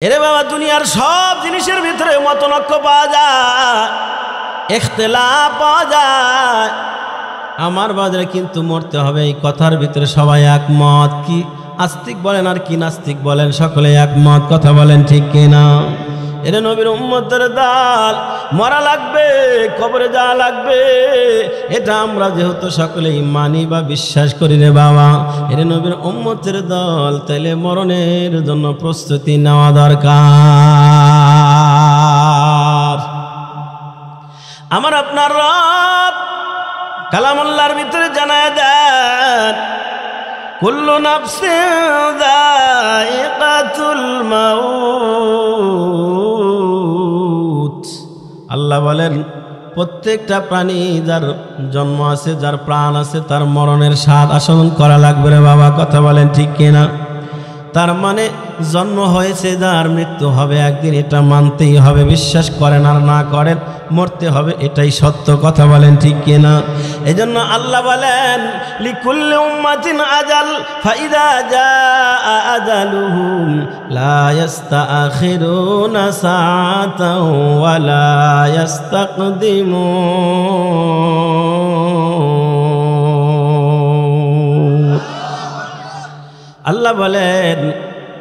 এরে বাবা, দুনিয়ার সব জিনিসের ভিতরে মতনৈক্য পাওয়া যায়, ইখতিলাফ পাওয়া যায়। আমার বাজারে কিন্তু মরতে হবে, এই কথার ভিতরে সবাই একমত। কি আস্তিক বলেন আর কি নাস্তিক বলেন, সকলে একমত। কথা বলেন ঠিক কিনা? এরে নবীর উম্মতের দল, মরা লাগবে, কবরে যাওয়া লাগবে, এটা আমরা যেহেতু সকলেই মানি বা বিশ্বাস করি রে বাবা। এরে নবীর উম্মতের দল, তাইলে মরণের জন্য প্রস্তুতি নেওয়া দরকার। আমার আপনার রব কালামুল্লাহর ভিতরে জানায় দেন, কুল্লু নাফসিন যায়িকাতুল মাউত। আল্লাহ বলেন, প্রত্যেকটা প্রাণী যার জন্ম আছে, যার প্রাণ আছে, তার মরণের স্বাদ আস্বাদন করা লাগবে রে বাবা। কথা বলেন ঠিক কিনা? তার মানে জন্ম হয়েছে, যার মৃত্যু হবে একদিন, এটা মানতেই হবে। বিশ্বাস করেন আর না করেন, মরতে হবে, এটাই সত্য। কথা বলেন ঠিক কিনা? এজন্য আল্লাহ বলেন, লিকুল্লি উম্মাতিন আজাল ফাইদা জাআ আজালুহুম লা ইস্তাখিরুনা সাআতাও ওয়া লা ইস্তাকদিমুন। আল্লাহ বলেন,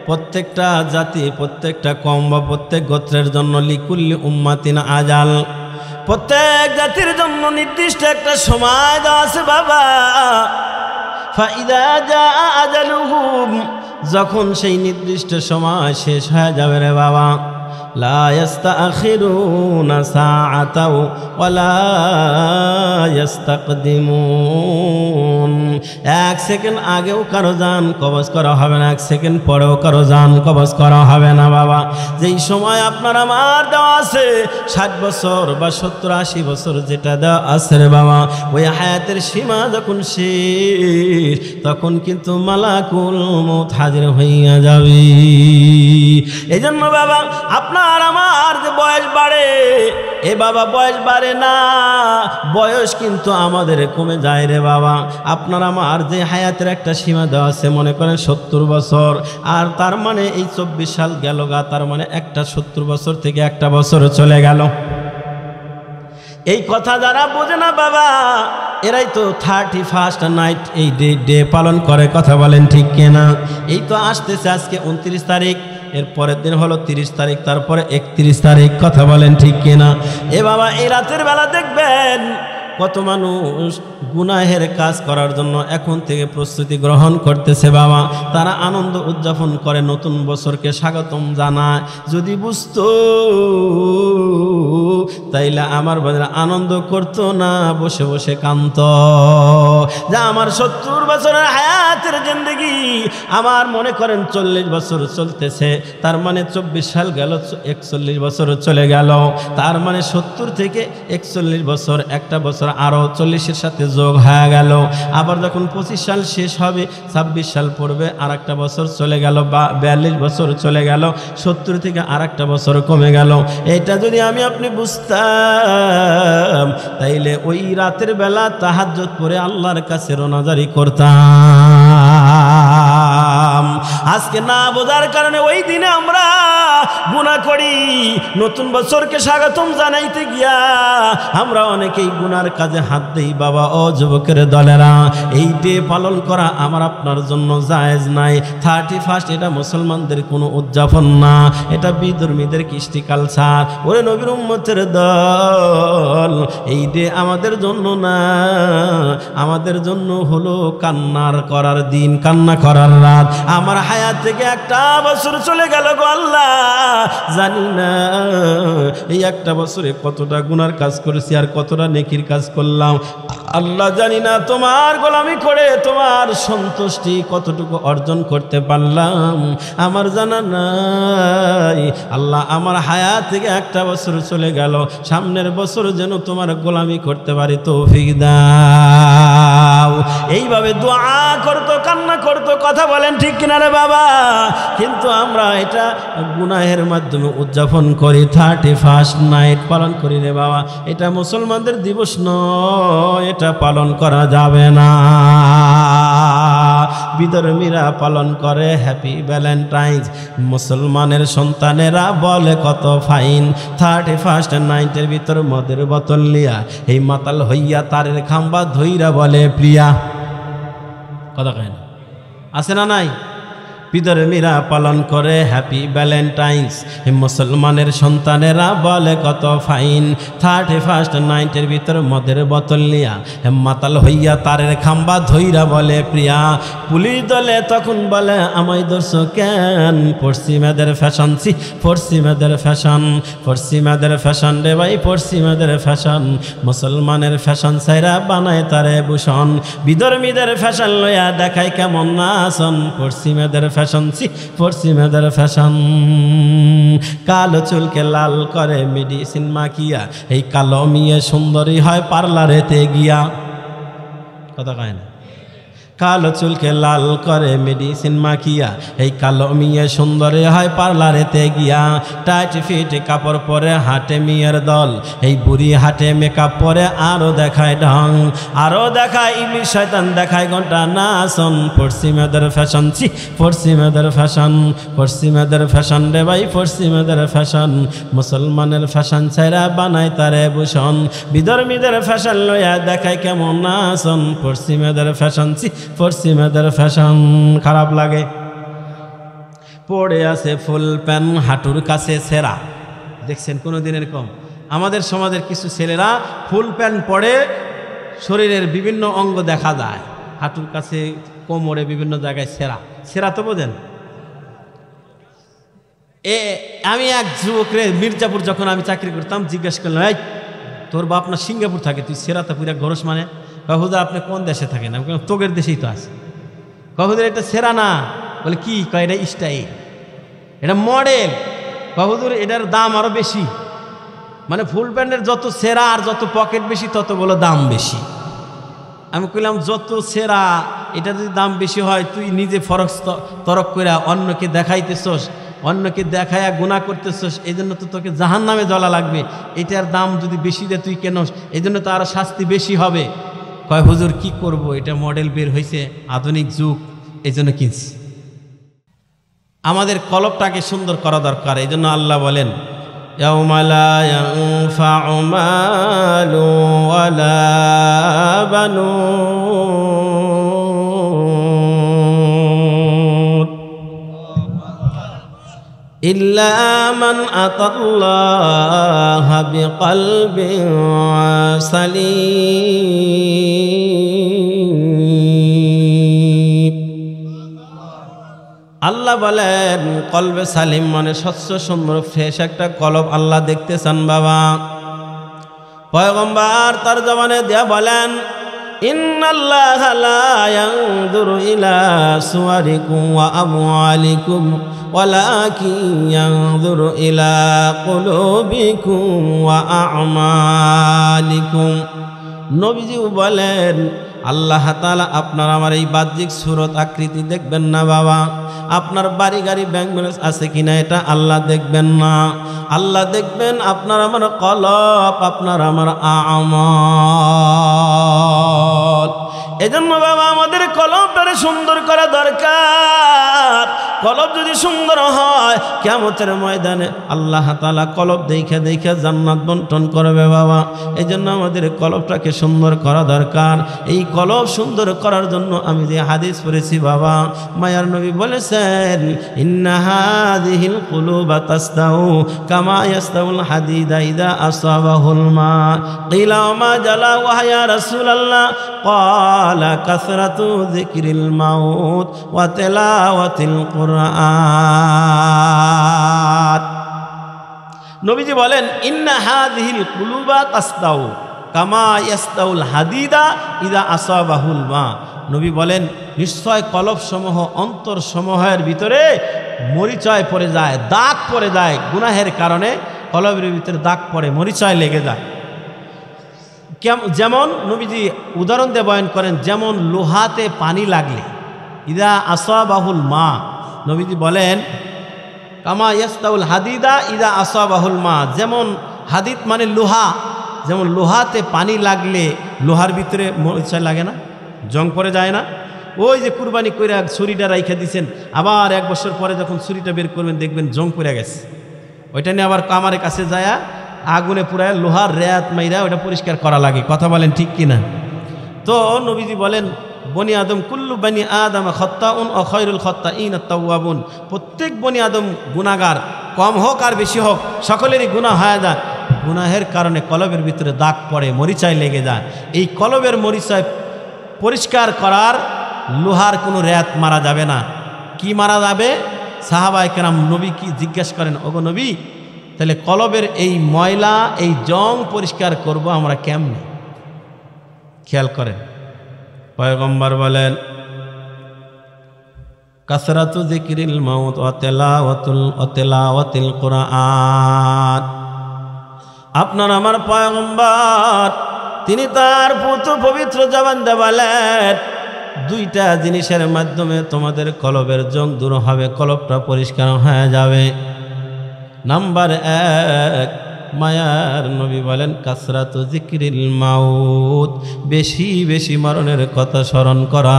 প্রত্যেকটা জাতি, প্রত্যেকটা কওম বা প্রত্যেক গোত্রের জন্য লিকুল্লি উম্মাতিন আজাল, প্রত্যেক জাতির জন্য নির্দিষ্ট একটা সময় দেওয়া আছে বাবা। ফাইদা জাআ আজালুহুম, যখন সেই নির্দিষ্ট সময় শেষ হয়ে যাবে রে বাবা, লা ইস্তাখিরুনা সাআতাও ওয়া লা ইস্তাকদিমুন। এক সেকেন্ড আগেও কারো জান কবজ করা হবে না, এক সেকেন্ড পরেও কারো জান কবজ করা হবে না বাবা। যেই সময় আপনার আমার দেওয়া আছে 60 বছর বা 70-80 বছর যেটা দেওয়া আছে রে বাবা, ওই হায়াতের সীমা যখন শেষ, তখন কিন্তু মালাকুল মউত হাজির হইয়া যাবে। এই জন্য বাবা, আপনার আমার যে বয়স বাড়ে, এ বাবা বয়স বাড়ে না, বয়স কিন্তু আমাদের কমে যায় রে বাবা। আপনার আমার যে হায়াতের একটা সীমা দেওয়া আছে, মনে করেন 70 বছর, আর তার মানে এই 24 সাল গেল গা, তার মানে একটা 70 বছর থেকে একটা বছর চলে গেল। এই কথা যারা বোঝে না বাবা, এরাই তো 31st নাইট এই ডে পালন করে। কথা বলেন ঠিক কিনা? এই তো আসতেছে আজকে 29 তারিখ, এর পরের দিন হলো 30 তারিখ, তারপরে 31 তারিখ। কথা বলেন ঠিক কিনা? এ বাবা, এই রাতের বেলা দেখবেন কত মানুষ গুনাহের কাজ করার জন্য এখন থেকে প্রস্তুতি গ্রহণ করতেছে বাবা। তারা আনন্দ উদযাপন করে, নতুন বছরকে স্বাগতম জানায়। যদি বুঝতো তাইলে আমার বাজারে আনন্দ করতো না, বসে বসে কান্ত। যা আমার 70 বছরের হায়াতের জিন্দেগি, আমার মনে করেন 40 বছর চলতেছে, তার মানে 24 সাল গেল, 41 বছর চলে গেল, তার মানে 70 থেকে 41 বছর, একটা বছর আরো 40-এর সাথে যোগ হয়ে গেল। আবার যখন 25 সাল শেষ হবে, 26 সাল পড়বে, আর একটা বছর চলে গেল, বা 42 বছর চলে গেল, 70 থেকে আর একটা বছর কমে গেল। এটা যদি আমি আপনি বুঝতাম, তাইলে ওই রাতের বেলা তাহাজ্জুদ পড়ে আল্লাহর কাছে রোনাজারি করতাম। আজকে না বোঝার কারণে ওই দিনে আমরা গুনাহ করি। নতুন বছরকে স্বাগতম জানাইতে গিয়া আমরা অনেকেই গুনার কাজে হাত দেই বাবা। ও যুবকের দলেরা, এই ডে পালন করা আমার আপনার জন্য জায়েজ নাই। 31st এটা মুসলমানদের কোনো উদযাপন না, এটা বিধর্মীদের কৃষ্টি কালচার। ওরে নবীর উম্মতের দল, এই ডে আমাদের জন্য না, আমাদের জন্য হলো কান্নার করার দিন, কান্না করার রাত। আমার হায়াত থেকে একটা বছর চলে গেল গো আল্লাহ, জানি না এই একটা বছরে কতটা গুনার কাজ করেছি আর কতটা নেকির কাজ করলাম। আল্লাহ জানি না তোমার গোলামি করে তোমার সন্তুষ্টি কতটুকু অর্জন করতে পারলাম, আমার জানা নাই। আল্লাহ, আমার হায়াত থেকে একটা বছর চলে গেল, সামনের বছর যেন তোমার গোলামি করতে পারি তৌফিক দাও। এইভাবে দোয়া করতো, কান্না করতো। কথা বলেন ঠিক কিনা রে বাবা? কিন্তু আমরা এটা গুনাহের মাধ্যমে উদযাপন করি, 31st নাইট পালন করি রে বাবা। এটা মুসলমানদের দিবস নয়, এটা পালন করা যাবে না। বিধর্মীরা পালন করে হ্যাপি ভ্যালেন্টাইন্স, মুসলমানের সন্তানেরা বলে কত ফাইন। 31 নাইটের ভিতর মদের বোতল লিয়া এই মাতাল হইয়া তারের খাম্বা ধইরা বলে প্রিয়া। কথা কয় না, আছে না নাই? বিধর্মীরা পালন করে হ্যাপি ভ্যালেন্টাইন্স, মুসলমানের সন্তানেরা বলে কত ফাইন। 31 নাইটের ভিতর মদের বোতল লিয়া মাতাল হইয়া তারের খাম্বা ধইরা বলে প্রিয়া। পুলিশ দলে তখন বলে আমায় ধরছো কেন? পশ্চিমাদের ফ্যাশন, পশ্চিমাদের ফ্যাশন, পশ্চিমাদের ফ্যাশন রে ভাই, পশ্চিমাদের ফ্যাশন। মুসলমানের ফ্যাশন সাইরা বানায় তারে ভূষণ, বিধর্মীদের ফ্যাশন লইয়া দেখায় কেমন নাচন। পশ্চিমাদের ফ্যাশন, পশ্চিমাদের ফ্যাশন। কালো চুলকে লাল করে মেডিসিন মাখিয়া এই কালো মেয়ে সুন্দরী হয় পার্লারেতে গিয়া। কথা কয় না? কালো চুলকে লাল করে মেডিসিন মাখিয়া এই কালো মেয়ে সুন্দরী হয় পার্লারেতে গিয়া। টাইট ফিট কাপড় পরে হাটে মেয়ের দল, এই বুড়ি হাটে মেকআপ পরে আরো দেখায় ঢং, আরো দেখায় ইবলিশ শয়তান, দেখায় ঘন্টা নাচন। পশ্চিমাদের ফ্যাশন, পশ্চিমাদের ফ্যাশন, পশ্চিমাদের ফ্যাশন রে ভাই, পশ্চিমাদের ফ্যাশন। মুসলমানের ফ্যাশন ছাইরা বানায় তারে ভূষণ, বিধর্মীদের ফ্যাশন লইয়া দেখায় কেমন নাচন। পশ্চিমাদের ফ্যাশন, পশ্চিমাদের ফ্যাশন। খারাপ লাগে। পড়ে আছে ফুল প্যান্ট হাঁটুর কাছে ছেঁড়া, দেখছেন কোনো দিন এরকম? আমাদের সমাজের কিছু ছেলেরা ফুল প্যান্ট পরে শরীরের বিভিন্ন অঙ্গ দেখা যায়, হাঁটুর কাছে কোমরে বিভিন্ন জায়গায় ছেঁড়া। ছেঁড়া তো বোঝেন? আমি এক যুবকরে মির্জাপুর যখন আমি চাকরি করতাম জিজ্ঞেস করলাম, এই তোর বাপ না সিঙ্গাপুর থাকে, তুই ছেঁড়াতে পুরা গরস মানে? হুজুর আপনি কোন দেশে থাকেন? আমি তোগের দেশেই তো আছে। হুজুর এটা ছেঁড়া না। বলে কি? কয় এটা স্টাইল, এটা মডেল। হুজুর এটার দাম আরো বেশি। মানে ফুল প্যান্টের যত ছেঁড়া আর যত পকেট বেশি তত বলো দাম বেশি। আমি কইলাম যত ছেঁড়া এটা যদি দাম বেশি হয়, তুই নিজে ফরক তরক করে অন্যকে দেখাইতেছস, অন্যকে দেখায়া গুনাহ করতেছস, এই জন্য তো তোকে জাহান্নামে জ্বলা লাগবে। এটার দাম যদি বেশি দেয় তুই কেনস, এই জন্য তো আরো শাস্তি বেশি হবে। কয় হুজুর কি করব, এটা মডেল বের হয়েছে, আধুনিক যুগ, এই জন্য কিনছি। আমাদের কলবটাকে সুন্দর করা দরকার। এই জন্য আল্লাহ বলেন, ইয়াউমা লা ইয়ানফাউ মালু ওয়ালা বানুন ইল্লা মান আতাল্লাহা বিকলবিন সালিম। আল্লাহ বলেন কলবে সালিম মানে স্বচ্ছ সুন্দর ফ্রেশ একটা কলব আল্লাহ দেখতে চান বাবা। পয়গম্বর তার জবানে দিয়া বলেন, ইন্নাল্লাহা লা ইয়ানজুরু ইলা সুওয়ারিকুম ওয়া আমওয়ালিকুম ওয়ালাকিন ইয়ানজুরু ইলা কুলুবিকুম ওয়া আমালিকুম। নবীজি বলেন আল্লাহ তাআলা আপনার আমার এই বাহ্যিক সুরত আকৃতি দেখবেন না বাবা, আপনার বাড়ি গাড়ি ব্যাংক ব্যালেন্স আছে কিনা এটা আল্লাহ দেখবেন না। আল্লাহ দেখবেন আপনার আমার কলব, আপনার আমার আমল। এজন্য বাবা আমাদের কলবটারে সুন্দর করা দরকার। কলব যদি সুন্দর হয় কিয়ামতের ময়দানে আল্লাহ তাআলা কলব দেখে দেখে জান্নাত বন্টন করবে বাবা। এজন্য আমাদের কলবটাকে সুন্দর করা দরকার। এই কলব সুন্দর করার জন্য আমি যে হাদিস পড়েছি বাবা, মায়ার নবী বলেছেন, ইন্না হাযিহিল কুলুবা তাসতাউ কামা ইয়াস্তাউল হাদিদা ইযা আসাবাহুল মা। কিলা মা জালা ওয়া ইয়া রাসূলুল্লাহ, ক্বালা কাসরাতু যিকরিল মাউত ওয়া তিলাওয়াতিল কুরআন। নবীজি বলেন, ইন্না হাযিহিল কুলুবা তাসতাউ কামা ইয়াস্তাউল হাদিদা ইযা আসাবাহুল মা। নবী বলেন নিশ্চয় কলব সমূহ অন্তর সমূহের ভিতরে মরিচয় পড়ে যায়, দাগ পড়ে যায়। গুনাহের কারণে কলবের ভিতরে দাগ পড়ে, মরিচয় লেগে যায়। যেমন নবীজি উদাহরণ দিয়ে বয়ান করেন, যেমন লোহাতে পানি লাগলে ইদা আসাবাহুল মা। নবীজি বলেন কামা ইয়াস্তাউল হাদিদা ইদা আসাবাহুল মা। যেমন হাদিদ মানে লোহা, যেমন লোহাতে পানি লাগলে লোহার ভিতরে মরিচয় লাগে না, জং পড়ে যায় না? ওই যে কুরবানি করে ছুরিটা রাইখা দিয়েছেন, আবার 1 বছর পরে যখন ছুরিটা বের করবেন দেখবেন জং পড়ে গেছে। ওইটা নিয়ে আবার কামারের কাছে যায় আগুনে পুরায় লোহার রেয়াত মাইরা ওটা পরিষ্কার করা লাগে। কথা বলেন ঠিক কিনা? তো নবীজি বলেন বনি আদম কুল্লু বনি আদম খত্তাউন ও খয়রুল খত্তাইন আত-তাওয়াবুন, প্রত্যেক বনি আদম গুনাহগার, কম হোক আর বেশি হোক সকলেরই গুনাহ হয়ে যায়। গুনাহের কারণে কলবের ভিতরে দাগ পড়ে, মরিচায় লেগে যায়। এই কলবের মরিচায় পরিষ্কার করার লোহার কোনো রেয়াত মারা যাবে না। কি মারা যাবে? সাহাবায়ে কেরাম নবী কি জিজ্ঞেস করেন, ওগো নবী তাহলে কলবের এই ময়লা এই জং পরিষ্কার করব আমরা কেমনে? খেয়াল করেন, পয়গম্বর বলেন কাসরাতু যিকরিল মাউত ওয়া তিলাওয়াতিল কুরআন। আপনার আমার পয়গম্বর তিনি তার পবিত্র জবান দিয়ে বলেন 2টা জিনিসের মাধ্যমে তোমাদের কলবের জং দূর হবে, কলবটা পরিষ্কার হয়ে যাবে। নাম্বার 1, মায়ার নবী বলেন কাসরাতু যিকরিল মাউত, বেশি বেশি মরণের কথা স্মরণ করা।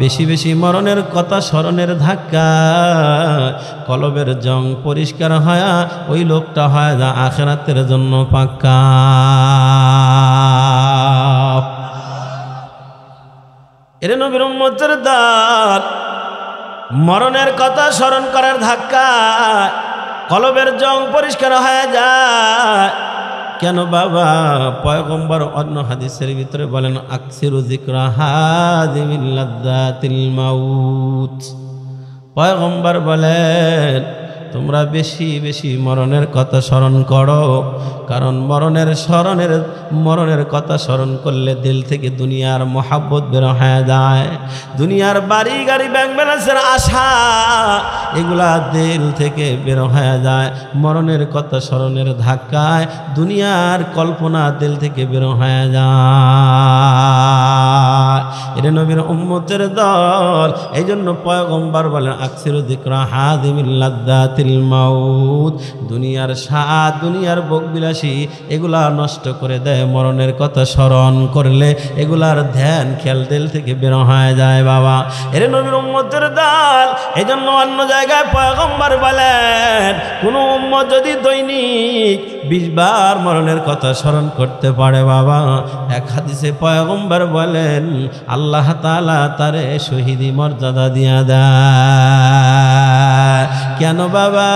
বেশি বেশি মরণের কথা স্মরণের ধাক্কা কলবের জং পরিষ্কার হয়, ওই লোকটা হয় যা আখিরাতের জন্য পাক্কা। এর নবীর উম্মতের দল মরণের কথা স্মরণ করার ধাক্কা কলবের জং পরিষ্কার হয়ে যায়। কেন বাবা? পয়গম্বর অন্য হাদিসের ভিতরে বলেন আকসিরু যিকরা হাযিমিল লাযযাতিল মাউত। পয়গম্বর বলেন তোমরা বেশি বেশি মরণের কথা স্মরণ করো, কারণ মরণের কথা স্মরণ করলে দিল থেকে দুনিয়ার মহাব্বত বের হয়ে যায়। দুনিয়ার বাড়ি গাড়ি ব্যাংক ব্যালেন্সের আশা এগুলা দিল থেকে বের হয়ে যায়। মরণের কথা স্মরণের ধাক্কায় দুনিয়ার কল্পনা দিল থেকে বের হয়ে যায়। এর নবীর উম্মতের দল, এই জন্য পয়গম্বর বলেন আকসিরু যিকরা হাযিমিল লাযযাতিল মাউত। দুনিয়ার স্বাদ, দুনিয়ার ভোগবিলাসী এগুলা নষ্ট করে দেয়। মরণের কথা স্মরণ করলে এগুলার ধ্যান খেয়াল দিল থেকে বের হয়ে যায় বাবা। এর নবীর উম্মতের দল, এই জন্য অন্য জায়গায় পয়গম্বর বলেন কোন উম্মত যদি দৈনিক 20 বার মরণের কথা স্মরণ করতে পারে বাবা, এক হাদিসে পয়গম্বর বলেন আল্লাহ তাআলা তারে শহীদি মর্যাদা দিয়া দেয়। কেন বাবা?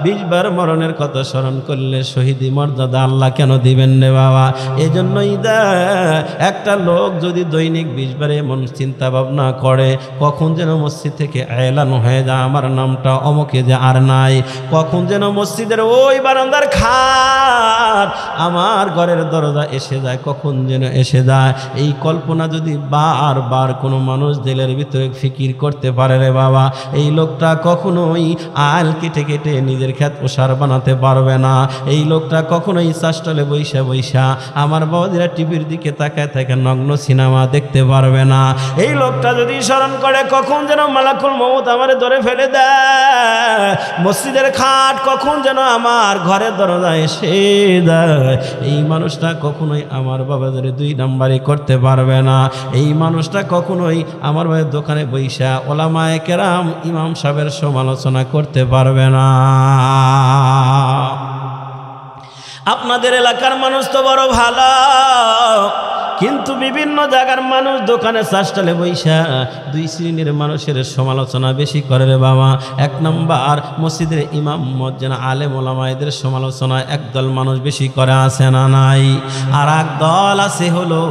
20 বার মরণের কথা স্মরণ করলে শহীদি মর্যাদা আল্লাহ কেন দিবেন রে বাবা? এই জন্যই একটা লোক যদি দৈনিক 20 বার এমন চিন্তা ভাবনা করে কখন যেন মসজিদ থেকে এলান হয়ে যায় আমার নামটা অমুকে যে আর নাই, কখন যেন মসজিদের ওই বারান্দার খাট আমার ঘরের দরজা এসে যায়, কখন যেন এসে যায়, এই কল্পনা যদি বারবার কোনো মানুষ দিলের ভিতরে ফিকির করতে পারে রে বাবা, এই লোকটা কখনোই আল কেটে কেটে নিজের ক্ষেত প্রসার বানাতে পারবে না। এই লোকটা কখনোই চাষটলে বৈশা বৈশা আমার বাবাদিরা টিভির দিকে তাকায় থাকে নগ্ন সিনেমা দেখতে পারবে না। এই লোকটা যদি স্মরণ করে কখন যেন মালাকুল মউত আমারে ধরে ফেলে দেয়, মসজিদের খাট কখন যেন আমার ঘরের দরজা এসে দেয়, এই মানুষটা কখনোই আমার বাবাদের 2 নাম্বারই করতে পারবে না। এই মানুষটা কখনোই আমার ভাইয়ের দোকানে বৈশা ওলামায়ে কেরাম ইমাম সাহেবের সমালোচনা করতে পারবে না। আপনাদের এলাকার মানুষ তো বড় ভালো, কিন্তু বিভিন্ন জায়গার মানুষ দোকানে চাষটালে বৈশা 2 শ্রেণীর মানুষের সমালোচনা বেশি করে রে বাবা। 1 নম্বর মসজিদের ইমাম মুয়াজ্জিন আলেম ওলামা এদের সমালোচনা একদল মানুষ বেশি করে, আছে না নাই? আর এক দল আছে হলো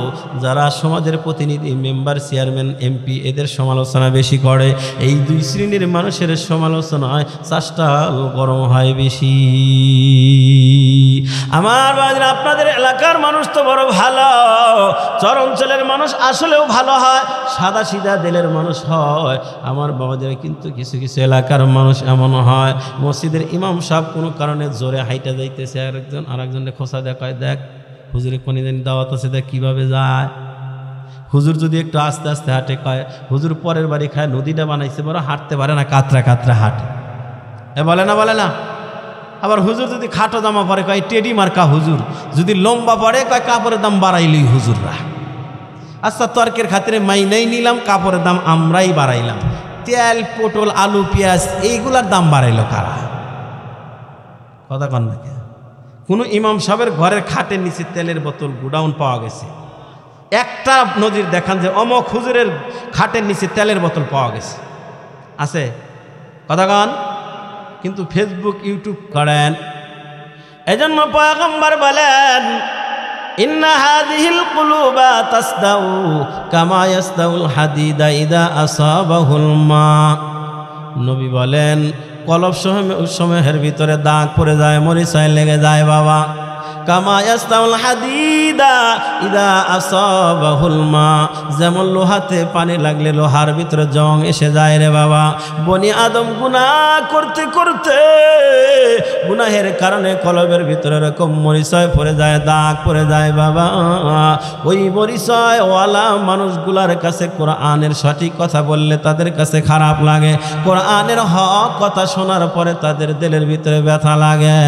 যারা সমাজের প্রতিনিধি, মেম্বার, চেয়ারম্যান, এমপি এদের সমালোচনা বেশি করে। এই 2 শ্রেণীর মানুষের সমালোচনায় চাষটাল গরম হয় বেশি। আমার বাজার আপনাদের এলাকার মানুষ তো বড় ভালো, চর অঞ্চলের মানুষ আসলেও ভালো হয়, সাদা সিধা দিলের মানুষ হয়। আমার বাবাদের কিন্তু কিছু কিছু এলাকার মানুষ এমন হয় মসজিদের ইমাম সাহেব কোনো কারণে জোরে হাইটা যাইতেছে, আরেকজনের খোঁচা দেখায়, দেখ হুজুরে কোন দিন দাওয়াত আছে, দেখ কীভাবে যায়। হুজুর যদি একটু আস্তে আস্তে হাঁটে কয় হুজুর পরের বাড়ি খায় নদীটা বানাইছে বড় হাঁটতে পারে না, কাতরা কাতরা হাঁটে, বলে না বলে না। আবার হুজুর যদি খাটো জামা পরে কয় টেডি মার্কা হুজুর, যদি লম্বা পড়ে কয় কাপড়ের দাম বাড়াইলই হুজুররা। আচ্ছা তর্কের খাতিরে মাইনেই নিলাম, কাপড়ের দাম আমরাই বাড়াইলাম, তেল পটল আলু পেঁয়াজ এইগুলার দাম বাড়াইলো কারা? কথা কন না? কোনো ইমাম সাহেবের ঘরের খাটের নিচে তেলের বোতল গুডাউন পাওয়া গেছে? একটা নজির দেখান যে অমক হুজুরের খাটের নিচে তেলের বোতল পাওয়া গেছে? আছে? কথা কন। কিন্তু ফেসবুক ইউটিউব করেন। এজন্য পয়গম্বর বলেন ইন্না হাযিহিল কুলুবা তাসদাউ কামা ইয়াসদাউল হাদিদা ইদা আসাবাহুল মা। নবী বলেন কলব সময়ের ভিতরে দাগ পড়ে যায়, মরিচায় লেগে যায় বাবা। কামা ইয়াসদাউল হাদিদা ইদা আসাবাহুল মা, যেমন লোহাতে পানি লাগলে লোহার ভিতরে জং এসে যায় রে বাবা। বনি আদম গুনাহ করতে করতে গুনাহের কারণে কলবের ভিতরে এরকম মরিচয় পড়ে যায়, দাগ পড়ে যায় বাবা। ওই মরিচয় ওয়ালা মানুষগুলার কাছে কোরআনের সঠিক কথা বললে তাদের কাছে খারাপ লাগে, কোরআনের হক কথা শোনার পরে তাদের দিলের ভিতরে ব্যথা লাগে।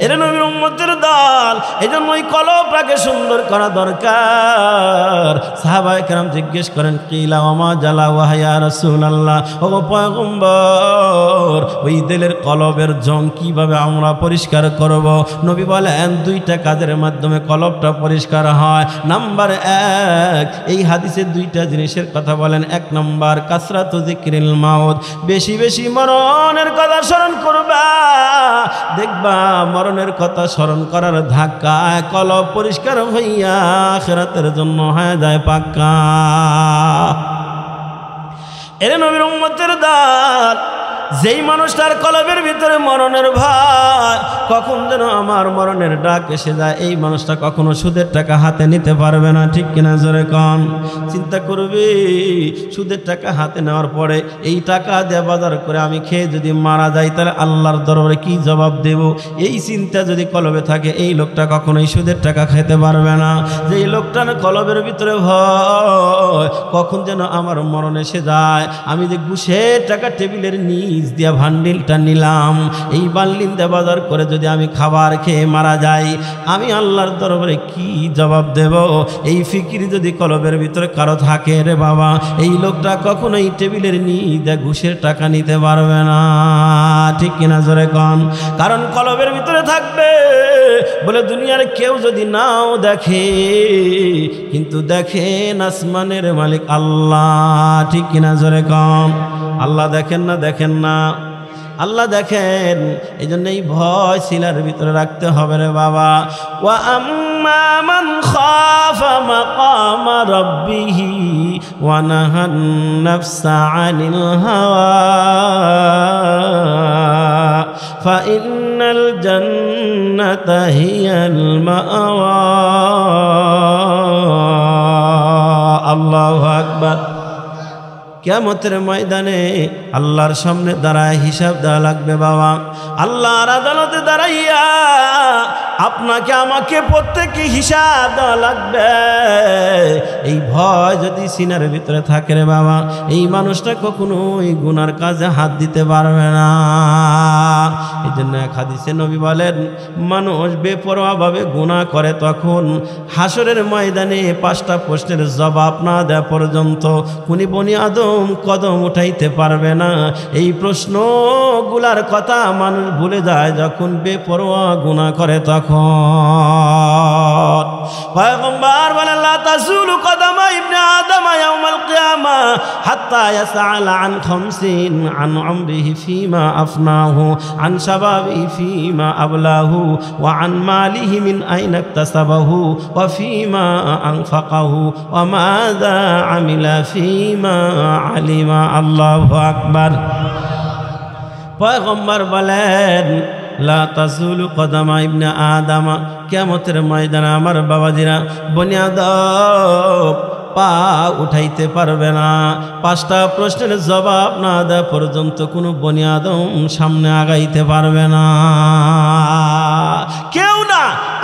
এর নবীর উম্মতের দল, এজন্য ওই কলবটাকে সুন্দর করা দরকার। সাহাবায়ে কেরাম জিজ্ঞেস করেন কিলা ওমা জালা ওয়াহিয়া রাসূলুল্লাহ, ও পয়গম্বর ওই দিলের কলবের জং কিভাবে আমরা পরিষ্কার করব? নবী বলেন দুইটা কাজের মাধ্যমে কলবটা পরিষ্কার হয়। নাম্বার এক, এই হাদিসে দুইটা জিনিসের কথা বলেন। এক নাম্বার কাসরাতু যিকরিল মাউত, বেশি বেশি মরণের কথা স্মরণ করবা, দেখবা মরণের কথা স্মরণ করার ধাক্কায় কলব পরিষ্কার হইয়া আখিরাতের জন্য হয়ে যায় পাক্কা। এর নবীর উম্মতের দল, যেই মানুষটার কলবের ভিতরে মরণের ভয়, কখন যেন আমার মরণের ডাক এসে যায়, এই মানুষটা কখনো সুদের টাকা হাতে নিতে পারবে না। ঠিক কিনা জোরে কন? চিন্তা করবে সুদের টাকা হাতে নেওয়ার পরে এই টাকা দিয়ে বাজার করে আমি খেয়ে যদি মারা যাই তাহলে আল্লাহর দরবারে কি জবাব দেব, এই চিন্তা যদি কলবে থাকে এই লোকটা কখনোই সুদের টাকা খেতে পারবে না। যেই লোকটার কলবের ভিতরে ভয় কখন যেন আমার মরণ এসে যায়, আমি যে ঘুষের টাকা টেবিলের নিচ দিয়া ভান্ডিলটা নিলাম, এই বান্ডিল দিয়ে বাজার করে যদি আমি খাবার খেয়ে মারা যাই আমি আল্লাহর দরবারে কি জবাব দেব, এই ফিকির যদি কলবের ভিতরে কারো থাকে রে বাবা, এই লোকটা কখনোই টেবিলের নিচ ঘুষের টাকা নিতে পারবে না। ঠিক কিনা জোরে কন? কারণ কলবের ভিতরে থাকবে বলে দুনিয়ার কেউ যদি নাও দেখে কিন্তু দেখেন আসমানের মালিক আল্লাহ। ঠিক কিনা জোরে কন? আল্লাহ দেখেন না? দেখেন না? আল্লাহ দেখেন। এই জন্য এই ভয় শিলার ভিতরে রাখতে হবে রে বাবা। ওয়া আম্মা মান খাফা মাকামা রাব্বিহি ওয়া নাহান নাফসা আনিল হাওয়া ফা ইন্নাল জান্নাতা হিয়াল মাওয়া। আল্লাহু আকবার। কিয়ামতের ময়দানে আল্লাহর সামনে দাঁড়ায় হিসাব দেওয়া লাগবে বাবা। আল্লাহর আদালতে দাঁড়াইয়া আপনাকে আমাকে প্রত্যেককে হিসাব দেওয়া লাগবে। এই ভয় যদি সিনার ভিতরে থাকে রে বাবা, এই মানুষটা কখনোই গুনার কাজে হাত দিতে পারবে না। এই জন্য এক হাদিসে নবী বলেন মানুষ বেপরোয়াভাবে গুনাহ করে তখন হাসরের ময়দানে 5টা প্রশ্নের জবাব না দেওয়া পর্যন্ত কোনি বনি আদম কদম উঠাইতে পারবে না। এই প্রশ্নগুলার কথা মানুষ ভুলে যায় যখন বেপরোয়া গুনাহ করে তখন। পয়গম্বর বলেন লা তাজুলু কদামা ইবনে আদম ইয়াউমাল কিয়ামা হাত্তা ইয়াসআল আন খামসিন আন উমরিহি ফীমা আফনাহু আন শাবাবিহি ফীমা আবলাহু ওয়া আন মালিহি মিন আইনা ইকতাসাবাহু ওয়া ফীমা আনফাকাহু ওয়া মাযা আমিলা ফীমা আলিমা। আল্লাহু আকবার। পয়গম্বর বলেন লা তাজুলু কদামা ইবনে আদম, কিয়ামতের ময়দানে আমার বাবাজিরা বনি আদম পা উঠাইতে পারবে না। 5টা প্রশ্নের জবাব না দেওয়া পর্যন্ত কোনো বনি আদম সামনে আগাইতে পারবে না। কেউ না,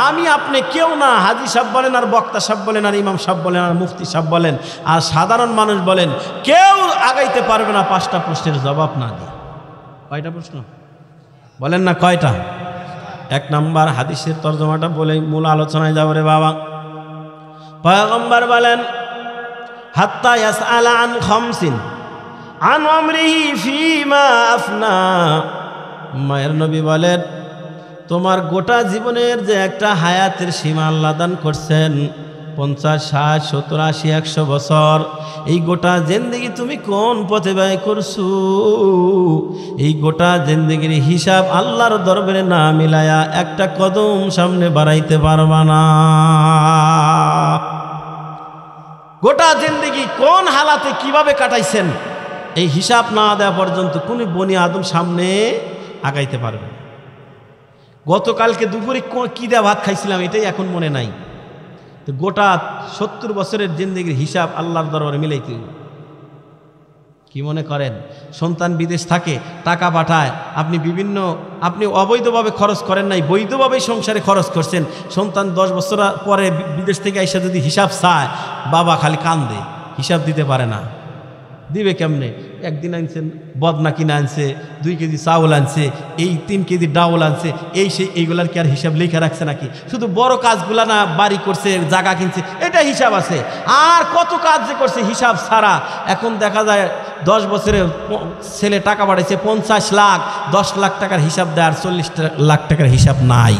আমি আপনি কেউ না। হাজি সাহেব বলেন আর বক্তা সাহেব বলেন আর ইমাম সাহেব বলেন আর মুফতি সাহেব বলেন আর সাধারণ মানুষ বলেন, কেউ আগাইতে পারবে না 5টা প্রশ্নের জবাব না দিয়ে। কয়টা প্রশ্ন বলেন না? কয়টা? 1 নাম্বার হাদিসের তর্জমাটা বলে মূল আলোচনায় যাবো রে বাবা। পয়গম্বর বলেন হাত্তা ইয়াসআলা আন খামসিন আন আমরিহি ফীমা আফনা। মায়ের নবী বলেন তোমার গোটা জীবনের যে একটা হায়াতের সীমা আল্লাহ দান করছেন 50, 60, 70, 80, 100 বছর, এই গোটা জিন্দেগি তুমি কোন পথে ব্যয় করছো, এই গোটা জিন্দেগির হিসাব আল্লাহর দরবারে না মিলায়া একটা কদম সামনে বাড়াইতে পারবা না। গোটা জিন্দেগি কোন হালাতে কিভাবে কাটাইছেন এই হিসাব না দেওয়া পর্যন্ত কোন বনি আদম সামনে আগাইতে পারবে না। গতকালকে দুপুরে কি দেয়া ভাত খাইছিলাম এটাই এখন মনে নাই। তো গোটা 70 বছরের জিন্দেগির হিসাব আল্লাহর দরবারে মিলাইতে কি মনে করেন? সন্তান বিদেশ থাকে, টাকা পাঠায়, আপনি অবৈধভাবে খরচ করেন নাই, বৈধভাবেই সংসারে খরচ করছেন। সন্তান 10 বছর পরে বিদেশ থেকে এসে যদি হিসাব চায়, বাবা খালি কান্দে, হিসাব দিতে পারে না। দিবে কেমনে? একদিন আনছেন বদনা কিনে আনছে, 2 কেজি চাউল আনছে, এই 3 কেজি ডাউল আনছে, এইগুলার কি আর হিসাব লেখা রাখছে নাকি? শুধু বড় কাজগুলা না, বাড়ি করছে, জায়গা কিনছে, এটা হিসাব আছে। আর কত কাজ যে করছে হিসাব ছাড়া। এখন দেখা যায় 10 বছরে ছেলে টাকা পাঠাইছে 50 লাখ, 10 লাখ টাকার হিসাব দেয় আর 40 লাখ টাকার হিসাব নাই।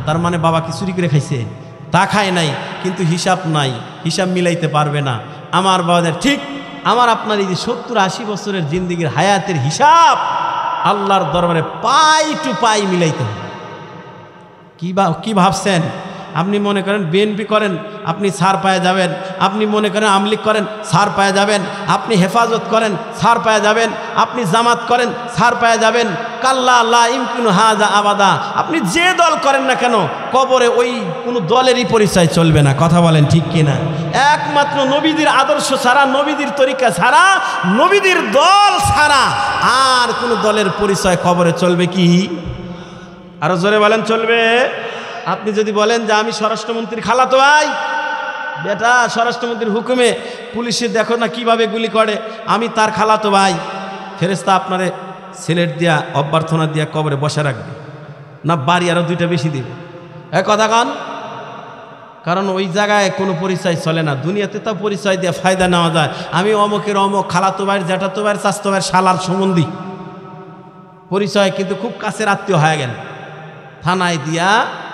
তার মানে বাবা কি চুরি করে খাইছে? তা খায় নাই, কিন্তু হিসাব নাই, হিসাব মিলাইতে পারবে না। আমার বাবাদের ঠিক আমার আপনার এই যে 70-80 বছরের জিন্দেগির হায়াতের হিসাব আল্লাহর দরবারে পাই টু পাই মিলাইতে হবে। কি ভাবছেন? আপনি মনে করেন বিএনপি করেন, আপনি ছাড় পায়ে যাবেন। আপনি মনে করেন আমলিগ করেন, ছাড় পায়ে যাবেন। আপনি হেফাজত করেন, ছাড় পায়ে যাবেন। আপনি জামাত করেন, ছাড় পায়ে যাবেন। কাল্লা লা ইমকিনু হাযা আবাদা। আপনি যে দল করেন না কেন, কবরে ওই কোনো দলেরই পরিচয় চলবে না। কথা বলেন ঠিক কিনা? একমাত্র নবীদের আদর্শ ছাড়া, নবীদের তরিকা ছাড়া, নবীদের দল ছাড়া আর কোনো দলের পরিচয় কবরে চলবে কি? আরো জোরে বলেন চলবে? আপনি যদি বলেন যে আমি স্বরাষ্ট্রমন্ত্রীর খালাতো ভাই, বেটা স্বরাষ্ট্রমন্ত্রীর হুকুমে পুলিশে দেখো না কিভাবে গুলি করে, আমি তার খালাতো ভাই, ফেরেশতা আপনারে সিলেট দিয়া অভ্যর্থনা দিয়া কবরে বসে রাখবে না বাড়ি আরো 2টা বেশি দিবে? কথা কন। কারণ ওই জায়গায় কোনো পরিচয় চলে না। দুনিয়াতে তা পরিচয় দিয়ে ফায়দা নেওয়া যায়। আমি অমকের অমক, খালাতো ভাইয়ের, জ্যাঠাতো ভাইয়ের, চাচাতো ভাইয়ের শালার সম্বন্ধী পরিচয়, কিন্তু খুব কাছের আত্মীয় হয়ে গেল, থানায় দিয়া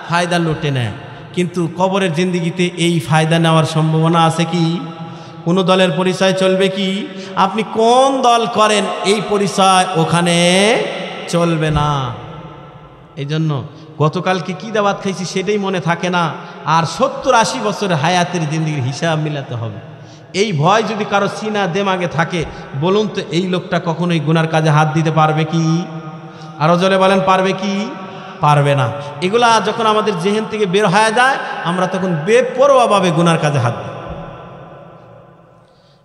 ফায়দা লুটে নেয়। কিন্তু কবরের জিন্দেগিতে এই ফায়দা নেওয়ার সম্ভাবনা আছে কি? কোনো দলের পরিচয় চলবে কি? আপনি কোন দল করেন এই পরিচয় ওখানে চলবে না। এই জন্য গতকালকে কি দাওয়াত খাইছি সেটাই মনে থাকে না। আর 70-80 বছরের হায়াতের জিন্দেগির হিসাব মিলাতে হবে। এই ভয় যদি কারো সিনা দেমাগে থাকে, বলুন তো এই লোকটা কখনোই গুনার কাজে হাত দিতে পারবে কি? আরো জোরে বলেন পারবে কি? পারবে না। এগুলা যখন আমাদের জেহেন থেকে বের হয়ে যায়, আমরা তখন বেপরোয়াভাবে গুনার কাজে হাত দিই।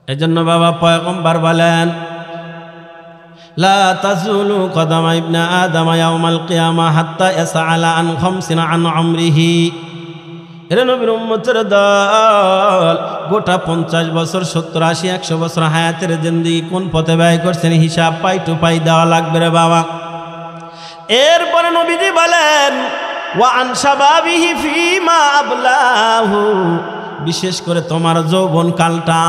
এজন্য বাবা পয়গম্বর বলেন লা তাজুলু কদামা ইবনে আদম ইয়াউমাল কিয়ামা হাত্তা ইয়াসআলা আন খামসিনা আন আমরিহি। এরে নবীর উম্মতের দল, গোটা 50 বছর, 70, 80, 100 বছর হায়াতের জিন্দেগি কোন পথে ব্যয় করছেন হিসাব পাই টু পাই দেওয়া লাগবে রে বাবা। এরপরে নবীজি বলেন ওয়া আন শাবাবিহি ফীমা আবলাহু, বিশেষ করে তোমার যৌবন কালটা।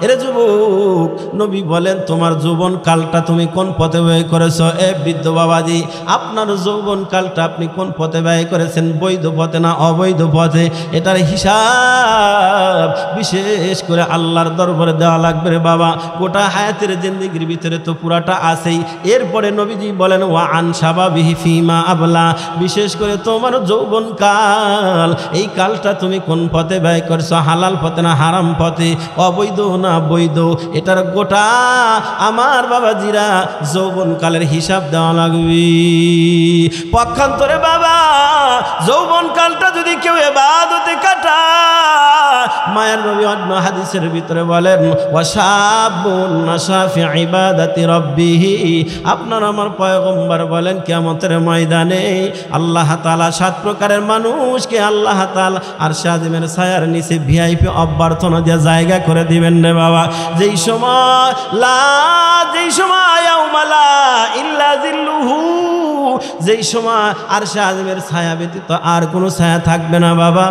এরে যুবক, নবী বলেন তোমার যৌবন কালটা তুমি কোন পথে ব্যয় করেছো? এ বৃদ্ধ বাবাজি, আপনার যৌবন কালটা আপনি কোন পথে ব্যয় করেছেন? বৈধ পথে না অবৈধ পথে? এটার হিসাব বিশেষ করে আল্লাহর দরবারে দেওয়া লাগবে রে বাবা। গোটা হায়াতের জিন্দেগির ভিতরে তো পুরাটা আছেই। এরপরে নবীজি বলেন ওয়া আন শাবাবিহি ফীমা আবলা, বিশেষ করে তোমার যৌবন কাল, এই কালটা তুমি কোন পথে ব্যয় করছো? হালাল পথে না হারাম পথে? অবৈধ না বৈধ? এটার গোটা আমার বাবাজিরা যৌবন কালের হিসাব দেওয়া লাগবে। পক্ষান্তরে বাবা, যৌবন কালটা যদি কেউ ইবাদতে কাটায়, মায়ের নবী অন্য হাদিসের ভিতরে বলেন ওয়াশাবুন নাশা ফি ইবাদাতি রাব্বিহি। আপনার আমার পয়গম্বর বলেন কিয়ামতের ময়দানে আল্লাহ তাআলা 7 প্রকারের মানুষকে আল্লাহ তাআলা আরশে আজিমের ছায়ার নিচে ভিআইপি অভ্যর্থনা দিয়ে জায়গা করে দিবেন রে বাবা। যেই সময় ইয়াউমা লা ইল্লা যিল্লুহু, যেই সময় আরশে আজিমের ছায়া ব্যতীত আর কোনো ছায়া থাকবে না বাবা।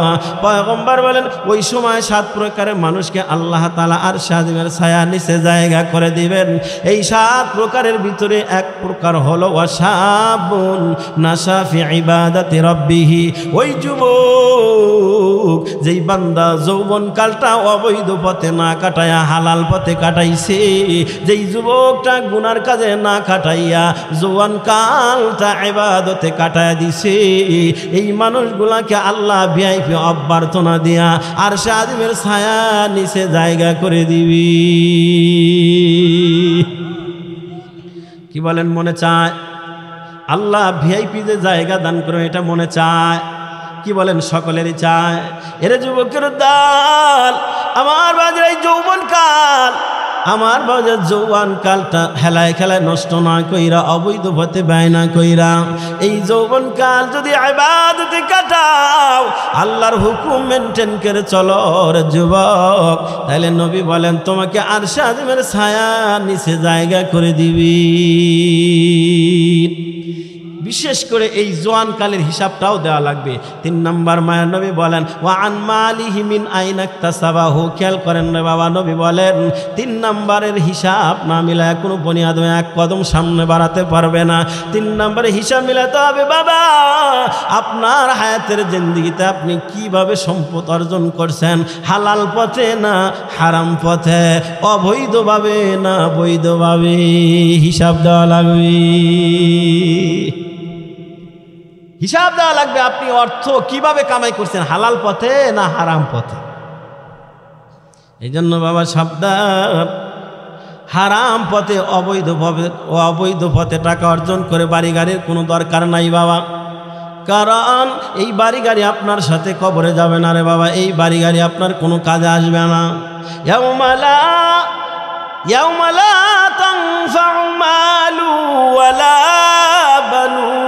পয়গম্বর বলেন ওই সময় 7 প্রকারের মানুষকে আল্লাহ তাআলা আরশে আজিমের ছায়া নিচে জায়গা করে দিবেন। এই 7 প্রকারের ভিতরে এক প্রকার হলো ওয়াশাবুন নাশা ফি ইবাদাতি রাব্বিহি। ওই যুবক যেই বান্দা যৌবন কালটা অবৈধ পথে না কাটায়া হালাল পথে কাটাইছে, যেই যুবকটা গুনার কাজে না কাটাইয়া জওয়ান কালটা ইবাদতে কাটায়া দিছে, এই মানুষগুলাকে আল্লাহ ভিআইপি অভ্যর্থনা দিয়া আরশে আজিমের ছায়া নিচে জায়গা করে দিবি। কি বলেন, মনে চায়? আল্লাহ ভিআইপি যে জায়গা দান করে এটা মনে চায়? কি বলেন, সকলেরই চায়? এরে যুবকের দল, আমার বাজার এই যৌবন কাল, আমার বাজার যৌবন কালটা হেলায় খেলায় নষ্ট না কইরা অবৈধ পথে ব্যয় না কইরা এই যৌবন কাল যদি ইবাদতে কাটাও, আল্লাহর হুকুম মেনটেন করে চলো রে যুবক, তাহলে নবী বলেন তোমাকে আরশে আজিমের ছায়া নিচে জায়গা করে দিবি। বিশেষ করে এই জোয়ানকালের হিসাবটাও দেওয়া লাগবে। 3 নম্বর মায়ের নবী বলেন ওয়া আন মালিহি মিন আইনা ইকতাসাবাহু। খেয়াল করেন রে বাবা, নবী বলেন 3 নম্বরের হিসাব না মিলায় কোনো বনি আদম এক কদম সামনে বাড়াতে পারবে না। 3 নম্বরের হিসাব মিলাতে হবে বাবা, আপনার হায়াতের জিন্দেগিতে আপনি কিভাবে সম্পদ অর্জন করছেন, হালাল পথে না হারাম পথে, অবৈধভাবে না বৈধভাবে, হিসাব দেওয়া লাগবে। হিসাব দেওয়া লাগবে আপনি অর্থ কিভাবে কামাই করছেন, হালাল পথে না হারাম পথে। এই জন্য বাবা সাবধান, হারাম পথে অবৈধ পথে টাকা অর্জন করে বাড়ি গাড়ির কোনো দরকার নাই বাবা। কারণ এই বাড়ি গাড়ি আপনার সাথে কবরে যাবে না রে বাবা, এই বাড়ি গাড়ি আপনার কোনো কাজে আসবে না। ইয়াউমা লা তানফাউ মালু ওয়ালা বানুন।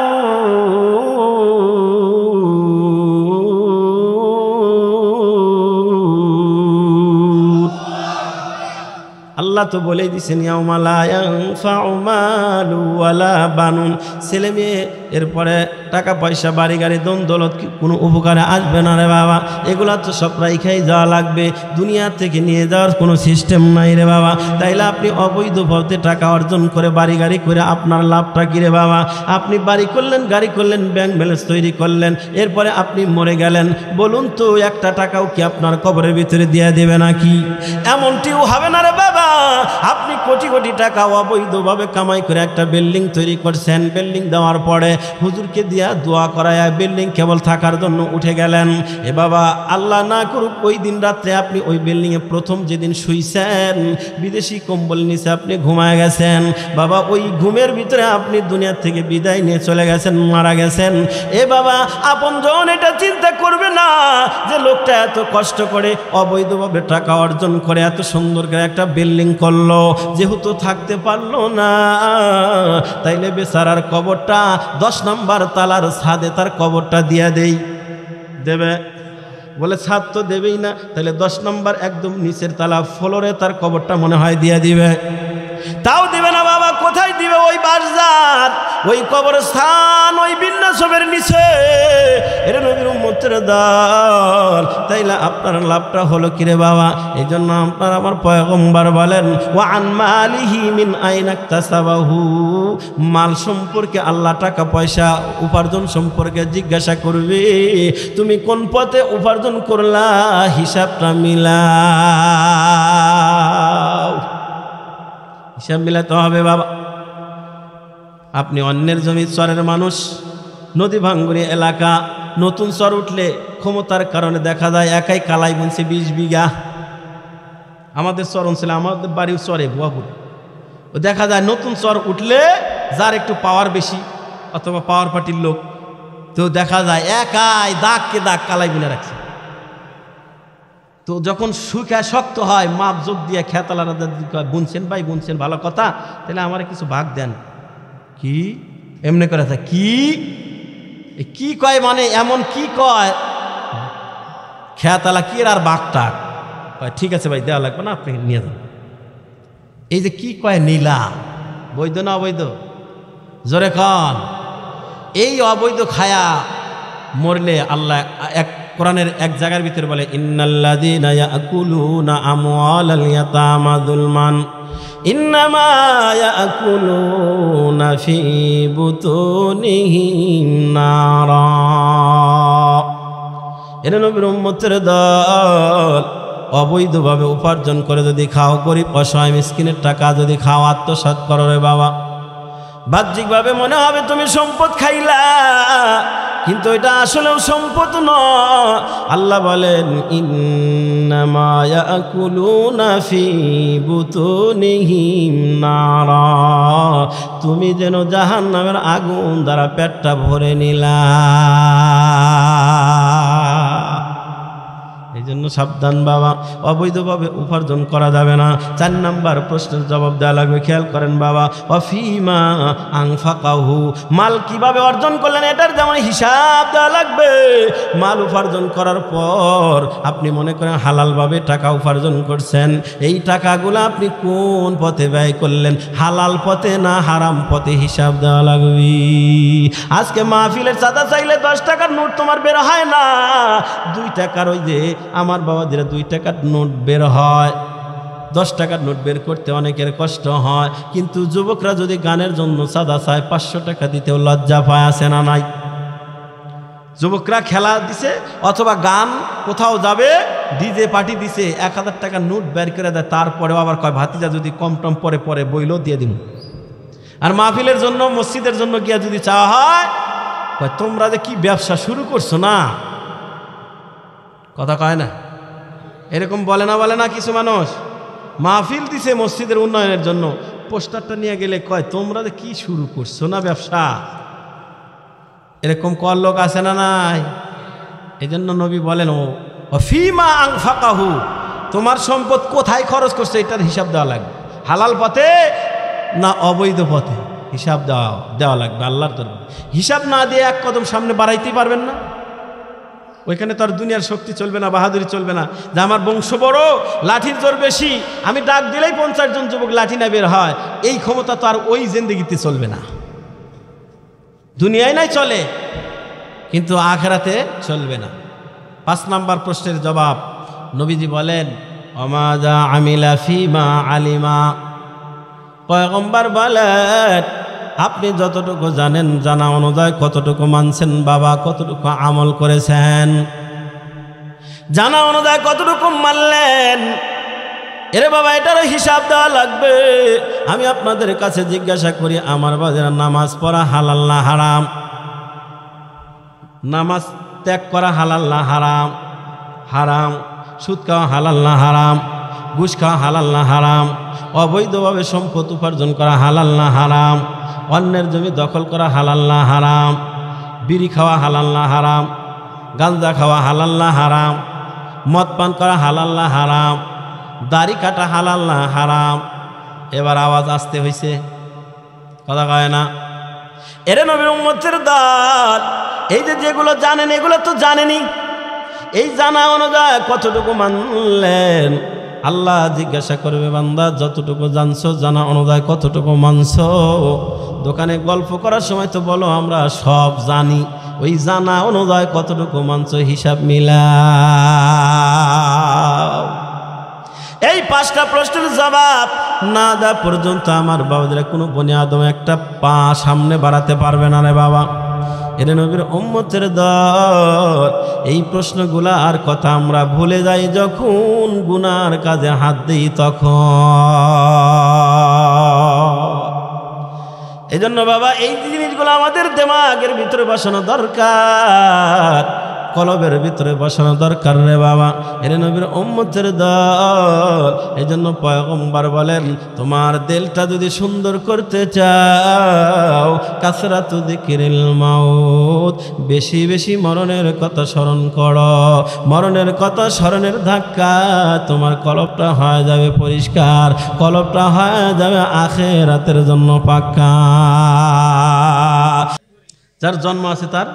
আল্লাহ তো বলেই দিছেন ইয়াউমা লা ইয়ানফাউ মালু ওয়ালা বানুন। ছেলে মেয়ে এরপরে টাকা পয়সা বাড়ি গাড়ি দন দৌলত কোনো উপকারে আসবে না রে বাবা। এগুলা তো সব রাইখাই যাওয়া লাগবে, দুনিয়া থেকে নিয়ে যাওয়ার কোনো সিস্টেম নাই রে বাবা। তাইলে আপনি অবৈধ পথে টাকা অর্জন করে বাড়ি গাড়ি করে আপনার লাভটা কি রে বাবা? আপনি বাড়ি করলেন, গাড়ি করলেন, ব্যাংক ব্যালেন্স তৈরি করলেন, এরপরে আপনি মরে গেলেন। বলুন তো একটা টাকাও কি আপনার কবরের ভিতরে দিয়ে দেবে নাকি? এমনটিও হবে না রে বাবা। আপনি কোটি কোটি টাকা অবৈধভাবে কামাই করে একটা বিল্ডিং তৈরি করছেন, বিল্ডিং দেওয়ার পরে হুজুরকে দিয়া দোয়া করায় বিল্ডিং কেবল থাকার জন্য উঠে গেলেন। এ বাবা আল্লাহ না করুক ওই দিন রাত্রে আপনি ওই বিল্ডিংয়ে প্রথম যেদিন শুইছেন, বিদেশি কম্বল নিচে আপনি ঘুমায় গেছেন বাবা, ওই ঘুমের ভিতরে আপনি দুনিয়া থেকে বিদায় নিয়ে চলে গেছেন, মারা গেছেন। এ বাবা আপনজন এটা চিন্তা করবে না যে লোকটা এত কষ্ট করে অবৈধভাবে টাকা অর্জন করে এত সুন্দর করে একটা বিল্ডিং করলো, যেহেতু থাকতে পারলো না, তাইলে বেচারার কবরটা 10 নম্বর তালার ছাদে তার কবরটা দিয়া দেবে। বলে ছাদ তো দেবেই না, তাহলে 10 নম্বর একদম নিচের তালা ফ্লোরে তার কবরটা মনে হয় দিয়া দিবে। তাও দিবে না বাবা। কোথায় দিবে? ওই বাজার, ওই কবরস্থান, ওই বিন্যাসবের নিচে। এর নবীর উম্মতের দল, তাইলে আপনার লাভটা হলো কিরে বাবা? এই জন্য আপনার আমার পয়গম্বর বলেন ওয়া আন মালিহি মিন আইনা ইকতাসাবাহু। মাল সম্পর্কে আল্লাহ টাকা পয়সা উপার্জন সম্পর্কে জিজ্ঞাসা করবে, তুমি কোন পথে উপার্জন করলা, হিসাবটা মিলাও। হিসাব মিলাতে হবে বাবা। আপনি অন্যের জমি, চরের মানুষ, নদী ভাঙ্গুরি এলাকা, নতুন চর উঠলে ক্ষমতার কারণে দেখা যায় একাই কালাই বুনছে 20 বিঘা। আমাদের চর অঞ্চলে, আমাদের বাড়ির চরে বুয়াপুর, দেখা যায় নতুন চর উঠলে যার একটু পাওয়ার বেশি অথবা পাওয়ার পার্টির লোক, তো দেখা যায় একাই দাগকে দাগ কালাই বুনে রাখছে। তো যখন শুকায় শক্ত হয়, মাপ যোগ দিয়ে খেতালারা বুনছেন, ভাই বুনছেন, ভালো কথা, তাহলে আমার কিছু ভাগ দেন। কি এমনি করে কি কয়, মানে এমন কি কয়, খেতালা কি আর বাঘটা কয়, ঠিক আছে ভাই দেওয়া লাগবে না, আপনি নিয়ে যান। এই যে কি কয় নীলা, বৈধ না অবৈধ? জোরে কন। এই অবৈধ খায়া মরলে আল্লাহ এক কোরআনের এক জায়গার ভিতরে বলে ইন্নাল্লাযীনা ইয়াকুলুনা আমওয়ালাল ইয়াতামা যুলমান ইন্নামা ইয়াকুলুনা ফি বুতুনিহিম নারা। এর নবীর উম্মতের দল অবৈধভাবে উপার্জন করে যদি খাও, গরিব অসহায় মিসকিনের টাকা যদি খাও, আত্মসাৎ করো রে বাবা, বাহ্যিকভাবে মনে হবে তুমি সম্পদ খাইলা, কিন্তু এটা আসলেও সম্পদ নয়। আল্লাহ বলেন ইন্নামা ইয়াকুলুনা ফি বুতুনিহিম নারা, তুমি যেন জাহান্নামের আগুন দ্বারা পেটটা ভরে নিলা। এই জন্য সাবধান বাবা, অবৈধভাবে উপার্জন করা যাবে না। 4 নাম্বার প্রশ্নের জবাব দেওয়া লাগবে, খেয়াল করেন বাবা। ওয়াফিমা আনফাকাহু, মাল কিভাবে অর্জন করলেন এটার যেমন হিসাব দেওয়া লাগবে। মাল উপার্জন করার পর আপনি মনে করেন হালালভাবে টাকা উপার্জন করছেন, এই টাকাগুলো আপনি কোন পথে ব্যয় করলেন, হালাল পথে না হারাম পথে, হিসাব দেওয়া লাগবে। আজকে মাহফিলের চাঁদা চাইলে 10 টাকার নোট তোমার বের হয় না, 2 টাকার ওই যে আমার বাবাদের 2 টাকার নোট বের হয়। 10 টাকার নোট বের করতে অনেকের কষ্ট হয়, কিন্তু যুবকরা যদি গানের জন্য চাঁদা চায় 500 টাকা দিতেও লজ্জা পায়, আছে না নাই? যুবকরা খেলা দিছে অথবা গান কোথাও যাবে, ডিজে পার্টি দিছে, 1000 টাকার নোট বের করে দেয়, তারপরেও আবার কয় ভাতিজা যদি কম টম পরে পরে বইলেও দিয়ে দিন। আর মাহফিলের জন্য মসজিদের জন্য গিয়া যদি চাওয়া হয়, কয় তোমরা যে কি ব্যবসা শুরু করছো না, কথা কয় না, এরকম বলে না কিছু মানুষ। মাহফিল দিছে মসজিদের উন্নয়নের জন্য, পোস্টারটা নিয়ে গেলে কয় তোমরা যে কি শুরু করছো না ব্যবসা, এরকম কর লোক আছে না নাই? এই জন্য নবী বলেন ও ফিমা আনফাকাহু, তোমার সম্পদ কোথায় খরচ করছে এটার হিসাব দেওয়া লাগবে, হালাল পথে না অবৈধ পথে, হিসাব দেওয়া লাগবে আল্লাহর দরবারে। হিসাব না দিয়ে এক কদম সামনে বাড়াইতেই পারবেন না। ওইখানে তো আর দুনিয়ার শক্তি চলবে না, বাহাদুরি চলবে না, যে আমার বংশ বড়, লাঠির জোর বেশি, আমি ডাক দিলেই 50 জন যুবক লাঠি না বের হয়, এই ক্ষমতা তো আর ওই জিন্দেগিতে চলবে না। দুনিয়ায় নাই চলে, কিন্তু আখিরাতে চলবে না। 5 নাম্বার প্রশ্নের জবাব নবীজি বলেন ওমাযা আমিলা ফিমা আলিমা, পয়গম্বর বলেন আপনি যতটুকু জানেন জানা অনুযায়ী কতটুকু মানছেন বাবা, কতটুকু আমল করেছেন, জানা অনুযায়ী কতটুকু মানলেন, এরে বাবা এটারও হিসাব দেওয়া লাগবে। আমি আপনাদের কাছে জিজ্ঞাসা করি, আমার বাজার নামাজ পড়া হালাল না হারাম? নামাজ ত্যাগ করা হালাল না হারাম? হারাম। সুদ খাওয়া হালাল না হারাম? ঘুষ খাওয়া হালাল না হারাম? অবৈধভাবে সম্পদ উপার্জন করা হালাল না হারাম? অন্যের জমি দখল করা হালাল না হারাম? বিড়ি খাওয়া হালাল না হারাম? গাঁজা খাওয়া হালাল না হারাম? মদ পান করা হালাল না হারাম? দাড়ি কাটা হালাল না হারাম? এবার আওয়াজ আসতে হয়েছে, কথা কয় না। এরে নবীর উম্মতের দল, এই যে যেগুলো জানেন এগুলো তো জানেনি, এই জানা অনুযায়ী কতটুকু মানলেন? আল্লাহ জিজ্ঞাসা করবে বান্দা যতটুকু জানছো জানা অনুযায়ী কতটুকু মানছো? দোকানে গল্প করার সময় তো বলো আমরা সব জানি, ওই জানা অনুযায়ী কতটুকু মানছো হিসাব মিলাও। এই 5টা প্রশ্নের জবাব না দেওয়া পর্যন্ত আমার বাবাদের কোনো বনি আদম একটা পা সামনে বাড়াতে পারবে না রে বাবা। এরে নবীর উম্মতের দল, এই প্রশ্নগুলা আর কথা আমরা ভুলে যাই যখন গুনার কাজে হাত দিই তখন। এই জন্য বাবা এই জিনিসগুলো আমাদের দিমাগের ভিতরে বসানো দরকার, কলবের ভিতরে বসানো দরকার রে বাবা। এরে নবীর উম্মতের দল, এই জন্য পয়গম্বর বলেন তোমার দিলটা যদি সুন্দর করতে চাও কাসরাতু যিকিরিল মাউত, বেশি বেশি মরণের কথা স্মরণ করো। মরণের কথা স্মরণের ধাক্কা তোমার কলবটা হয়ে যাবে পরিষ্কার, কলবটা হয়ে যাবে আখিরাতের জন্য পাক্কা। যার জন্ম আছে তার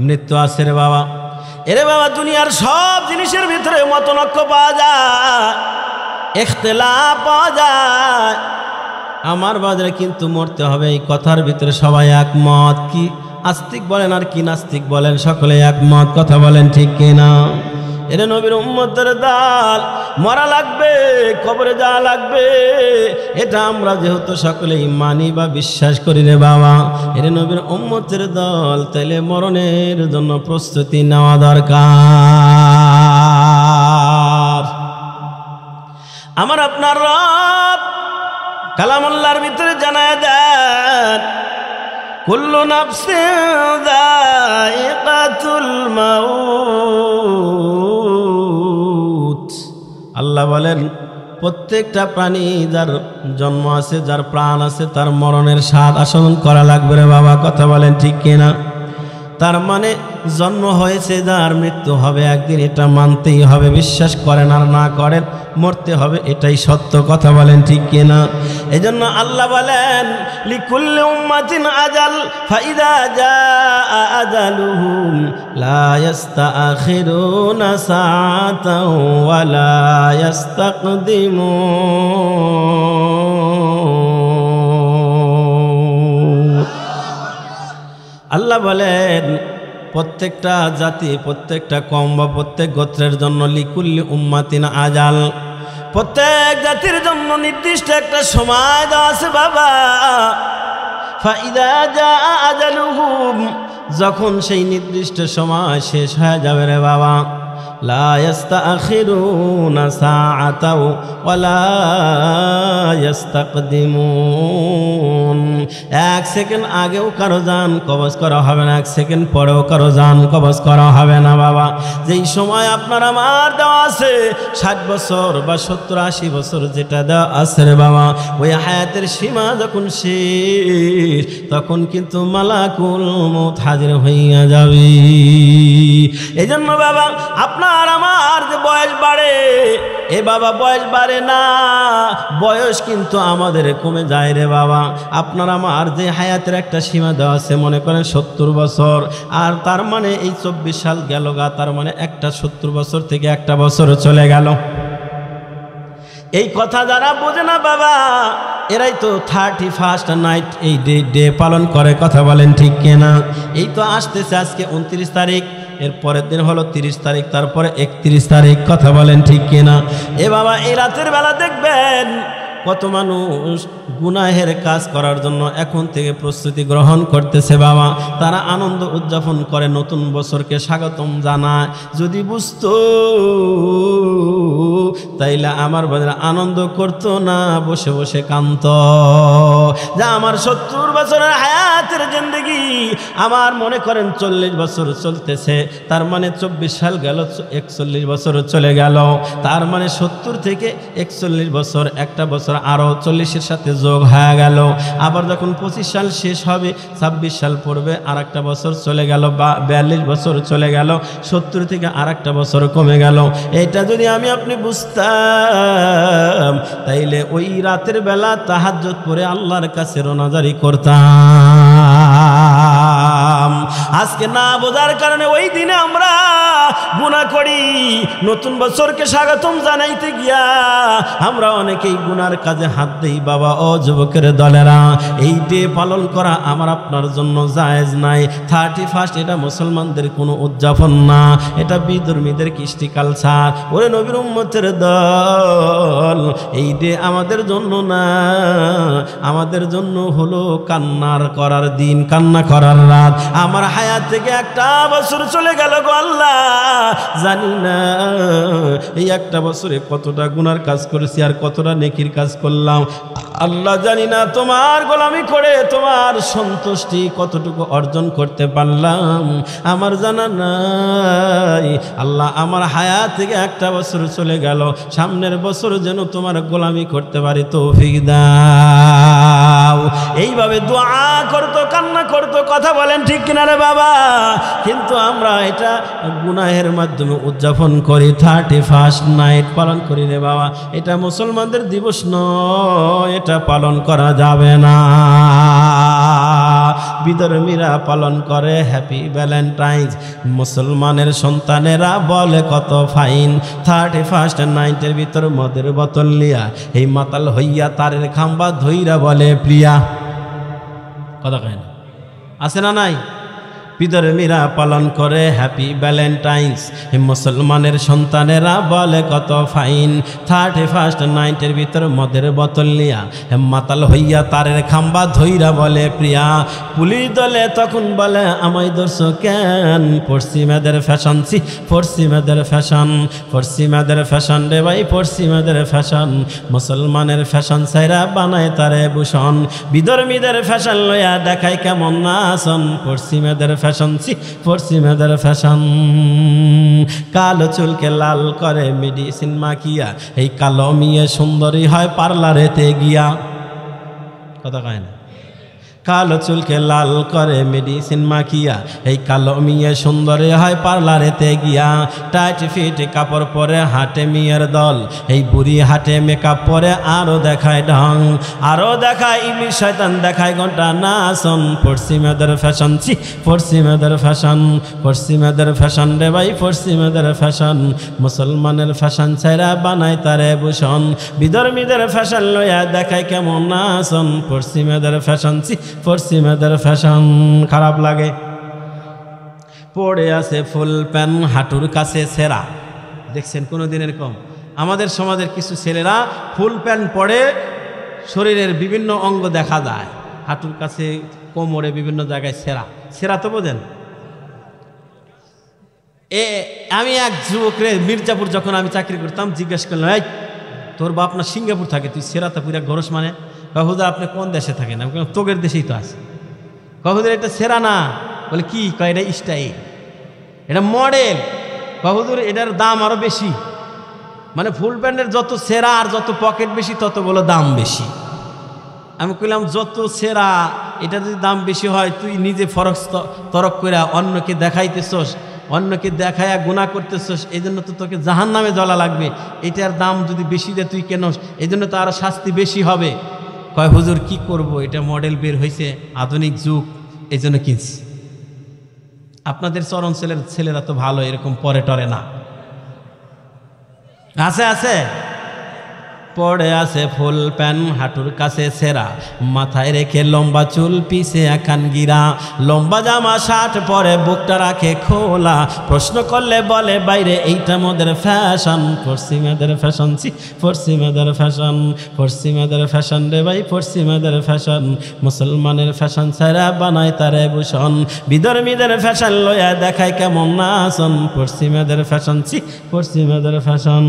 মৃত্যু আছে রে বাবা। এরে বাবা দুনিয়ার সব জিনিসের ভিতরে মতনৈক্য পাওয়া যায়, ইখতিলাফ পাওয়া যায়, আমার বাজারে কিন্তু মরতে হবে এই কথার ভিতরে সবাই একমত। কি আস্তিক বলেন আর কি নাস্তিক বলেন, সকলে একমত, কথা বলেন ঠিক কিনা? এর নবীর উম্মতের দাল, মরা লাগবে, কবরে যাওয়া লাগবে, এটা আমরা যেহেতু সকলেই মানি বা বিশ্বাস করি রে বাবা, এর নবীর উম্মতের দল, তাইলে মরণের জন্য প্রস্তুতি নেওয়া দরকার। আমার আপনার রব কালামুল্লাহর ভিতরে জানায় দেন, কুল্লু নাফসিন যায়িকাতুল মাউত। আল্লাহ বলেন প্রত্যেকটা প্রাণী যার জন্ম আছে, যার প্রাণ আছে, তার মরণের স্বাদ আস্বাদন করা লাগবে রে বাবা, কথা বলেন ঠিক কিনা? তার মানে জন্ম হয়েছে, যার মৃত্যু হবে একদিন, এটা মানতেই হবে, বিশ্বাস করেন আর না করেন মরতে হবে, এটাই সত্য, কথা বলেন ঠিক কিনা? এজন্য আল্লাহ বলেন লিকুল্লি উম্মাতিন আজাল ফাইদা জাআ আজালুহুম লা ইস্তাখিরুনা সাআতাও ওয়া লা ইস্তাকদিমুন। আল্লাহ বলেন প্রত্যেকটা জাতি, প্রত্যেকটা কওম বা প্রত্যেক গোত্রের জন্য লিকুল্লি উম্মাতিন আজাল, প্রত্যেক জাতির জন্য নির্দিষ্ট একটা সময় দেওয়া আছে বাবা। ফাইদা জাআ আজালুহুম, যখন সেই নির্দিষ্ট সময় শেষ হয়ে যাবে রে বাবা, লা ইস্তাখিরুনা সাআতাও ওয়া লা ইস্তাকদিমুন। এক সেকেন্ড আগেও কারো জান কবজ করা হবে না, এক সেকেন্ড পরেও কারো জান কবজ করা হবে না বাবা। যেই সময় আপনার আমার দেওয়া আছে 60 বছর বা 70-80 বছর যেটা দেওয়া আছে রে বাবা, ওই হায়াতের সীমা যখন শেষ, তখন কিন্তু মালাকুল মউত হাজির হইয়া যাবে। এই জন্য বাবা আপনার আমার যে বয়স বাড়ে, এ বাবা বয়স বাড়ে না, বয়স কিন্তু আমাদের কমে যায় রে বাবা। আপনার আমার যে হায়াতের একটা সীমা দেওয়া আছে, মনে করেন 70 বছর, আর তার মানে এই 24 সাল গেল গা, তার মানে একটা 70 বছর থেকে একটা বছর চলে গেল। এই কথা যারা বোঝে না বাবা, এরাই তো 31st নাইট এই ডে পালন করে, কথা বলেন ঠিক কিনা? এই তো আসতেছে আজকে 29 তারিখ, এর পরের দিন হলো 30 তারিখ, তারপরে 31 তারিখ, কথা বলেন ঠিক কিনা? এ বাবা এই রাতের বেলা দেখবেন কত মানুষ গুনাহের কাজ করার জন্য এখন থেকে প্রস্তুতি গ্রহণ করতেছে বাবা। তারা আনন্দ উদযাপন করে, নতুন বছরকে স্বাগতম জানায়। যদি বুঝতো তাইলে আমার বাজারে আনন্দ করতো না, বসে বসে কান্ত। যা আমার 70 বছরের হায়াতের জিন্দেগি, আমার মনে করেন 40 বছর চলতেছে, তার মানে 24 সাল গেল, 41 বছর চলে গেল, তার মানে 70 থেকে 41 বছর, একটা বছর আরো 40-এর সাথে যোগ হয়ে গেল। আবার যখন 25 সাল শেষ হবে, 26 সাল পড়বে, আর একটা বছর চলে গেল, বা 42 বছর চলে গেল, 70 থেকে আর একটা বছর কমে গেল। এটা যদি আমি আপনি বুঝতাম, তাইলে ওই রাতের বেলা তাহাজ্জুদ পড়ে আল্লাহর কাছে রোনাজারি করতাম। আজকে না বোঝার কারণে ওই দিনে আমরা গুনাহ করি। নতুন বছরকে স্বাগতম জানাইতে গিয়া আমরা অনেকেই গুনার কাজে হাত দেই বাবা। ও যুবকের দলেরা, এই ডে পালন করা আমার আপনার জন্য জায়েজ নাই। 31st এটা মুসলমানদের কোনো উদযাপন না, এটা বিধর্মীদের কৃষ্টি কালচার। ওরে নবীর উম্মতের দল, এই ডে আমাদের জন্য না, আমাদের জন্য হলো কান্নার করার দিন, কান্না করার রাত। আমার হায়াত থেকে একটা বছর চলে গেল গো আল্লাহ, জানি না এই একটা বছরে কতটা গুনার কাজ করেছি আর কতটা নেকির কাজ করলাম আল্লাহ জানি না। তোমার গোলামি করে তোমার সন্তুষ্টি কতটুকু অর্জন করতে পারলাম আমার জানা নাই। আল্লাহ আমার হায়াত থেকে একটা বছর চলে গেল, সামনের বছর যেন তোমার গোলামি করতে পারি তৌফিক দাও। এইভাবে দোয়া করতো, কান্না করতো, কথা বলেন ঠিক কিনা রে বাবা? কিন্তু আমরা এটা গুনাহের মাধ্যমে উদযাপন করি, 31st নাইট পালন করি রে বাবা। এটা মুসলমানদের দিবস নয়, এটা পালন করা যাবে না। বিধর্মীরা পালন করে হ্যাপি ভ্যালেন্টাইন্স, মুসলমানের সন্তানেরা বলে কত ফাইন। 31st নাইটের ভিতর মদের বোতল লিয়া এই মাতাল হইয়া তারের খাম্বা ধইরা বলে প্রিয়া। কথা কয় না, আছে না নাই? বিধর্মীরা পালন করে হ্যাপি ভ্যালেন্টাইন্স, মুসলমানের সন্তানেরা বলে কত ফাইন। 31st নাইটের ভিতর মদের বোতল নিয়া মাতাল হইয়া তারের খাম্বা ধইরা বলে প্রিয়া। পুলিশ দলে তখন বলে আমায় ধরছো কেন? পশ্চিমাদের ফ্যাশন, পশ্চিমাদের ফ্যাশন, পশ্চিমাদের ফ্যাশন রে ভাই, পশ্চিমাদের ফ্যাশন। মুসলমানের ফ্যাশন সাইরা বানায় তারে ভূষণ, বিধর্মীদের ফ্যাশন লইয়া দেখায় কেমন নাচন। পশ্চিমাদের ফ্যাশন, পশ্চিমাদের ফ্যাশন। কালো চুলকে লাল করে মেডিসিন মাখিয়া, এই কালো মেয়ে সুন্দরী হয় পার্লারেতে গিয়া। কথা কয় না? কালো চুলকে লাল করে মেডিসিন মাখিয়া, এই কালো মেয়ে সুন্দরী হয় পার্লারেতে গিয়া। টাইট ফিট কাপড় পরে হাটে মেয়ের দল, এই বুড়ি হাটে মেকআপ পরে আরো দেখায় ঢং, আরো দেখায় ইংলিশ শয়তান, দেখায় ঘন্টা নাচন। পশ্চিমাদের ফ্যাশন, পশ্চিমাদের ফ্যাশন, পশ্চিমাদের ফ্যাশন রে ভাই, পশ্চিমাদের ফ্যাশন। মুসলমানের ফ্যাশন ছাইরা বানায় তারে ভূষণ, বিধর্মীদের ফ্যাশন লইয়া দেখায় কেমন নাচন। পশ্চিমাদের ফ্যাশন, পশ্চিমাদের ফ্যাশন। খারাপ লাগে। পড়ে আছে ফুল প্যান্ট হাঁটুর কাছে ছেঁড়া, দেখছেন কোনো দিনের কম? আমাদের সমাজের কিছু ছেলেরা ফুল প্যান্ট পরে শরীরের বিভিন্ন অঙ্গ দেখা যায়, হাঁটুর কাছে কোমরে বিভিন্ন জায়গায় ছেঁড়া। ছেঁড়া তো বোঝেন? আমি এক যুবকরে মির্জাপুর যখন আমি চাকরি করতাম জিজ্ঞেস করলাম, এই তোর বাপ না সিঙ্গাপুর থাকে, তুই ছেঁড়াতে পুরা ঘরস মানে? হুজুর আপনি কোন দেশে থাকেন? আমি তোগের দেশেই তো আছে। হুজুর এটা ছেঁড়া না। বলে কি? কয় এটা স্টাইল, এটা মডেল। হুজুর এটার দাম আরো বেশি, মানে ফুল প্যান্টের যত ছেঁড়া আর যত পকেট বেশি তত বলো দাম বেশি। আমি কইলাম যত ছেঁড়া এটা যদি দাম বেশি হয়, তুই নিজে ফরক তরক করে অন্যকে দেখাইতেছস, অন্যকে দেখায়া গুনাহ করতেছস, এই জন্য তো তোকে জাহান্নামে জ্বলা লাগবে। এটার দাম যদি বেশি দেয় তুই কেন, এই জন্য তো আরো শাস্তি বেশি হবে। কয় হুজুর কি করব, এটা মডেল বের হয়েছে, আধুনিক যুগ, এই জন্য কিনছি। আপনাদের চরণ ছেলেরা তো ভালো, এরকম পরে টরে না। আছে আছে পড়ে আছে ফুল প্যান্ট হাঁটুর কাছে ছেঁড়া, মাথায় রেখে লম্বা চুল পিছে একান গিরা, লম্বা জামা শার্ট পরে বুকটা রাখে খোলা, প্রশ্ন করলে বলে বাইরে এইটা মোদের ফ্যাশন। পশ্চিমাদের ফ্যাশন, পশ্চিমাদের ফ্যাশন, পশ্চিমাদের ফ্যাশন রে ভাই, পশ্চিমাদের ফ্যাশন। মুসলমানের ফ্যাশন ছাড়া বানায় তারে ভূষণ, বিধর্মীদের ফ্যাশন লইয়া দেখায় কেমন নাচন। পশ্চিমাদের ফ্যাশন, পশ্চিমাদের ফ্যাশন।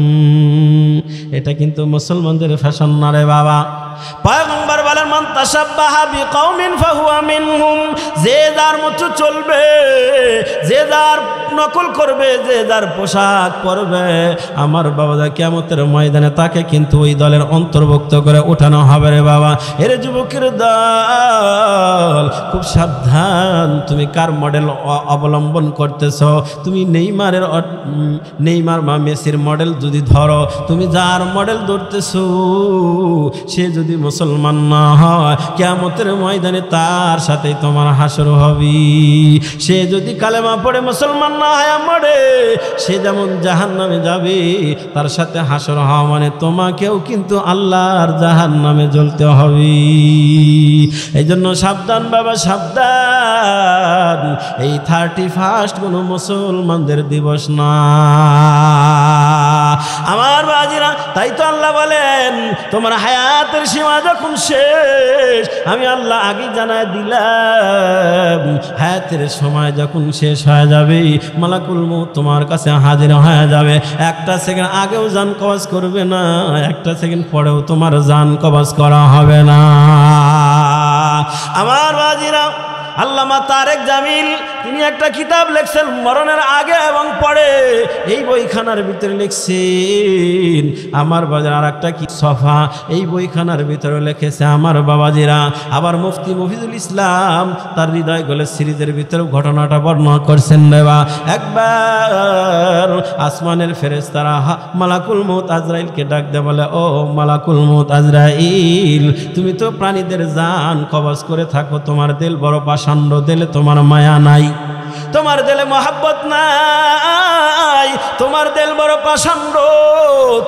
এটা কিন্তু মুসলমানদের ফ্যাশন না রে বাবা। পয়গম্বর বলেন মান তাশাব্বাহা বিকওমিন ফাহুয়া মিনহুম, যে যার মতো চলবে, যে যার নকল করবে, যে যার পোশাক পরবে, আমার বাবা কিয়ামতের ময়দানে তাকে কিন্তু ওই দলের অন্তর্ভুক্ত করে ওঠানো হবে রে বাবা। এর যুবকের দল, খুব সাবধান, তুমি কার মডেল অবলম্বন করতেছ? তুমি নেইমার বা মেসির মডেল যদি ধরো, তুমি যার মডেল ধরতেছ সে যদি মুসলমান না হয়, কিয়ামতের ময়দানে তার সাথে তোমার হাসর হবে। সে যদি কালেমা পড়ে মুসলমান না হয় মরে, সে যেমন জাহান্নামে যাবে, তার সাথে হাসর হওয়া মানে তোমাকেও কিন্তু আল্লাহর জাহান্নামে জ্বলতে হবে। এই জন্য সাবধান বাবা, সাবধান। এই 31 কোনো মুসলমানদের দিবস না আমার বাজিরা। তাই তো আল্লাহ বলেন তোমার হায়াতের সীমা যখন শেষ, আমি আল্লাহ আগে জানায় দিলাম, হায়াতের সময় যখন শেষ হয়ে যাবে, মালাকুল মউত তোমার কাছে হাজির হয়ে যাবে। একটা সেকেন্ড আগেও জান কবজ করবে না, একটা সেকেন্ড পরেও তোমার জান কবজ করা হবে না আমার বাজিরা। আল্লামা তারেক জামিল তিনি একটা কিতাব লিখছেন মরণের আগে এবং পরে, এই বইখানার ভিতরে লিখছেন আমার বাজার। আর একটা কি সফা, এই বইখানার ভিতরে লিখেছে আমার বাবাজিরা। আবার মুফতি মফিজুল ইসলাম তার হৃদয় গলে সিরিজের ভিতরে ঘটনাটা বর্ণনা করছেন দেবা। একবার আসমানের ফেরেশতারা মালাকুল মউত আজরাইলকে ডাক দেয়, বলে ও মালাকুল মউত আজরাইল, তুমি তো প্রাণীদের জান কবজ করে থাকো, তোমার দিল বড় পাষাণ্ড, দিলে তোমার মায়া নাই, তোমার দিলে মহব্বত নাই, তোমার দিল বড় পাষাণ্ড,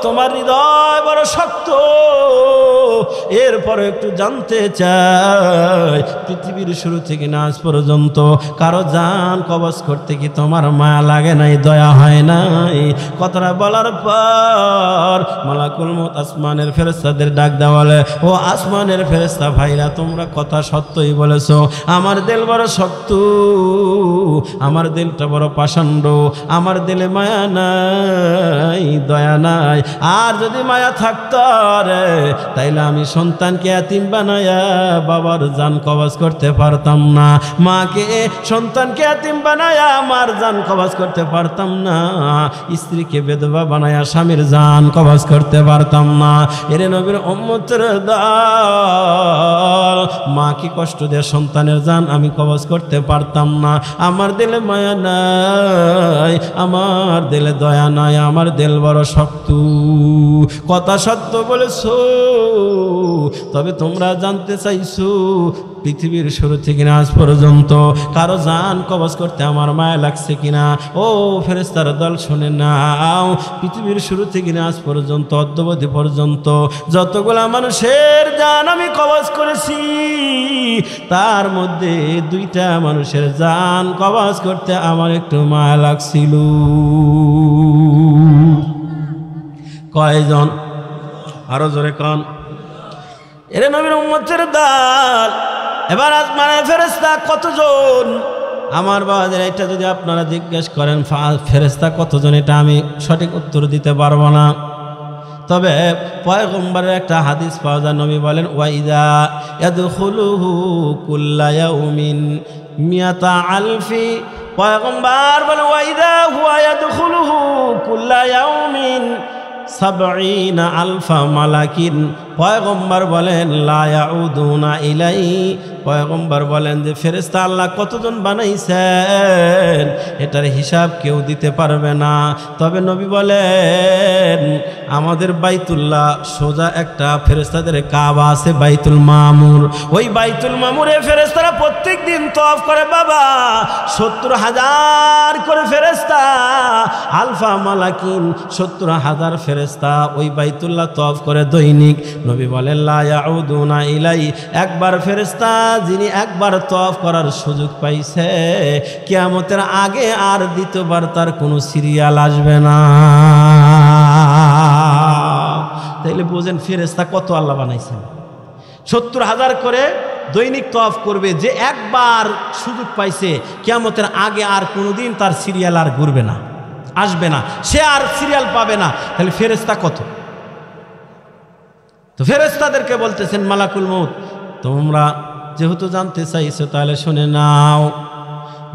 তোমার হৃদয় বড় শক্ত। এরপরে একটু জানতে চাই, পৃথিবীর শুরু থেকে না আজ পর্যন্ত কারো জান কবজ করতে কি তোমার মায়া লাগে নাই, দয়া হয় নাই? কথাটা বলার পর মালাকুল মউত আসমানের ফেরেশতাদের ডাক দেওয়া বলে, ও আসমানের ফেরেশতা ভাইরা, তোমরা কথা সত্যই বলেছো, আমার দিল বড় শক্ত, আমার দিলটা বড় পাষাণ্ড, আমার দিলে মায়া নাই, দয়া নাই। আর যদি মায়া থাকতো রে, তাইলে আমি সন্তানকে এতিম বানায়া বাবার জান কবজ করতে পারতাম না, মাকে সন্তানকে এতিম বানায়া আমার জান কবজ করতে পারতাম না, স্ত্রীকে বিধবা বানায়া স্বামীর জান কবজ করতে পারতাম না। এর নবীর উম্মতের দল, মাকে কষ্ট দিয়ে সন্তানের জান আমি কবজ করতে পারতাম না। আমার দিলে মায়া নাই, আমার দিলে দয়া নাই, আমার দিল বড় শক্ত। কথা সত্য বলেছো, তবে তোমরা জানতে চাইছো পৃথিবীর শুরু থেকে আজ পর্যন্ত কারো জান কবজ করতে আমার মায়া লাগছে কিনা? ও ফেরেশতার দল, শুনে নাও, পৃথিবীর শুরু থেকে আজ পর্যন্ত অদ্যাবধি পর্যন্ত যতগুলা মানুষের জান আমি কবজ করেছি, তার মধ্যে 2টা মানুষের জান কবজ করতে আমার একটু মায়া লাগছিল। কয়জন? আরো জোরে কন। এর নবীর উম্মতের দল, এবার আসমানের ফেরেশতা কতজন? আমার বাবাদের এটা যদি আপনারা জিজ্ঞেস করেন ফেরেশতা কতজন, এটা আমি সঠিক উত্তর দিতে পারবো না। তবে পয়গম্বরের একটা হাদিস পাওয়া যায়, নবী বলেন, ওয়াইদা ইয়াদখুলুহু কুল্লা ইয়াউমিন মিয়াতা আলফি। পয়গম্বর বলেন, ওয়াইদা হুয়া ইয়াদখুলুহু কুল্লা ইয়াউমিন 70 আলফা মালাকিন। পয়গম্বর বলেন, লা ইয়াউদুনা ইলাই। পয়গম্বর বলেন যে ফেরেশতা আল্লাহ কতজন বানাইছেন এটার হিসাব কেউ দিতে পারবে না। তবে নবী বলেন, আমাদের বাইতুল্লাহ সোজা একটা ফেরেশতাদের কাবা আছে, বাইতুল মামুর। ওই বাইতুল মামুরে ফেরেশতারা প্রত্যেক দিন তওয়াফ করে বাবা, 70,000 করে ফেরেশতা, আলফা মালাকিন 70,000 ফেরেশতা ওই বাইতুল্লাহ তওয়াফ করে দৈনিক। নবী বলেন, লা ইয়াউদুনা ইলাই। একবার ফেরেশতা যিনি একবার তওয়াফ করার সুযোগ পাইছে, কিয়ামতের আগে আর দ্বিতীয়বার তার কোনো সিরিয়াল আসবে না। তাইলে বুঝেন ফেরেশতা কত আল্লাহ বানাইছেন। 70,000 করে দৈনিক তওয়াফ করবে, যে একবার সুযোগ পাইছে, কিয়ামতের আগে আর কোনোদিন তার সিরিয়াল আর ঘুরবে না, আসবে না, সে আর সিরিয়াল পাবে না। তাহলে ফেরেশতা কত? তো ফেরেশতাদেরকে বলতেছেন মালাকুল মউত, তোমরা যেহেতু জানতে চাইছো তাহলে শুনে নাও,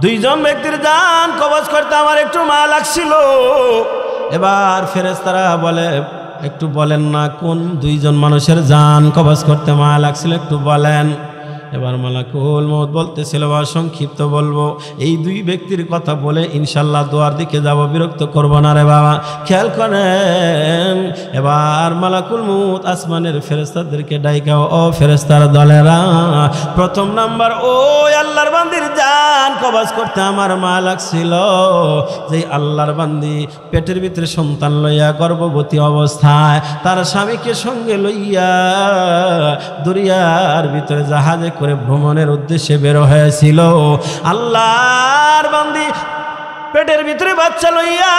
2 জন ব্যক্তির জান কবজ করতে আমার একটু মায়া লাগছিল। এবার ফেরেশতারা বলে, একটু বলেন না কোন 2 জন মানুষের জান কবজ করতে মায়া লাগছিল, একটু বলেন। এবার মালাকুল মউত বলতেছিল, বা সংক্ষিপ্ত বলবো, এই 2 ব্যক্তির কথা বলে ইনশাল্লাহ দোয়ার দিকে যাব, বিরক্ত করব না রে বাবা, খেয়াল করেন। এবার মালাকুল মউত আসমানের ফেরেশতাদেরকে ডাইকা, ও ফেরেশতার দলেরা, প্রথম নাম্বার, ও আল্লাহর বান্দির জান কবজ করতে আমার মায়া লাগছিল, যে আল্লাহর বান্দি পেটের ভিতরে সন্তান লইয়া গর্ভবতী অবস্থায় তার স্বামীকে সঙ্গে লইয়া দরিয়ার ভিতরে জাহাজে করে ভ্রমণের উদ্দেশ্যে বের হয়েছিল। আল্লাহর বান্দি পেটের ভিতরে বাচ্চা লইয়া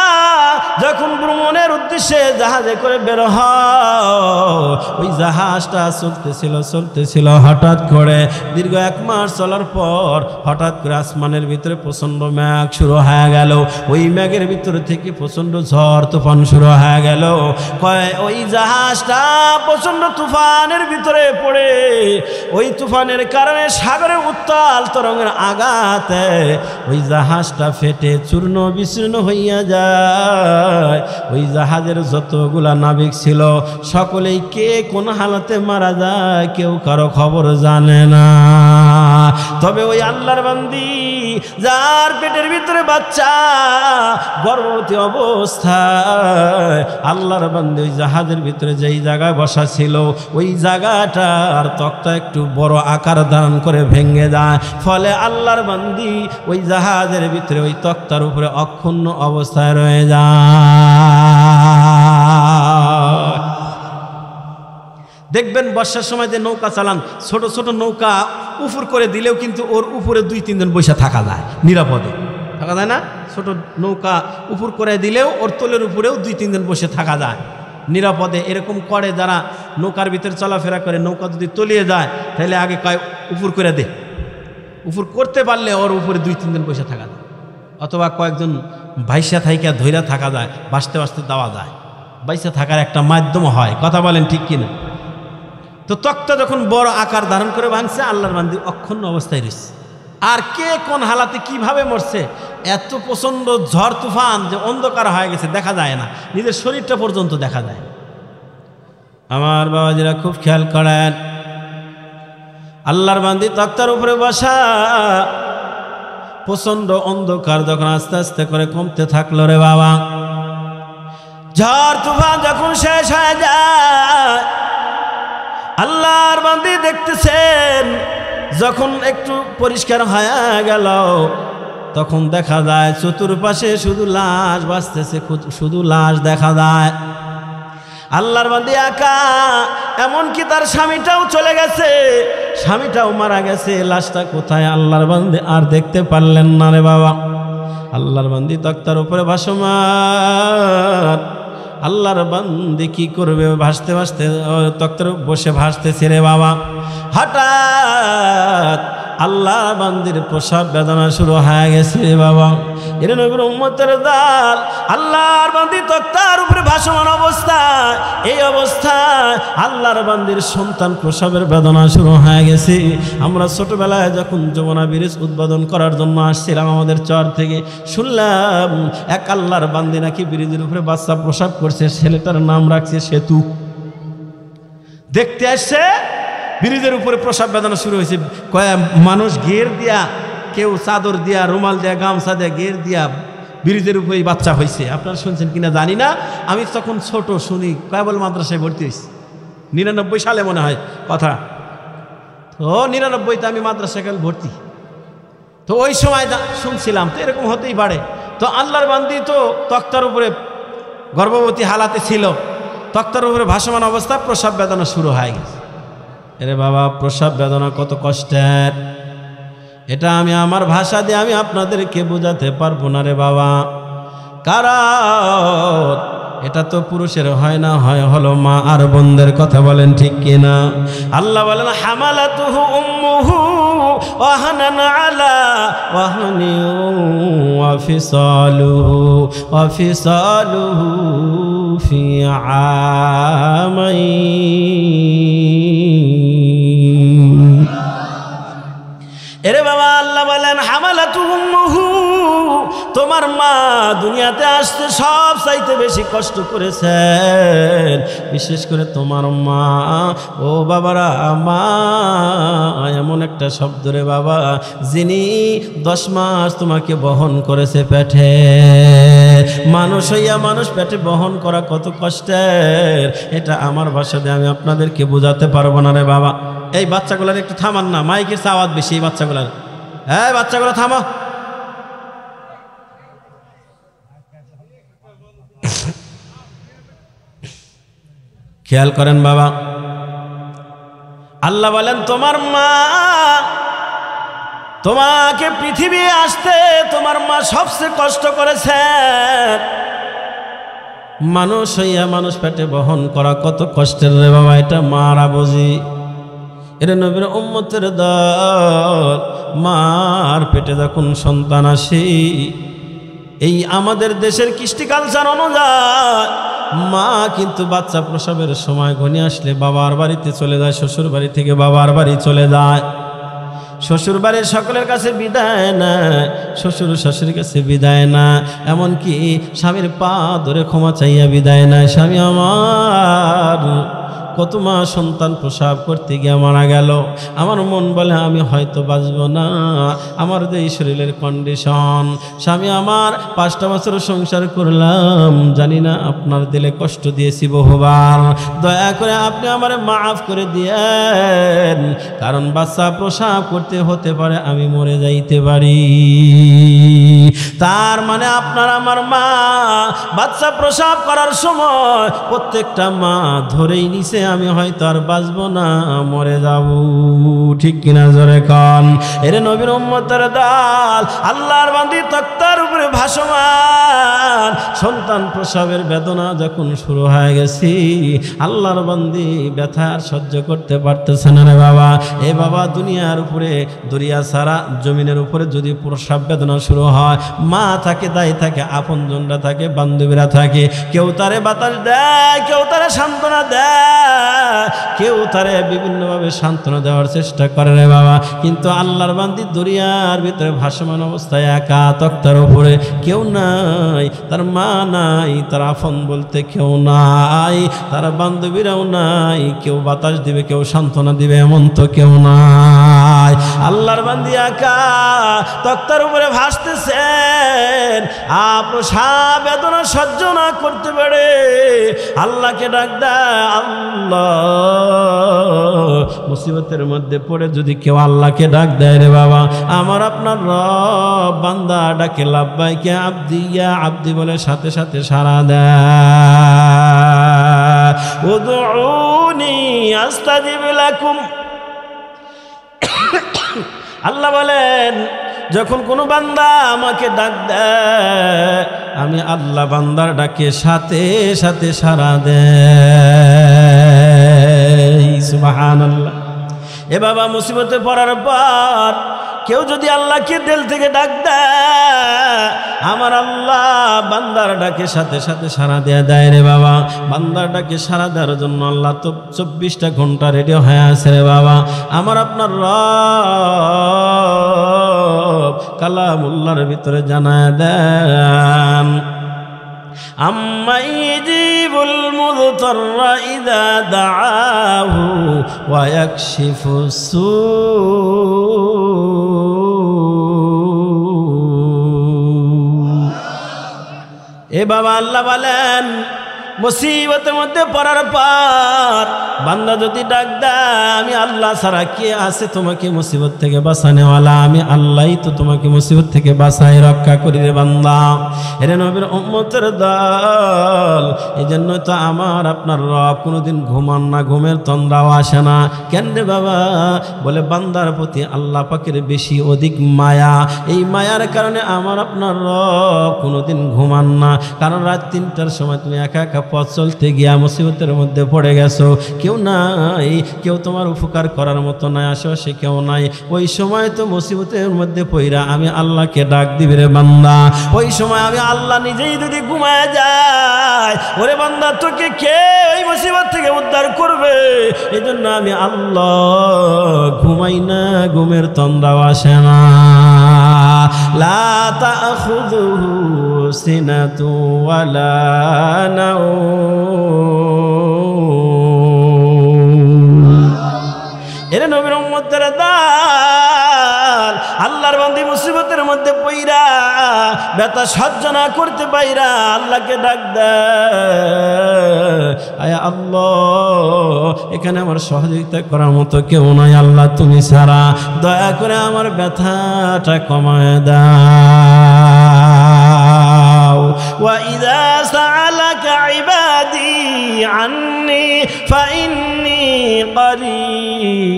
যখন ভ্রমণের উদ্দেশ্যে জাহাজে করে বের হয়, ওই জাহাজটা চলতেছিল, হঠাৎ করে দীর্ঘ 1 মাস চলার পর হঠাৎ করে আসমানের ভিতরে প্রচণ্ড মেঘ শুরু হয়ে গেল। ওই মেঘের ভিতরে থেকে প্রচণ্ড ঝড় তুফান শুরু হয়ে গেল। ওই জাহাজটা প্রচণ্ড তুফানের ভিতরে পড়ে, ওই তুফানের কারণে সাগরে উত্তাল তরঙ্গের আঘাতে ওই জাহাজটা ফেটে চূর্ণ বিচূর্ণ হইয়া যায়। ওই জাহাজের যতগুলা নাবিক ছিল সকলেই কে কোন হালতে মারা যায় কেউ কারো খবর জানে না। তবে ওই আল্লাহর বান্দি যার পেটের ভিতরে বাচ্চা গর্ভবতী অবস্থায় আল্লাহর বান্দি ওই জাহাজের ভিতরে যেই জায়গায় বসা ছিল ওই জায়গাটার তক্তা একটু বড় আকার ধারণ করে ভেঙে যায়, ফলে আল্লাহর বান্দি ওই জাহাজের ভিতরে ওই তক্তার উপরে অক্ষুণ্ণ অবস্থায় রয়ে যায়। দেখবেন বর্ষার সময় যে নৌকা চালান, ছোট ছোট নৌকা উপুর করে দিলেও কিন্তু ওর উপরে 2-3 জন বসে থাকা যায়, নিরাপদে থাকা যায় না? ছোট নৌকা উপুর করে দিলেও ওর তোলের উপরেও 2-3 জন বসে থাকা যায় নিরাপদে। এরকম করে যারা নৌকার ভিতরে চলাফেরা করে, নৌকা যদি তলিয়ে যায় তাহলে আগে কয় উপুর করে দে, উপুর করতে পারলে ওর উপরে 2-3 জন বসে থাকা যায়, অথবা কয়েকজন ভাইসা থাইকা ধৈরা থাকা যায়, বাঁচতে বাঁচতে দেওয়া যায়, বাইসা থাকার একটা মাধ্যম হয়। কথা বলেন ঠিক কিনা? তো তক্তা যখন বড় আকার ধারণ করে ভাঙছে, আল্লাহর বান্দি অক্ষুণ্ণ অবস্থায় রয়েছে। আর কে কোন হালাতে কিভাবে মরছে, এত প্রচণ্ড ঝড় তুফান যে অন্ধকার হয়ে গেছে, দেখা যায় না, নিজের শরীরটা পর্যন্ত দেখা যায়। আমার বাবাজিরা খুব খেয়াল করেন, আল্লাহর বান্দি তক্তার উপরে বসা, প্রচণ্ড অন্ধকার যখন আস্তে আস্তে করে কমতে থাকলো রে বাবা, ঝড় তুফান যখন শেষ হয়ে যায়, আল্লাহর বান্দি দেখতেছেন যখন একটু পরিষ্কার হয়ে গেল তখন দেখা যায় চতুর্পাশে শুধু লাশ ভাসতেছে, শুধু লাশ দেখা যায়। আল্লাহর বান্দি একা, এমনকি তার স্বামীটাও চলে গেছে, স্বামীটাও মারা গেছে, লাশটা কোথায় আল্লাহর বান্দি আর দেখতে পারলেন না রে বাবা। আল্লাহর বান্দি তক্তার উপরে ভাসমান, আল্লাহর বান্দি কি করবে, ভাসতে ভাসতে তক্তার বসে ভাসতেছে রে বাবা। হঠাৎ আল্লাহ বান্দির প্রসব বেদনা শুরু হয়ে গেছে বাবা। এর নবীর উম্মতের দল, আল্লাহর বান্দি তক্তার উপরে ভাসমান অবস্থায়, এই অবস্থায় আল্লাহর বান্দির সন্তান প্রসবের বেদনা শুরু হয়ে গেছে। আমরা ছোটবেলায় যখন যমুনা ব্রিজ উদ্বোধন করার জন্য আসছিলাম আমাদের চর থেকে, শুনলাম এক আল্লাহর বান্দি নাকি ব্রিজের উপরে বাচ্চা প্রসব করছে, ছেলেটার নাম রাখছে সেতু। দেখতে আসছে ব্রিজের উপরে প্রসব বেদনা শুরু হয়েছে, মানুষ ঘের দিয়া, কেউ চাদর দিয়া, রুমাল দিয়া, গামছা দিয়া ঘের দিয়া ব্রিজের উপরে বাচ্চা হয়েছে। আপনারা শুনছেন কিনা জানি না, আমি তখন ছোট, শুনি কেবল মাদ্রাসায় ভর্তি হয়েছি 99 সালে মনে হয় কথা। তো 99-তে আমি মাদ্রাসায় কেবল ভর্তি, তো ওই সময় শুনছিলাম, তো এরকম হতেই পারে। তো আল্লাহর বান্দি তো তক্তার উপরে গর্ভবতী হালাতে ছিল, তক্তার উপরে ভাসমান অবস্থা, প্রসব বেদনা শুরু হয়ে গেছে। এরে বাবা, প্রসব বেদনা কত কষ্টের, এটা আমি আমার ভাষা দিয়ে আমি আপনাদেরকে বোঝাতে পারবো না রে বাবা। কারণ এটা তো পুরুষের হয় না, হলো মা আর বোনদের। কথা বলেন ঠিক কিনা? আল্লাহ বলেন হামালাতুহু উম্মুহু ওয়াহানান আলা ওয়াহানি ওয়া ফিসালুহু ফি আমাইন। এরে বাবা, আল্লাহ বলেন হামালাতুহু উম্মুহু, তোমার মা দুনিয়াতে আসতে সব চাইতে বেশি কষ্ট করেছেন, বিশেষ করে তোমার মা। ও বাবারা, মা এমন একটা শব্দ রে বাবা, যিনি 10 মাস তোমাকে বহন করেছে পেটে। মানুষ হইয়া মানুষ পেটে বহন করা কত কষ্টের, এটা আমার ভাষা দিয়ে আমি আপনাদেরকে বোঝাতে পারবো না রে বাবা। এই বাচ্চাগুলার একটু থামান না, মাইকের আওয়াজ বেশি এই বাচ্চাগুলার। হ্যাঁ, বাচ্চাগুলো থামো। খেয়াল করেন বাবা, আল্লাহ বলেন তোমার মা, তোমাকে পৃথিবী আসতে তোমার মা সবচেয়ে কষ্ট করেছে। মানুষ হইয়া মানুষ পেটে বহন করা কত কষ্টের রে বাবা, এটা মারা বুঝি। এর নবীর উম্মতের দল, মার পেটে যখন সন্তান আসে, এই আমাদের দেশের কৃষ্টি কালচার অনুযায়ী মা কিন্তু বাচ্চা প্রসবের সময় ঘনিয়ে আসলে বাবার বাড়িতে চলে যায়, শ্বশুর বাড়ি থেকে বাবার বাড়ি চলে যায়। শ্বশুর বাড়ির সকলের কাছে বিদায় না, শ্বশুর শাশুড়ির কাছে বিদায় না, এমনকি স্বামীর পা ধরে ক্ষমা চাইয়া বিদায় না। স্বামী আমার, কত মা সন্তান প্রসব করতে গিয়ে মারা গেল। আমার মন বলে আমি হয়তো বাঁচব না। আমার যে শরীরের কন্ডিশন, স্বামী আমার 5টা বছর সংসার করলাম, জানি না আপনার দিলে কষ্ট দিয়েছি বহুবার, দয়া করে আপনি আমার মাফ করে দিয়েন, কারণ বাচ্চা প্রসব করতে হতে পারে আমি মরে যাইতে পারি। তার মানে আপনার আমার মা বাচ্চা প্রসব করার সময় প্রত্যেকটা মা ধরেই নিছে আমি হয়তো আর বাঁচব না, মরে যাব। ঠিক কিনা জোরে কন। এরে নবীর উম্মতের দল, আল্লাহর বান্দি তক্তার উপরে ভাসমান, সন্তান প্রসবের বেদনা যখন শুরু হয়ে গেছি, আল্লাহর বান্দি ব্যথা আর সহ্য করতে পারতেছে না রে বাবা। এ বাবা, দুনিয়ার উপরে দরিয়া ছাড়া জমিনের উপরে যদি প্রসব বেদনা শুরু হয়, মা থাকে, দায়ী থাকে, আপনজনরা থাকে, বান্ধবীরা থাকে, কেউ তারে বাতাস দেয়, কেউ তারে সান্ত্বনা দেয়, কেউ তারে বিভিন্নভাবে সান্ত্বনা দেওয়ার চেষ্টা করে রে বাবা। কিন্তু আল্লাহর বান্দি দরিয়ার ভিতরে ভাসমান অবস্থায় একা, তক্তার উপরে কেউ নাই, তার মা নাই, তার আপন বলতে কেউ নাই, তার বান্ধবীরাও নাই, কেউ বাতাস দিবে, কেউ সান্ত্বনা দিবে এমন তো কেউ নাই। আল্লাহর বান্দি একা তক্তার উপরে ভাসতেছেন, প্রসব বেদনা সহ্য না করতে পারে আল্লাহকে ডাক দেয়, আল্লাহ। মুসিবতের মধ্যে পড়ে যদি কেউ আল্লাহকে ডাক দেয় রে বাবা, আমার আপনার রব বান্দা ডাকে লাব্বাইকে আব্দি ইয়া আব্দি বলে সাথে সাথে সাড়া দেয়। উদউনি আস্তাজিব লাকুম। আল্লাহ বলেন, যখন কোনো বান্দা আমাকে ডাক দেয়, আমি আল্লাহ বান্দার ডাকে সাথে সাথে সাড়া দেই। সুবহানাল্লাহ। এ বাবা, মুসিবতে পড়ার পর কেউ যদি আল্লাহকে দিল থেকে ডাক দেয়, আমার আল্লাহ বান্দার ডাকে সাথে সাথে সাড়া দেয় রে বাবা। বান্দার ডাকে সাড়া দেওয়ার জন্য আল্লাহ তো 24টা ঘন্টা রেডি হয়ে আছে রে বাবা। আমার আপনার রব কালামুল্লাহর ভিতরে জানায় দেন, আম্মাইজিবুল মুযতাররা ইযা দাআহু ওয়া ইয়াকশিফুস সূ। এ বাবা, আল্লাহ বলেন, মুসিবতের মধ্যে পড়ার পর বান্দা যদি ডাক দেয়, আমি আল্লাহ ছাড়া কে আছে তোমাকে মুসিবত থেকে বাঁচানেওয়ালা? আমি আল্লাহই তো তোমাকে মুসিবত থেকে বাঁচাই, রক্ষা করি রে বান্দা। এরে নবীর উম্মতের দল, এই জন্য তো আমার আপনার রব কোনোদিন ঘুমান না, ঘুমের তন্দ্রাও আসে না। কেন রে বাবা? বলে বান্দার প্রতি আল্লাহ পাকের বেশি অধিক মায়া। এই মায়ার কারণে আমার আপনার রব কোনোদিন ঘুমান না। কারণ রাত 3টার সময় তুমি একা একা পথ চলতে গিয়া মুসিবতের মধ্যে পড়ে গেছো, কেউ নাই, কেউ তোমার উপকার করার মতো নাই, আশেপাশে কেউ নাই। ওই সময় তো মুসিবতের মধ্যে পইরা আমি আল্লাহকে ডাক দিবি রে বান্দা। ওই সময় আমি আল্লাহ নিজেই যদি ঘুমায় যায়, ওরে বান্দা তোকে কে ওই মুসিবত থেকে উদ্ধার করবে? এই জন্য আমি আল্লাহ ঘুমাই না, ঘুমের তন্দ্রাও আসে না। লা তাখুযুহু সিনাতু ওয়ালা নাওম। এরে নবীর উম্মতের দল, আল্লাহর বান্দি মুসিবতের মধ্যে পইরা ব্যথা সহ্য না করতে পাইরা আল্লাহকে ডাক দেয়, আয়া আল্লাহ, এখানে আমার সহযোগিতা করার মতো কেউ নাই, আল্লাহ তুমি ছাড়া, দয়া করে আমার ব্যথাটা কমায় দাও। ওয়া ইযা সাআলাকা ইবাদি আন্নী ফাইন্নী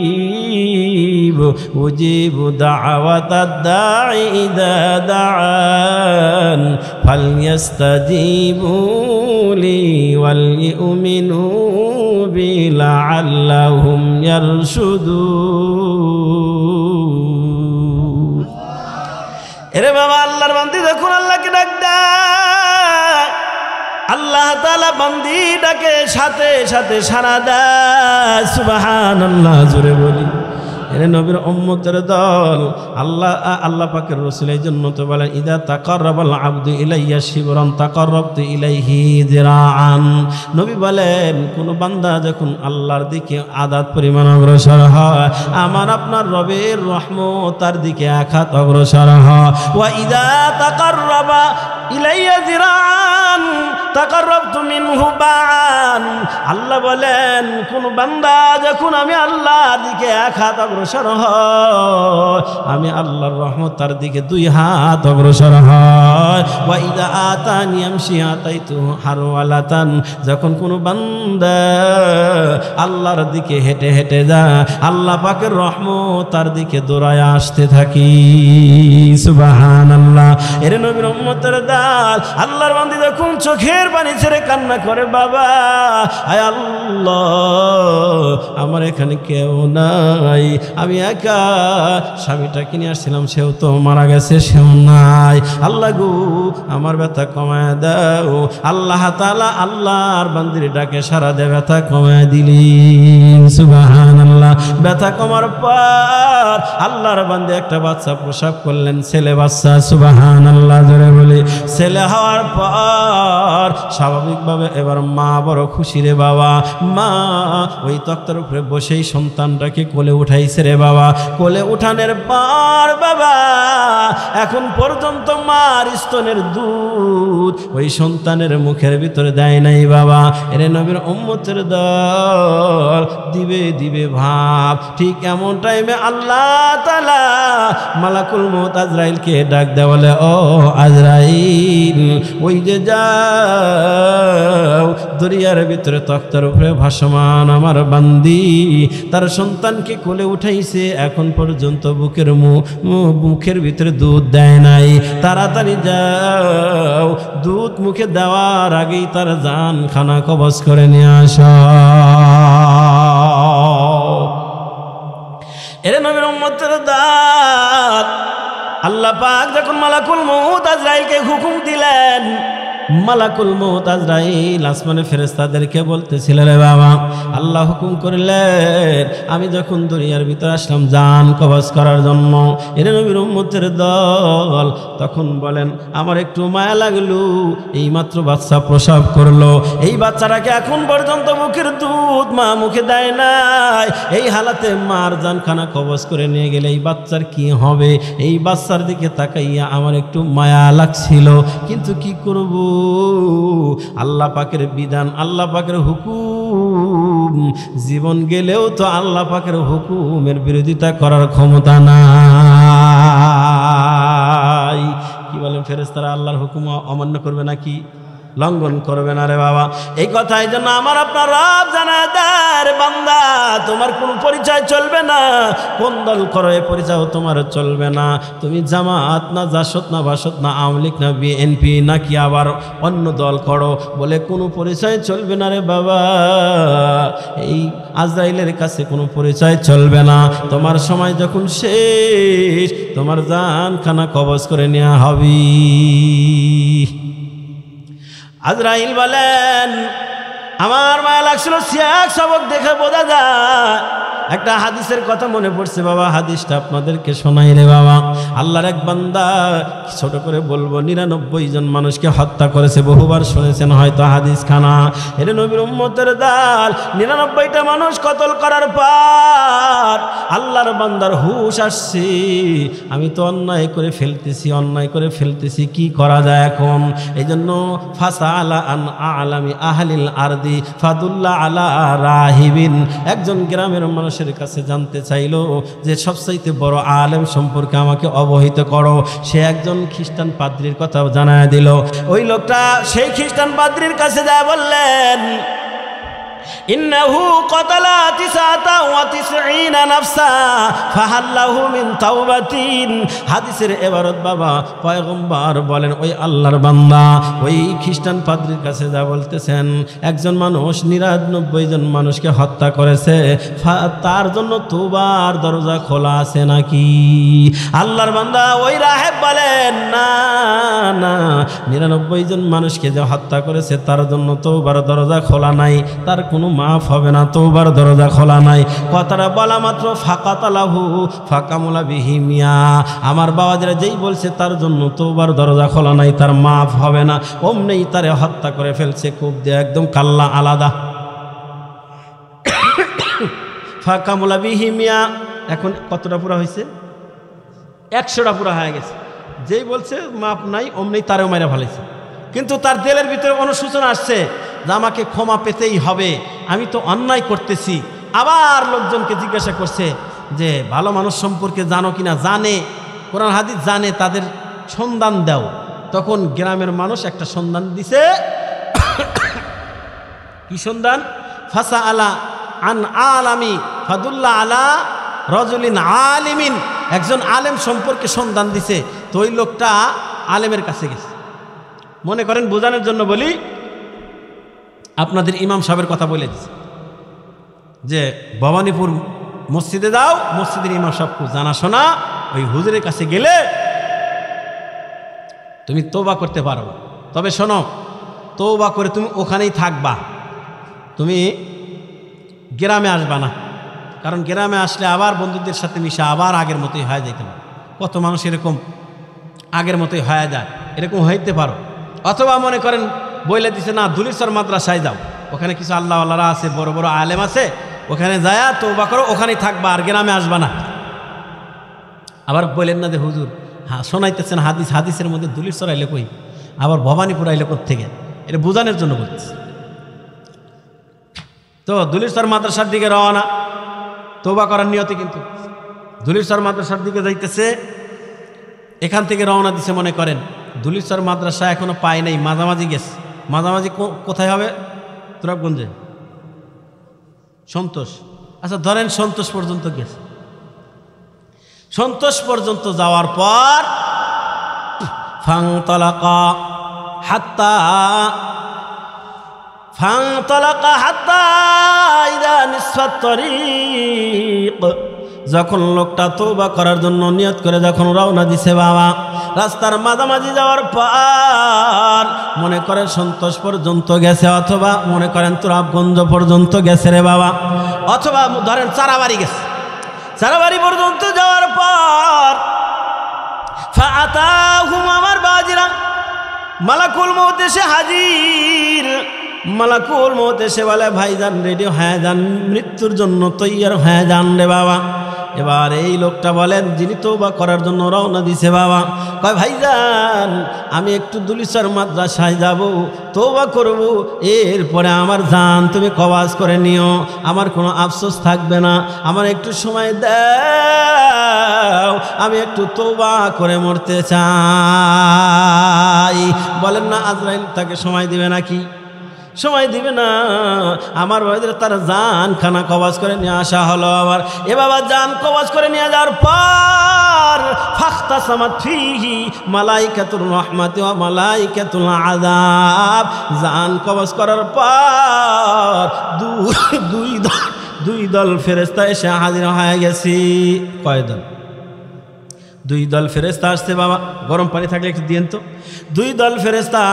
করিব উজিবু দাওয়াতাদ দাঈ ইযা দাআন ফালইস্তাজিবু লি ওয়াল ইউমিনু বি লাআল্লাহুম ইয়ারশুদুন। এরে বাবা, আল্লাহর বান্দি যখন আল্লাহকে ডাক দেয়, আল্লাহ তাআলা বান্দি ডাকে সাথে সাথে সাড়া দেয়। সুবহানাল্লাহ, জোরে বলি। এর নবীর উম্মতের দল, আল্লাহ পাকের রাসূল এই জন্য তো বলেন ইদা তাকাররাবাল আবদু ইলাইয়া শিবরান তাকাররাবতু ইলাইহি যিরাআন। নবী বলেন কোন বান্দা যখন আল্লাহর দিকে আদাত পরিমাণ অগ্রসর হয়, আমার আপনার রবের রহমত তার দিকে এক হাত অগ্রসর হয়। ওয়া ইদা তাকাররাবা ইলাইয়া যিরাআন তাকাররাবতু মিনহু বা'আন। আল্লাহ বলেন কোন বান্দা যখন আমি আল্লাহর দিকে এক হাত অগ্রসর হয়, আমি আল্লাহর রহমত তার দিকে দুই হাত অগ্রসর হয়। ওয়া ইদা আতানি আমশি আতাইতু হারওয়ালাতান। যখন কোন বান্দা আল্লাহর দিকে হেঁটে হেঁটে যায়, আল্লাহ পাকের রহমত তার দিকে দৌড়ায় আসতে থাকি। সুবহানাল্লাহ। এর নবীর উম্মতের দল, আল্লাহর বান্দা যখন চোখের পানি ছেড়ে কান্না করে, বাবা আয় আল্লাহ আমার এখানে কেউ নাই, আমি একা, স্বামীটাকে নিয়ে আসছিলাম সেও তো মারা গেছে, সেও নাই, আল্লাহ গো আমার ব্যথা কমায় দাও। আল্লাহ তাআলা আল্লাহর বান্দির ডাকে সাড়া দিয়ে ব্যথা কমায় দিলেন। সুবহানাল্লাহ। ব্যথা কমার পর আল্লাহর বান্দে একটা বাচ্চা প্রসব করলেন, ছেলে বাচ্চা। সুবহানাল্লাহ জোরে বলি। ছেলে হওয়ার পর স্বাভাবিকভাবে এবার মা বড় খুশি রে বাবা। মা ওই তক্তার উপরে বসেই সন্তানটাকে কোলে উঠাইছে রে বাবা। কোলে উঠানোর পর বাবা এখন পর্যন্ত মার স্তনের দুধ ওই সন্তানের মুখের ভিতরে দেয় নাই বাবা। এর নবীর উম্মতের দল, দিবে দিবে ভাব। ঠিক এমন টাইমে আল্লাহ তাআলা মালাকুল মউত আজরাইলকে ডাক দেয়, বলে ও আজরাইল ওই যে যাও দরিয়ার ভিতরে তক্তার উপরে ভাসমান আমার বান্দি তার সন্তানকে কোলে উঠাইছে, এখন পর্যন্ত মুখের ভিতরে দুধ দেয় নাই, তাড়াতাড়ি যাও দুধ মুখে দেওয়ার আগেই তার জান খানা কবজ করে নিয়ে আসো। এর নবীর উম্মতের দল, আল্লাহ পাক যখন মালাকুল মউত আজরাইলকে হুকুম দিলেন, মালাকুল মউত আজরাইল আসমানে ফেরেশতাদেরকে বলতেছিল, রে বাবা আল্লাহ হুকুম করলেন আমি যখন দুনিয়ার ভিতরে আসলাম জান কবজ করার জন্য। এর নবীর উম্মতের দল তখন বলেন আমার একটু মায়া লাগলো, এই মাত্র বাচ্চা প্রসব করলো, এই বাচ্চাটাকে এখন পর্যন্ত মুখের দুধ মা মুখে দেয় নাই, এই হালাতে মার জান খানা কবজ করে নিয়ে গেলে এই বাচ্চার কি হবে? এই বাচ্চার দিকে তাকাইয়া আমার একটু মায়া লাগছিল, কিন্তু কি করব? আল্লাহ পাকের বিধান, আল্লাহ পাকের হুকুম, জীবন গেলেও তো আল্লাহ পাকের হুকুমের বিরোধিতা করার ক্ষমতা নাই। কি বলেন ফেরেশতারা আল্লাহর হুকুম অমান্য করবে নাকি? লঙ্ঘন করবে না রে বাবা। এই কথা এই জন্য আমার আপনার রব জানায় দেয়, বান্দা তোমার কোনো পরিচয় চলবে না, কোন দল করো এ পরিচয় তোমার চলবে না, তুমি জামাত না জাসদ না বাসদ না আওয়ামী লীগ না বিএনপি নাকি আবার অন্য দল করো, বলে কোনো পরিচয় চলবে না রে বাবা। এই আজরাইলের কাছে কোনো পরিচয় চলবে না, তোমার সময় যখন শেষ তোমার জান খানা কবজ করে নেওয়া হবে। আজরাইল বলেন আমার মায়া লাগছিল, সিয়াক সবক দেখে বোঝা যায়। একটা হাদিসের কথা মনে পড়ছে বাবা, হাদিসটা আপনাদেরকে শোনাই রে বাবা। আল্লাহর এক বান্দা, ছোট করে বলবো, 99 জন মানুষকে হত্যা করেছে, বহুবার শুনেছেন হয়তো হাদিস খানা। এর নবীর উম্মতের দল 99টা মানুষ কতল করার পর আল্লাহর বান্দার হুশ আসছে, আমি তো অন্যায় করে ফেলতেছি, কি করা যায় এখন? এই জন্য ফাসালা আন আলামি আহলিল আরদি ফাদুল্লাহ আলা রাহিবিন, একজন গ্রামের মানুষের কাছে জানতে চাইলো যে সবচাইতে বড় আলেম সম্পর্কে আমাকে অবহিত করো। সে একজন খ্রিস্টান পাদ্রীর কথা জানায় দিল। ওই লোকটা সেই খ্রিস্টান পাদ্রীর কাছে যায় বললেন, ইন্নাহু ক্বাতালা 99 নাফসা ফাহাল্লাহু মিন তাওবাতিন। হাদিসের ইবারত বাবা পয়গম্বর বলেন ওই আল্লাহর বান্দা ওই খ্রিস্টান পাদ্রীর কাছে যা বলতেছেন, একজন মানুষ 99 জন মানুষকে হত্যা করেছে, তার জন্য তওবার দরজা খোলা আছে নাকি? আল্লাহর বান্দা ওই রাহেব বলেন, না না, 99 জন মানুষকে যে হত্যা করেছে তার জন্য তওবার দরজা খোলা নাই, তার কোনো মাফ হবে না, তওবার দরজা খোলা নাই। কথাটা বলা মাত্র ফাকাতালাহু ফাকামুলা বিহি মিয়া, আমার বাবাজিরা যেই বলছে তার জন্য তওবার দরজা খোলা নাই, তার মাফ হবে না, অমনেই তারে হত্যা করে ফেলছে, কোপ দিয়ে একদম কাল্লা আলাদা। ফাকামুলা বিহি মিয়া, এখন কতটা পুরা হয়েছে? 100টা পুরা হয়ে গেছে। যেই বলছে মাপ নাই অমনি তারেও মারা ফেলেছে। কিন্তু তার দিলের ভিতরে অনুশোচনা আসছে যে আমাকে ক্ষমা পেতেই হবে, আমি তো অন্যায় করতেছি। আবার লোকজনকে জিজ্ঞাসা করছে যে ভালো মানুষ সম্পর্কে জানো কিনা, জানে, কোরআন হাদিস জানে, তাদের সন্ধান দাও। তখন গ্রামের মানুষ একটা সন্ধান দিছে। কি সন্ধান? ফাসা আলা আন আলামি ফাদুল্লাহ আলা রজুলিন আলিমিন, একজন আলেম সম্পর্কে সন্ধান দিছে। তো ওই লোকটা আলেমের কাছে গেছে। মনে করেন বোঝানোর জন্য বলি, আপনাদের ইমাম সাহেবের কথা বলে দিছে যে ভবানীপুর মসজিদে যাও, মসজিদের ইমাম সাহেব খুব জানাশোনা, ওই হুজুরের কাছে গেলে তুমি তওবা করতে পারো। তবে শোনো, তওবা করে তুমি ওখানেই থাকবা, তুমি গ্রামে আসবা না, কারণ গ্রামে আসলে আবার বন্ধুদের সাথে মিশা আবার আগের মতোই হয়ে যাইতে পারে। কত মানুষ এরকম আগের মতোই হয়ে যায়, এরকম হইতে পারো। অথবা মনে করেন বইলে দিছে না, দুলিশ্বর মাদ্রাসায় যাও, ওখানে কিছু আল্লাহ আল্লাহরা আছে, বড় বড় আলেম আছে, ওখানে যায় তওবা করো, ওখানেই থাকবা, আর গ্রামে আসবা না। আবার বললেন না যে হুজুর হ্যাঁ শোনাইতেছেন হাদিস, হাদিসের মধ্যে দুলিশ্বর আইলে কই, আবার ভবানীপুর আইলে কোত্থেকে, এটা বোঝানোর জন্য বলতেছে। তো দুলিশ্বর মাদ্রাসার দিকে রওনা, তওবা করার নিয়তে, কিন্তু দুলিশ্বর মাদ্রাসার দিকে যাইতেছে। এখান থেকে রওনা দিছে, মনে করেন দুলিশ্বর মাদ্রাসা এখনো পায় নাই, মাঝামাঝি গেছে। মাঝামাঝি কোথায় হবে? তুরাবগঞ্জে, সন্তোষ। আচ্ছা ধরেন সন্তোষ পর্যন্ত গেছে। সন্তোষ পর্যন্ত যাওয়ার পর ফাংতালাকা হাত্তা ইদা নিসফাত তরিক, যখন লোকটা তওবা করার জন্য নিয়ত করে যখন রওনা দিছে বাবা, রাস্তার মাঝামাঝি যাওয়ার পর মনে করেন সন্তোষ পর্যন্ত গেছে, অথবা মনে করেন তুরাবগঞ্জ পর্যন্ত গেছে রে বাবা, অথবা ধরেন চারাবাড়ি গেছে। চারাবাড়ি পর্যন্ত যাওয়ার পর ফাআতাহুম, আমার বাজিরা, মালাকুল মউত এসে হাজির। মালাকুল মউত এসে বলে ভাইজান রেডি হয়ে যান, মৃত্যুর জন্য তৈয়ার হয়ে যান রে বাবা। এবার এই লোকটা বলেন যিনি তওবা করার জন্য রওনা দিছে বাবা, কয় ভাইজান আমি একটু দুলিশ্বর মাদ্রাসায় যাব, তওবা করব, এরপরে আমার জান তুমি কওয়াজ করে নিও, আমার কোনো আফসোস থাকবে না, আমার একটু সময় দাও, আমি একটু তওবা করে মরতে চাই। বলেন না আজরাইল তাকে সময় দিবে নাকি? সময় দিবে না। আমার ভাইদের তার জান খানা কওয়াজ করে নিয়ে আসা হলো। আবার এ বাবা জান কওয়াজ করে নিয়ে যাওয়ার পর ফাখতাসামাত ফিহি মালাইকাতুর রাহমাতি ওয়া মালাইকাতুল আযাব, জান কওয়াজ করার পর দুই দল ফেরেশতা এসে হাজির হয়ে গেছে। কয় দল? 2 দল ফেরেশতা আসছে বাবা। গরম পানি থাকলে একটু দিয়েন তো। 2 দল ফেরেশতা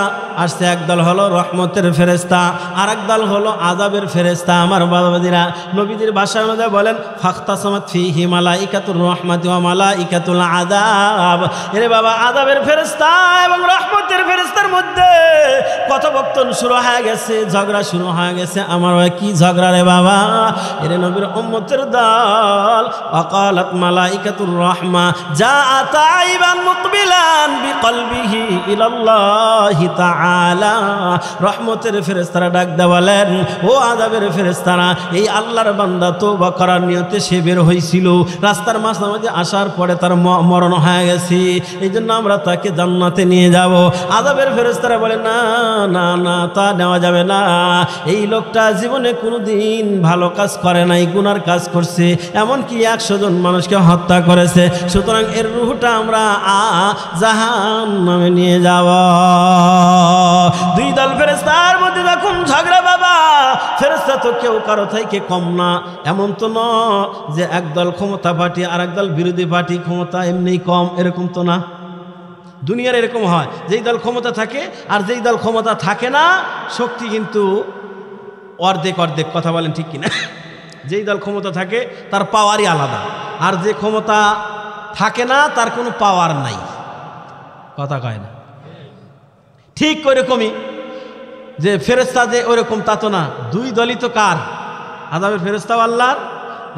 আসছে, এক দল হলো রহমতের ফেরেশতা, আর এক দল হলো আযাবের ফেরেশতা। আমার বাবাজিরা নবীজির ভাষার মধ্যে বলেন ফাখতাসামাত ফিহি মালাইকাতুর রাহমাতি ওয়া মালাইকাতুল আযাব। এরে বাবা আযাবের ফেরেশতা এবং রহমতের ফেরেশতার মধ্যে কথোপকথন শুরু হয়ে গেছে, ঝগড়া শুরু হয়ে গেছে। আমার ভাই কি ঝগড়া রে বাবা? এরে নবীর উম্মতের দল ওয়াকালাত মালাইকাতুর রাহমা জাআত আইবান মুকবিলান বিকলবিহি ইলাল্লাহি তাআলা। রহমতের ফেরেশতারা ডাক দে বলেন ও আযাবের ফেরেশতারা, এই আল্লাহর বান্দা তওবা করার নিয়তে সে বের হয়েছিল, রাস্তার মাঝামাঝি আসার পরে তার মরণ হয়ে গেছে, এই জন্য আমরা তাকে জান্নাতে নিয়ে যাব। আযাবের ফেরেশতারা বলে না না না, তা নেওয়া যাবে না, এই লোকটা জীবনে কোনোদিন ভালো কাজ করে নাই, গুনার কাজ করছে, এমনকি 100 জন মানুষকে হত্যা করেছে, সুতরাং এর রূহটা আমরা জাহান্নামে নিয়ে যাব। 2 দল ফেরেশতার মধ্যে যখন ঝগড়া বাবা, ফেরেশতা তো কেউ কারো থেকে কম না, এমন তো না যে একদল ক্ষমতা পার্টি আর একদল বিরোধী পার্টি ক্ষমতা এমনি কম, এরকম তো না। দুনিয়ার এরকম হয়, যেই দল ক্ষমতা থাকে আর যেই দল ক্ষমতা থাকে না, শক্তি কিন্তু অর্ধেক অর্ধেক। কথা বলেন ঠিক কিনা? যেই দল ক্ষমতা থাকে তার পাওয়ারই আলাদা, আর যে ক্ষমতা থাকে না তার কোনো পাওয়ার নাই। কথা কয় না? ঠিক ওইরকমই যে ফেরেশতা যে ওইরকম তা তো না, দুই দলই তো কার? আযাবের ফেরেশতাও আল্লাহর,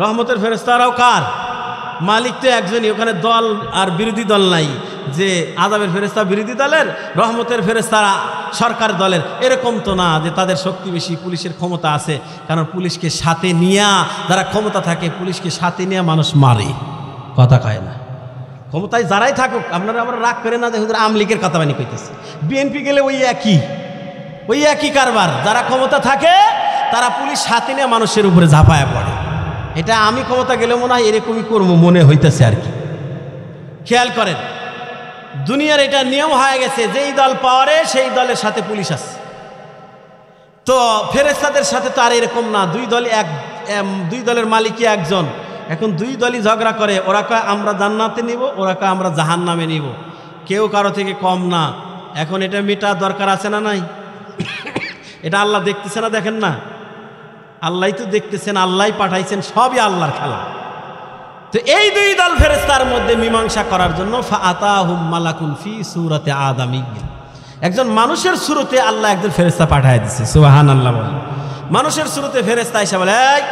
রহমতের ফেরেশতারাও কার? মালিক তো একজনই, ওখানে দল আর বিরোধী দল নাই যে আযাবের ফেরেশতা বিরোধী দলের, রহমতের ফেরেশতারা সরকার দলের, এরকম তো না যে তাদের শক্তি বেশি, পুলিশের ক্ষমতা আছে। কারণ পুলিশকে সাথে নিয়ে যারা ক্ষমতা থাকে, পুলিশকে সাথে নিয়ে মানুষ মারে। কথা কয় না? ক্ষমতায় যারাই থাকুক, আপনারা আমরা রাগ করে না যে হুজুর আওয়ামী লীগের কথা বানি কইতেছে, বিএনপি গেলে ওই একই কারবার। যারা ক্ষমতা থাকে তারা পুলিশ সাথে নিয়ে মানুষের উপরে ঝাঁপায়া পড়ে। এটা আমি ক্ষমতা গেলে মনে হয় এরকমই করবো মনে হইতেছে আর কি। খেয়াল করেন, দুনিয়ার এটা নিয়ম হয়ে গেছে, যেই দল পাওয়ারে সেই দলের সাথে পুলিশ আছে। তো ফেরেশতাদের সাথে তো আর এরকম না, দুই দলের মালিকই একজন। এখন দুই দলই ঝগড়া করে, ওরা কয় আমরা জান্নাতে নিব, ওরা কয় আমরা জাহান্নামে নিব। কেউ কারো থেকে কম না। এখন এটা মেটা দরকার আছে না নাই? এটা আল্লাহ দেখতেছে না? দেখেন না, আল্লাহই তো দেখতেছেন, আল্লাহই পাঠাইছেন, সবই আল্লাহর খেলা। তো এই দুই দল ফেরেশতার মধ্যে মীমাংসা করার জন্য ফাআতাহুম মালাকুন ফি সূরাতি আদামিয়্যিন, একজন মানুষের সুরতে আল্লাহ একজন ফেরেশতা পাঠিয়ে দিয়েছে। সুবহানাল্লাহ বলে। মানুষের সুরতে ফেরেশতা এসে বলে, এই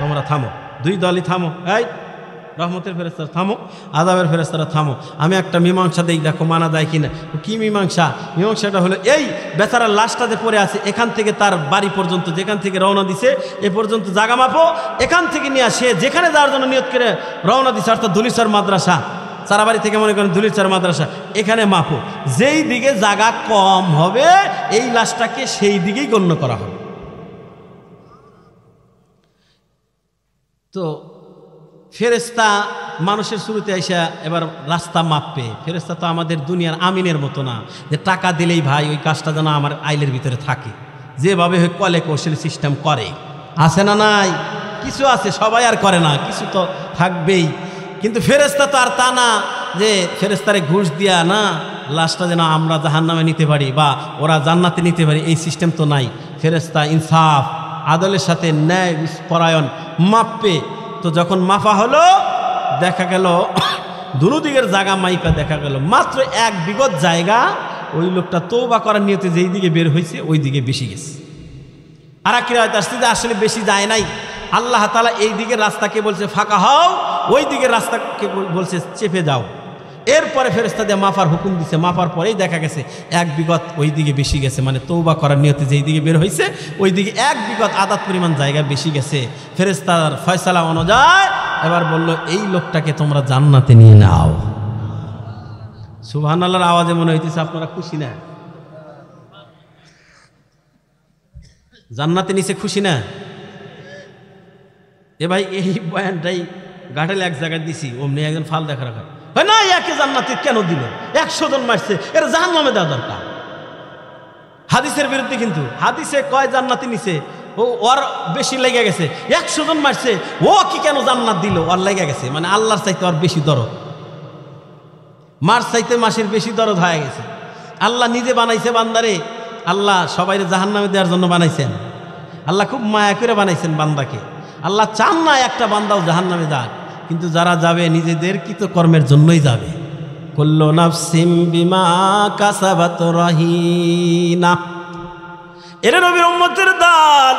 তোমরা থামো, দুই দলই থামো, এই রহমতের ফেরেশতারা থামো, আযাবের ফেরেশতারা থামো, আমি একটা মীমাংসা দেই, দেখো মানা যায় কিনা। কি মীমাংসা? মীমাংসাটা হলো এই বেচারার লাশটাতে পড়ে আছে, এখান থেকে তার বাড়ি পর্যন্ত, যেখান থেকে রওনা দিছে এ পর্যন্ত জায়গা মাপো, এখান থেকে নিয়ে সে যেখানে যাওয়ার জন্য নিয়ত করে রওনা দিছে, অর্থাৎ দুলিচর মাদ্রাসা, সারাবাড়ি থেকে মনে করেন দুলিচর মাদ্রাসা, এখানে মাপো, যেই দিকে জায়গা কম হবে এই লাশটাকে সেই দিকেই গণ্য করা হবে। তো ফেরেশতা মানুষের শুরুতে আইসা এবার রাস্তা মাপবে। ফেরেশতা তো আমাদের দুনিয়ার আমিনের মতো না যে টাকা দিলেই ভাই ওই কাজটা যেন আমার আইলের ভিতরে থাকে, যেভাবে কলে কৌশল সিস্টেম করে। আছে না নাই? কিছু আছে, সবাই আর করে না, কিছু তো থাকবেই। কিন্তু ফেরেশতা তো আর তা না যে ফেরেশতারে ঘুষ দিয়া না লাশটা যেন আমরা জাহান্নামে নিতে পারি বা ওরা জান্নাতে নিতে পারি, এই সিস্টেম তো নাই। ফেরেশতা ইনসাফ আদলের সাথে ন্যায় পরায়ণ মাপবে। তো যখন মাফা হলো, দেখা গেল দুদিকের জায়গা মাইপা দেখা গেল মাত্র 1 বিঘত জায়গা ওই লোকটা তওবা করার নিয়তে যেই দিকে বের হয়েছে ওই দিকে বেশি গেছে। আর এক রাত আসতে যে আসলে বেশি যায় নাই, আল্লাহ তাআলা এই দিকের রাস্তাকে বলছে ফাঁকা হও, ওই দিকের রাস্তাকে বলছে চেপে যাও। এরপরে ফেরেশতা দিয়ে মাফার হুকুম দিছে, মাফার পরেই দেখা গেছে 1 বিঘত ওই দিকে বেশি গেছে, মানে তওবা করার নিয়তে যেই দিকে বের হয়েছে ওই দিকে 1 বিঘত আদাত পরিমাণ জায়গা বেশি গেছে। ফেরেশতার ফয়সালা অনুযায়ী এবার বলল এই লোকটাকে তোমরা জান্নাতে নিয়ে নাও। সুবহানাল্লাহর আওয়াজে মনে হইতেছে আপনারা খুশি না? জান্নাতে নিচে খুশি না? এ ভাই এই বয়ানটাই গাঁটেল এক জায়গায় দিছি, অমনি একজন ফাল দেখা রাখা না, একে জান্নাতে কেন দিল? 100 জন মারছে, এর জাহান্নামে দেওয়া দরকার। হাদিসের বিরুদ্ধে, কিন্তু হাদিসে কয় জান্নাতে নিছে, ও ওর বেশি লেগে গেছে। 100 জন মারছে, ও কি কেন জান্নাত দিল? ওর লেগে গেছে, মানে আল্লাহর চাইতে ওর বেশি দরদ, মার চাইতে মাসের বেশি দরদ হয়ে গেছে। আল্লাহ নিজে বানাইছে বান্দারে, আল্লাহ সবাইরে জাহান্নামে দেওয়ার জন্য বানাইছেন। আল্লাহ খুব মায়া করে বানাইছেন বান্দাকে। আল্লাহ চান না একটা বান্দাও জাহান্নামে যাক, কিন্তু যারা যাবে নিজেদের কৃত কর্মের জন্যই যাবে। কুল্লু নাফসিম বিমা কাসাবাত রাহিনা। এরা নবীর উম্মতের দল,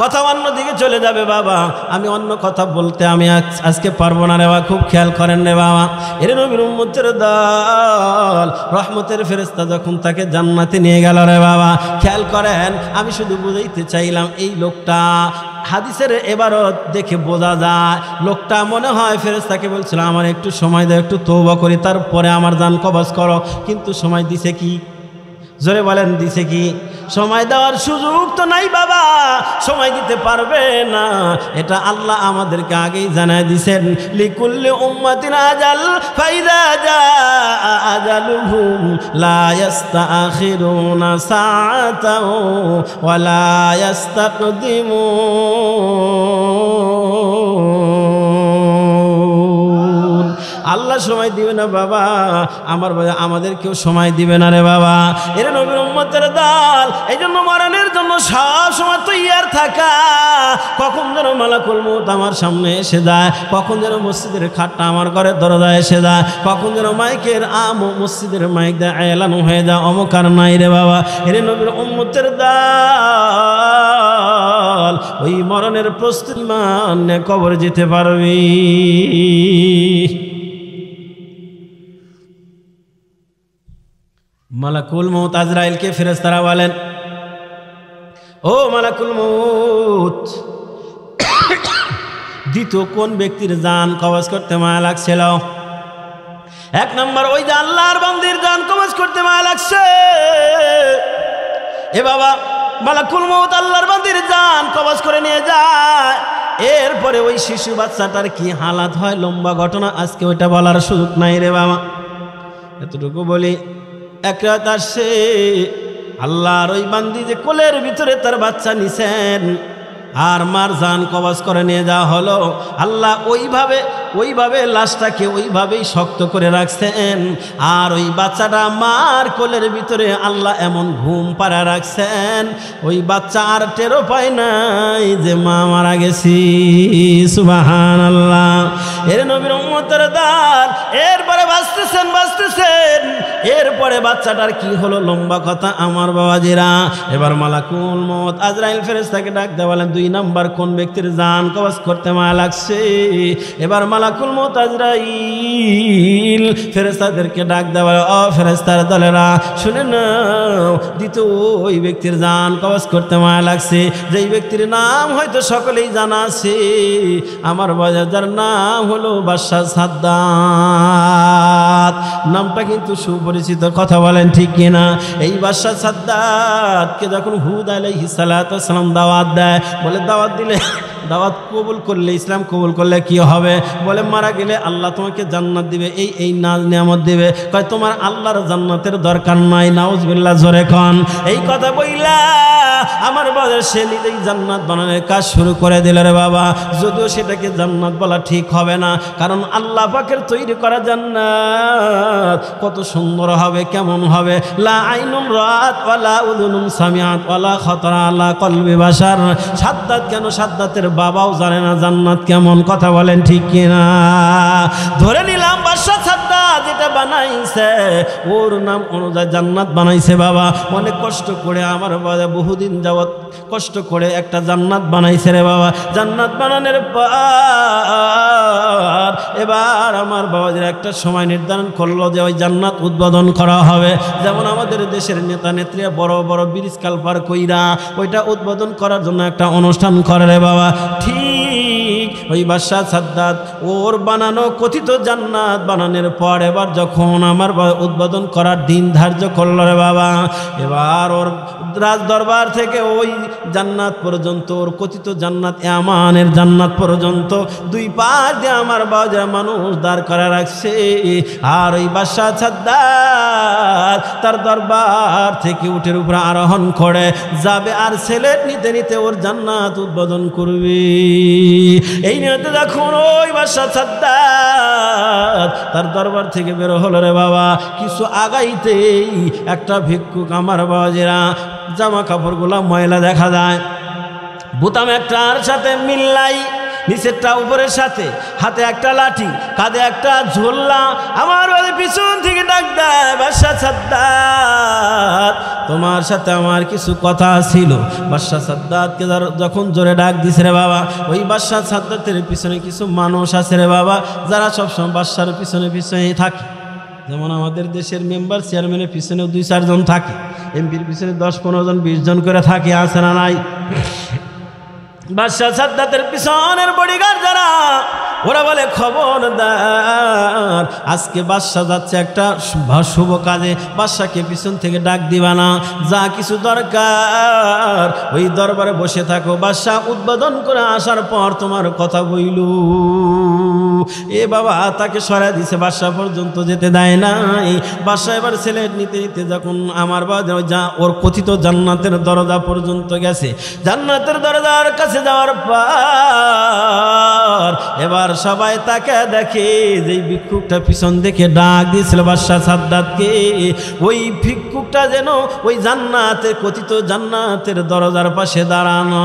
কথা অন্য দিকে চলে যাবে বাবা, আমি অন্য কথা বলতে আমি আজকে পারবো না রে বাবা, খুব খেয়াল করেন রে বাবা। এরা নবীর উম্মতের দল, রহমতের ফেরেশতা যখন তাকে জান্নাতে নিয়ে গেল রে বাবা, খেয়াল করেন, আমি শুধু বুঝাইতে চাইলাম এই লোকটা, হাদিসের এবারত দেখে বোঝা যায় লোকটা মনে হয় ফেরেশতাকে বলছিল আমার একটু সময় দাও, একটু তওবা করি, তারপরে আমার জান কবজ করো। কিন্তু সময় দিছে কি? জোরে বলেন, দিছে কি? সময় দেওয়ার সুযোগ তো নাই বাবা, সময় দিতে পারবে না, এটা আল্লাহ আমাদেরকে আগেই জানাই দিয়েছেন। লিকুল্লি উম্মাতিন আজাল ফাইদা জাআ আজালুহুম লা ইস্তাখিরুনা সাআতাও ওয়া লা ইস্তাকদিমুন। আল্লাহ সময় দিবে না বাবা, আমাদের কেউ সময় দিবে না রে বাবা। এর নবীর উম্মতের দল, এই জন্য মরণের জন্য সব সময় তৈয়ার থাকা। কখন যেন মালাকুল মউত আমার সামনে এসে যায়, কখন যেন মসজিদের খাটটা আমার ঘরের দরজায় এসে যায়, কখন যেন মাইকের মসজিদের মাইক দিয়ে এলানো হয়ে যায়, অমুক আর নাই রে বাবা। এর নবীর উম্মতের দল, ওই মরণের প্রস্তুতি মানে কবরে যেতে পারবি। মালাকুল মউত আজরাইলকে ফেরেশতারা বলেন, ও মালাকুল মউত, দ্বিতীয় কোন ব্যক্তির জান কবজ করতে মায়া লাগছিল? এক নম্বর, ওই যে আল্লাহর বান্দির জান কবজ করতে মায়া লাগছে। এ বাবা, মালাকুল মউত আল্লাহর বান্দির জান কবজ করে নিয়ে যায়। এরপরে ওই শিশু বাচ্চাটার কি হালাত হয়, লম্বা ঘটনা, আজকে ওইটা বলার সুযোগ নাই রে বাবা। এতটুকু বলি, এক রাত আসছে, আল্লাহর ওই বান্দি যে কোলের ভিতরে তার বাচ্চা নিছেন, আর মার জান কবজ করে নিয়ে যাওয়া হলো। আল্লাহ ওইভাবে লাশটাকে ওইভাবেই শক্ত করে রাখছেন, আর ওই বাচ্চাটা মার কোলের ভিতরে আল্লাহ এমন ঘুম পাড়া রাখছেন, ওই বাচ্চা আর টেরও পায় নাই যে মা মারা গেছি। সুবহানাল্লাহ। এর নবীর উম্মতের দল, এরপরে বাঁচতেছেন। এরপরে বাচ্চাটার কি হলো, লম্বা কথা আমার বাবাজিরা। এবার মালাকুল মউত আজরাইল ফেরেশতাকে ডাক দেয়া বলেন, দুই নাম্বার কোন ব্যক্তির জান কবজ করতে মায়া লাগছে? এবার মালাকুল মউত আজরাইল ফেরেশতাদেরকে ডাক দেয়া বলে, ও ফেরেশতার দলেরা শুনে নাও, দ্বিতীয় ওই ব্যক্তির জান কবজ করতে মায়া লাগছে, যেই ব্যক্তির নাম হয়তো সকলেই জানা আছে, আমার বাজার নাম হলো বাদশাহ সাদ্দাত। নামটা কিন্তু সুপরিচিত, কথা বলেন ঠিক কিনা? এই বাদশাহ সাদ্দাতকে যখন হুদ আলাইহিস সালাতু ওয়াস সালাম দাওয়াত দেয়, বলে দাওয়াত দিলে, দাওয়াত কবুল করলে, ইসলাম কবুল করলে কি হবে? বলে মারা গেলে আল্লাহ তোমাকে জান্নাত দিবে, এই নাজ নিয়ামত দিবে। কয় তোমার আল্লাহর জান্নাতের দরকার নাই, নাউজুবিল্লাহ, জোরে কন। এই কথা বইলা আমার বাজার সে নিজেই জান্নাত বানানোর কাজ শুরু করে দিল রে বাবা। যদিও সেটাকে জান্নাত বলা ঠিক হবে না, কারণ আল্লাহ পাকের তৈরি করা জান্নাত কত সুন্দর হবে, কেমন হবে। লা আইনুন রাআত ওয়ালা উযুনুন সামিআত ওয়ালা খাতারা আলা কলবি বাশার। সাদ্দাত কেন, সাদ্দাতের বাবাও জানে না জান্নাত কেমন, কথা বলেন ঠিক কিনা? ধরে নিলাম বাদশাহ সাদ্দাত যেটা বানাইছে ওর নাম অনুযায়ী জান্নাত বানাইছে বাবা। অনেক কষ্ট করে আমার বাবা বহুদিন যাবত কষ্ট করে একটা জান্নাত বানাইছে রে বাবা। জান্নাত বানানোর পর এবার আমার বাবাদের একটা সময় নির্ধারণ করলো যে ওই জান্নাত উদ্বোধন করা হবে। যেমন আমাদের দেশের নেতা নেত্রীরা বড় বড় ব্রিজ কালপার কইরা ওইটা উদ্বোধন করার জন্য একটা অনুষ্ঠান করে রে বাবা। ঠিক ওই বাদশাহ সাদ্দাত ওর বানানো কথিত জান্নাত বানানোর পর এবার যখন আমার উদ্বোধন করার দিন ধার্য করলো রে বাবা, এবার ওর রাজ দরবার থেকে ওই জান্নাত পর্যন্ত, ওর কথিত জান্নাত আমানের জান্নাত পর্যন্ত দুই পাশ দিয়ে আমার বাবা মানুষ দাঁড় করে রাখছে। আর ওই বাদশাহ সাদ্দাত তার দরবার থেকে উটের উপরে আরোহণ করে যাবে, আর ছেলেট নিতে নিতে ওর জান্নাত উদ্বোধন করবে। এই নিয়ে দেখুন ওই বাদশাহ সাদ্দাত তার দরবার থেকে বের হলো রে বাবা। কিছু আগাইতেই একটা ভিক্ষুক আমার বাবাজিরা জামা কাপড়গুলা ময়লা দেখা যায়, বোতাম একটার সাথে মিল নাই, নিচেরটা উপরের সাথে, হাতে একটা লাঠি, কাঁধে একটা ঝোল্লা। আমার পিছন থেকে ডাক দেয়, বাদশাহ সাদ্দাত তোমার সাথে আমার কিছু কথা ছিল। বাদশাহ সাদ্দাতকে যখন জোরে ডাক দিছে রে বাবা, ওই বাদশাহ সাদ্দাতের পিছনে কিছু মানুষ আছে রে বাবা, যারা সবসময় বাদশার পিছনে পিছনেই থাকে। যেমন আমাদের দেশের মেম্বার চেয়ারম্যানের পিছনে 2-4 জন থাকে, এমপির পিছনে 10-15 জন 20 জন করে থাকে, আছে না নাই? বাদশাহ সাদ্দাতের পিছনের বডিগার্ড যারা, ওরা বলে খবরদার, আজকে বাদশাহ যাচ্ছে একটা শুভ কাজে, বাদশাকে পিছন থেকে ডাক দিবা না, যা কিছু দরকার ওই দরবারে বসে থাকো, বাদশাহ উদ্বোধন করে আসার পর তোমার কথা বইলু। এ বাবা তাকে সরাই দিছে, বাদশা পর্যন্ত যেতে দেয় নাই। বাদশা এবার ছেলে নিতে নিতে যখন আমার বাবা ওর কথিত জান্নাতের দরজা পর্যন্ত গেছে, জান্নাতের দরজার কাছে যাওয়ার পর এবার সবাই তাকে দেখে যে ভিক্ষুকটা পিছন দেখে ডাক দিয়েছিল বাদশা সাদ্দাতকে, ওই ভিক্ষুকটা যেন ওই জান্নাতের কথিত জান্নাতের দরজার পাশে দাঁড়ানো।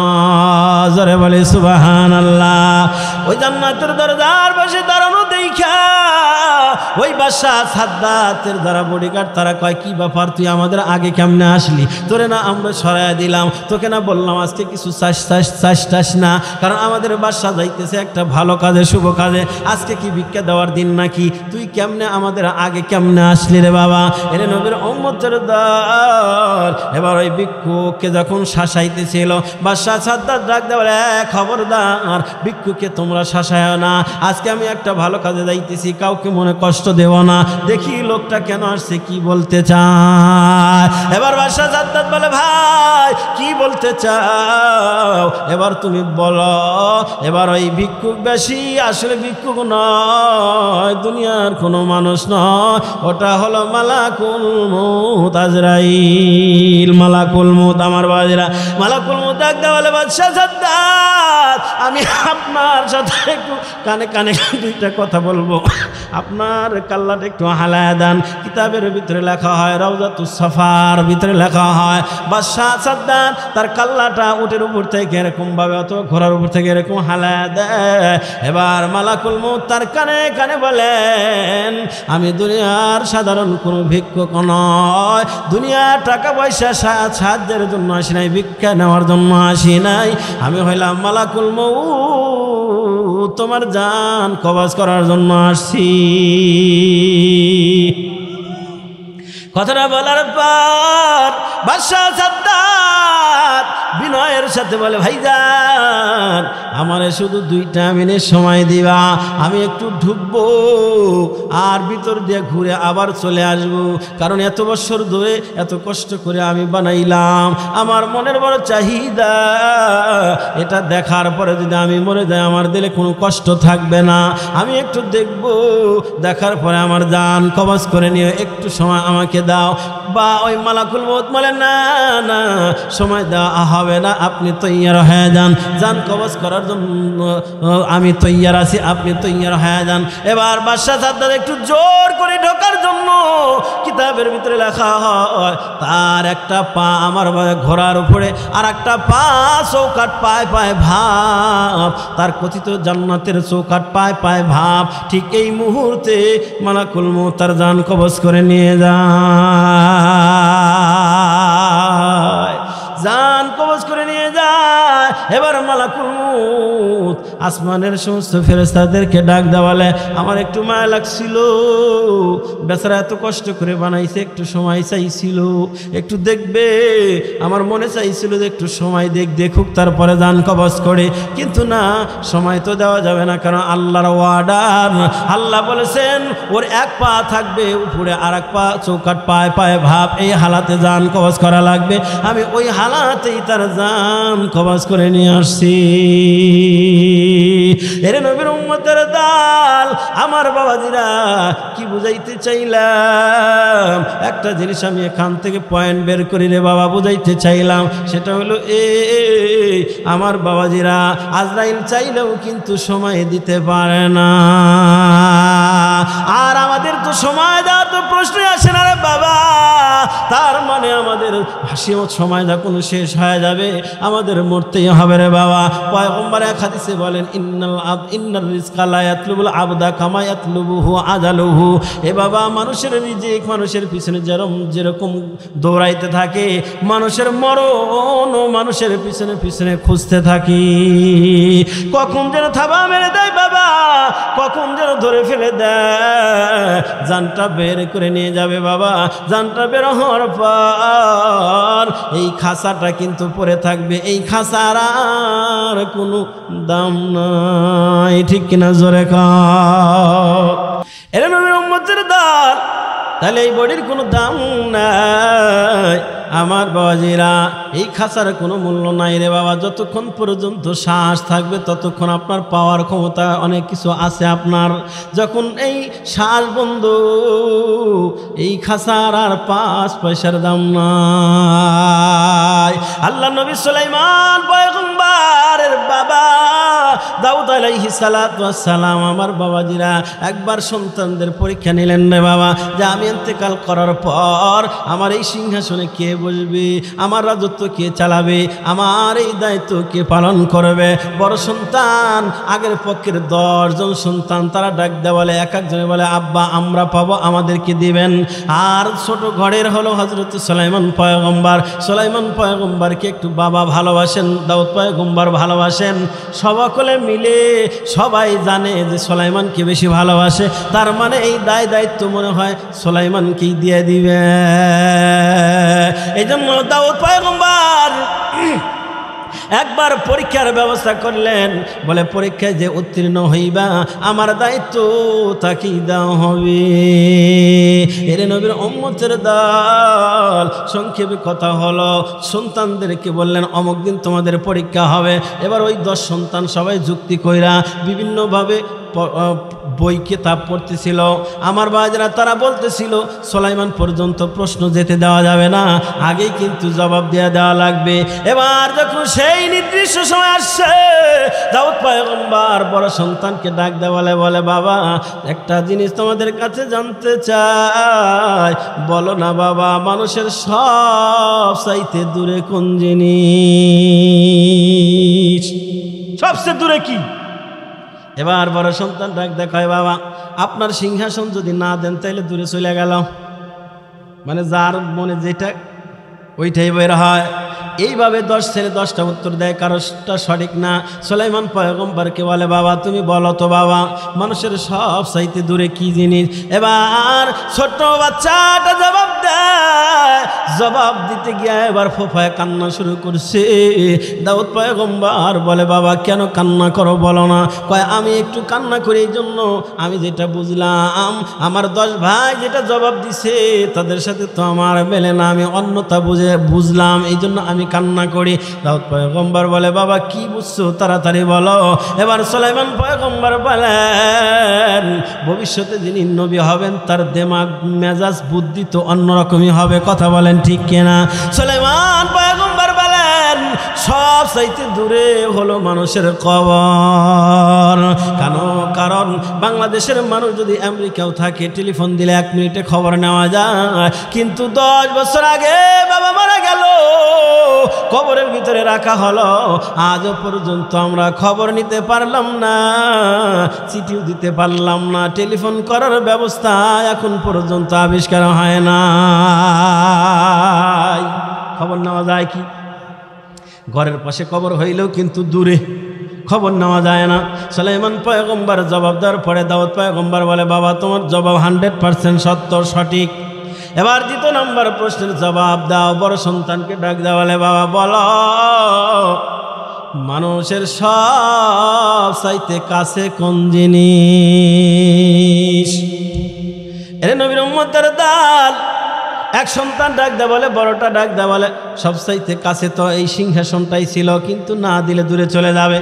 জোরে বলে সুবহানাল্লাহ। ওই জান্নাতের দরজার পাশে দাঁড়ানো দেখা ওই বাদশা সাদ্দাতের যারা বডিগার্ড তারা কয়, কি ব্যাপার তুই আমাদের আগে কেমনে আসলি? তোরে না আমরা সরাই দিলাম, তোকে না বললাম আজকে কিছু চাষ না, কারণ আমাদের বাদশা যাইতেছে একটা ভালো কাজে, শুভ কাজে, আজকে কি ভিক্ষা দেওয়ার দিন নাকি? তুই কেমনে আমাদের আগে কেমনে আসলি রে বাবা? এরে নবীর উম্মতের দল। এবার ওই ভিক্ষুককে যখন শাসাইতেছিল বাদশা সাদ্দাত ডাক দেওয়া, খবরদার ভিক্ষুককে তোমরা শাসায় না, আজকে আমি একটা ভালো কাজে যাইতেছি, কাউকে মনে কষ্ট দেব না, দেখি লোকটা কেন আসছে, কি বলতে চায়। এবার বাদশা সাদ্দাত বলে, ভাই কি বলতে চাও এবার তুমি বলো। এবার ওই ভিক্ষুক বেশি আসলে ভিক্ষুক নয়, দুনিয়ার কোনো মানুষ নয়, ওটা হলো মালাকুল মউত আজরাইল। মালাকুল মউত আমার বাজিরা, মালাকুল মউত ডাকতে বলে, বাদশা সাদ্দাত আমি আপনার সাথে একটু কানে কানে দুইটা কথা বলবো, আপনার কাল্লাটা একটু হালায় দেন। কিতাবের ভিতরে লেখা হয়, রাউজাতুস সাফার ভিতরে লেখা হয়, বাদশা সাদ্দাত তার কাল্লাটা উটের উপর থেকে এরকম ভাবে অথবা ঘোড়ার উপর থেকে এরকম হালায় দেয়। এবার মালাকুল মউত তার কানে কানে বলেন, আমি দুনিয়ার সাধারণ কোনো ভিক্ষুক নয়, দুনিয়ার টাকা পয়সা সাহায্যের জন্য আসি নাই, ভিক্ষা নেওয়ার জন্য আসি নাই, আমি হইলাম মালাকুল মউত, তোমার জান কবজ করার জন্য আসছি। কথাটা বলার পর বাদশা সাদ্দাত বিনয়ের সাথে বলে, ভাইজান আমারে শুধু 2 মিনিট সময় দিবা, আমি একটু ঢুকবো আর ভিতর দিয়ে ঘুরে আবার চলে আসবো, কারণ এত বছর ধরে এত কষ্ট করে আমি বানাইলাম, আমার মনের বড় চাহিদা, এটা দেখার পরে যদি আমি মরে যাই আমার দিলে কোনো কষ্ট থাকবে না, আমি একটু দেখবো, দেখার পরে আমার জান কবজ করে নিয়ে একটু সময় আমাকে দাও। বা ওই মালাকুল মউত বলে, না না সময় দেওয়া হবে না, আপনি তৈয়ার হয়ে যান, জান কবজ করার জন্য আমি তৈয়ার আছি, আপনি তৈয়ার হয়ে যান। এবার বাদশা সাদ্দাত একটু জোর করে ঢোকার জন্য কিতাবের ভিতরে লেখা হয়, তার একটা পা আমার ঘোড়ার উপরে আর একটা পা চৌকাট পায় পায় ভাব, তার কথিত জান্নাতের চৌকাট পায় পায় ভাব। ঠিক এই মুহূর্তে মালাকুল মউত তার জান কবজ করে নিয়ে যায়, জান কবজ করে নিয়ে যায়। এবার মালাকুল মউত আসমানের সমস্ত ফেরেশতাদেরকে ডাক দেওয়ালে, আমার একটু মায়া লাগছিল, বেচারা এত কষ্ট করে বানাইছে, একটু সময় চাইছিল, একটু দেখবে, আমার মনে চাইছিল যে একটু সময় দেখুক তারপরে জান কবজ করে, কিন্তু না, সময় তো দেওয়া যাবে না, কারণ আল্লাহর ওয়ার্ডার, আল্লাহ বলেছেন ওর এক পা থাকবে উপরে আর এক পা চৌকাট পায় পায় ভাব, এই হালাতে জান কবজ করা লাগবে, আমি ওই হালাতেই তার জান কবজ করে নিয়ে আসছি। এরে নবীর উম্মতের দল, আমার বাবাজিরা কি বুঝাইতে চাইলাম, একটা জিনিস আমি এখান থেকে পয়েন্ট বের করি রে বাবা, বুঝাইতে চাইলাম, সেটা হলো আমার বাবাজিরা আজরাইল চাইলেও কিন্তু সময় দিতে পারে না, আর আমাদের তো সময় দেওয়ার তো প্রশ্নই আসে না রে বাবা। তার মানে আমাদের হাসিমত সময় যখন শেষ হয়ে যাবে আমাদের মরতেই হবে রে বাবা। পয়গম্বর এক হাদিসে বলেন, ইন্নার রিজকা লা ইয়াতলুবুল আবদা কামা ইয়াতলুবুহু আজালুহু। এ বাবা, মানুষের রিজিক মানুষের পিছনে যেরকম দৌড়াইতে থাকে, মানুষের মরণ মানুষের পিছনে পিছনে খুঁজতে থাকি, কখন যেন থাবা মেরে দেয় বাবা, কখন যেন ধরে ফেলে দেয়, জানটা বের করে নিয়ে যাবে বাবা। জানটা বের হওয়ার পর এই খাঁচাটা কিন্তু পড়ে থাকবে, এই খাঁচার আর কোনো দাম নাই, ঠিক কিনা জোরে কও। এর নবীর উম্মতের দল, তাহলে এই বডির কোনো দাম নাই, আমার বাবাজিরা এই খাঁচার কোনো মূল্য নাই রে বাবা। যতক্ষণ পর্যন্ত শ্বাস থাকবে ততক্ষণ আপনার পাওয়ার ক্ষমতা অনেক কিছু আছে আপনার। যখন এই শ্বাস বন্ধ, এই খাঁচার আর 5 পয়সার দাম নাই। আল্লাহ নবী সুলাইমান পয়গম্বরের বাবা দাউদ আলাইহিস সালাতু ওয়াস সালাম আমার বাবাজিরা একবার সন্তানদের পরীক্ষা নিলেন রে বাবা, যে আমি ইন্তেকাল করার পর আমার এই সিংহাসনে কে বসবে, আমার রাজত্ব কে চালাবে, আমার এই দায়িত্ব কে পালন করবে। বড় সন্তান আগের পক্ষের 10 জন সন্তান তারা ডাক দেয়া বলে, এক একজনে বলে আব্বা আমরা পাবো, আমাদেরকে দিবেন। আর ছোট ঘরের হলো হযরত সুলাইমান পয়গম্বর। সুলাইমান পয়গম্বরকে একটু বাবা ভালোবাসেন, দাউদ পয়গম্বর ভালোবাসেন। সকলে মিলে সবাই জানে যে সুলাইমানকে বেশি ভালোবাসে, তার মানে এই দায়িত্ব মনে হয় সুলাইমানকেই দিয়ে দিবে। এই জন্য দাউদ পয়গম্বর একবার পরীক্ষার ব্যবস্থা করলেন, বলে পরীক্ষায় যে উত্তীর্ণ হইবা আমার দায়িত্ব তাকেই দেওয়া হবে। এর নবীর উম্মতের দল সংক্ষেপে কথা হলো, সন্তানদেরকে বললেন অমুক দিন তোমাদের পরীক্ষা হবে। এবার ওই 10 সন্তান সবাই যুক্তি কইরা বিভিন্নভাবে বই কিতাব পড়তেছিল। আমার বাজারা তারা বলতেছিল সুলাইমান পর্যন্ত প্রশ্ন যেতে দেওয়া যাবে না, আগেই কিন্তু জবাব দেওয়া লাগবে। এবার যখন সেই নির্দিষ্ট সময় আসছে, দাউদ পয়গম্বর বড় সন্তানকে ডাক দেওয়া বলে বাবা একটা জিনিস তোমাদের কাছে জানতে চাই, বলো না বাবা মানুষের সব চাইতে দূরে কোন জিনিস, সবচেয়ে দূরে কি? এবার বড় সন্তান ডাক দেখায় বাবা আপনার সিংহাসন যদি না দেন তাইলে দূরে চলে গেল, মানে যার মনে যেটা ওইটাই বের হয়। এইভাবে 10 ছেলে 10টা উত্তর দেয়, কারোটা সঠিক না। সুলাইমান পয়গম্বরকে বলে বাবা তুমি বলো তো বাবা মানুষের সব চাইতে দূরে কি জিনিস? এবার ছোট্ট বাচ্চাটা জবাব দেয়, জবাব দিতে গিয়ে এবার ফোফায় কান্না শুরু করছে। দাউদ পয়গম্বর বলে বাবা কেন কান্না করো বলো না? কয় আমি একটু কান্না করি এই জন্য আমি যেটা বুঝলাম আমার 10 ভাই যেটা জবাব দিছে তাদের সাথে তো আমার মেলে না, আমি অন্যতা বুঝলাম এই জন্য আমি কান্না করি। দাউদ পয়গম্বর বলে বাবা কি বুঝছো তাড়াতাড়ি বলো। এবার সুলাইমান পয়গম্বর বলেন ভবিষ্যতে যিনি নবী হবেন তার দিমাগ মেজাজ বুদ্ধি তো অন্যরকমই হবে, কথা বলেন ঠিক কিনা? সুলাইমান পয়গম্বর বলেন সব চাইতে দূরে হলো মানুষের কবর। কারণ বাংলাদেশের মানুষ যদি আমেরিকাও থাকে টেলিফোন দিলে 1 মিনিটে খবর নেওয়া যায়, কিন্তু 10 বছর আগে বাবা মারা গেল, কবরের ভিতরে রাখা হলো, আজও পর্যন্ত আমরা খবর নিতে পারলাম না, চিঠিও দিতে পারলাম না, টেলিফোন করার ব্যবস্থা এখন পর্যন্ত আবিষ্কার হয় না। খবর নেওয়া যায় কি? ঘরের পাশে কবর হইলেও কিন্তু দূরে খবর নেওয়া যায় না। সুলাইমান পয়গম্বর জবাব দেওয়ার পরে দাউদ পয়গম্বর বলে বাবা তোমার জবাব 100% সত্য সঠিক। এবার 2 নম্বর প্রশ্নের জবাব দাও। বড় সন্তানকে ডাক দেওয়া বলে বাবা বলো মানুষের সব চাইতে কাছে কোন জিনিস? এর নবীর উম্মতের দল এক সন্তান ডাক দেওয়া বলে, বড়টা ডাক দেওয়া বলে সব চাইতে কাছে তো এই সিংহাসনটাই ছিল, কিন্তু না দিলে দূরে চলে যাবে।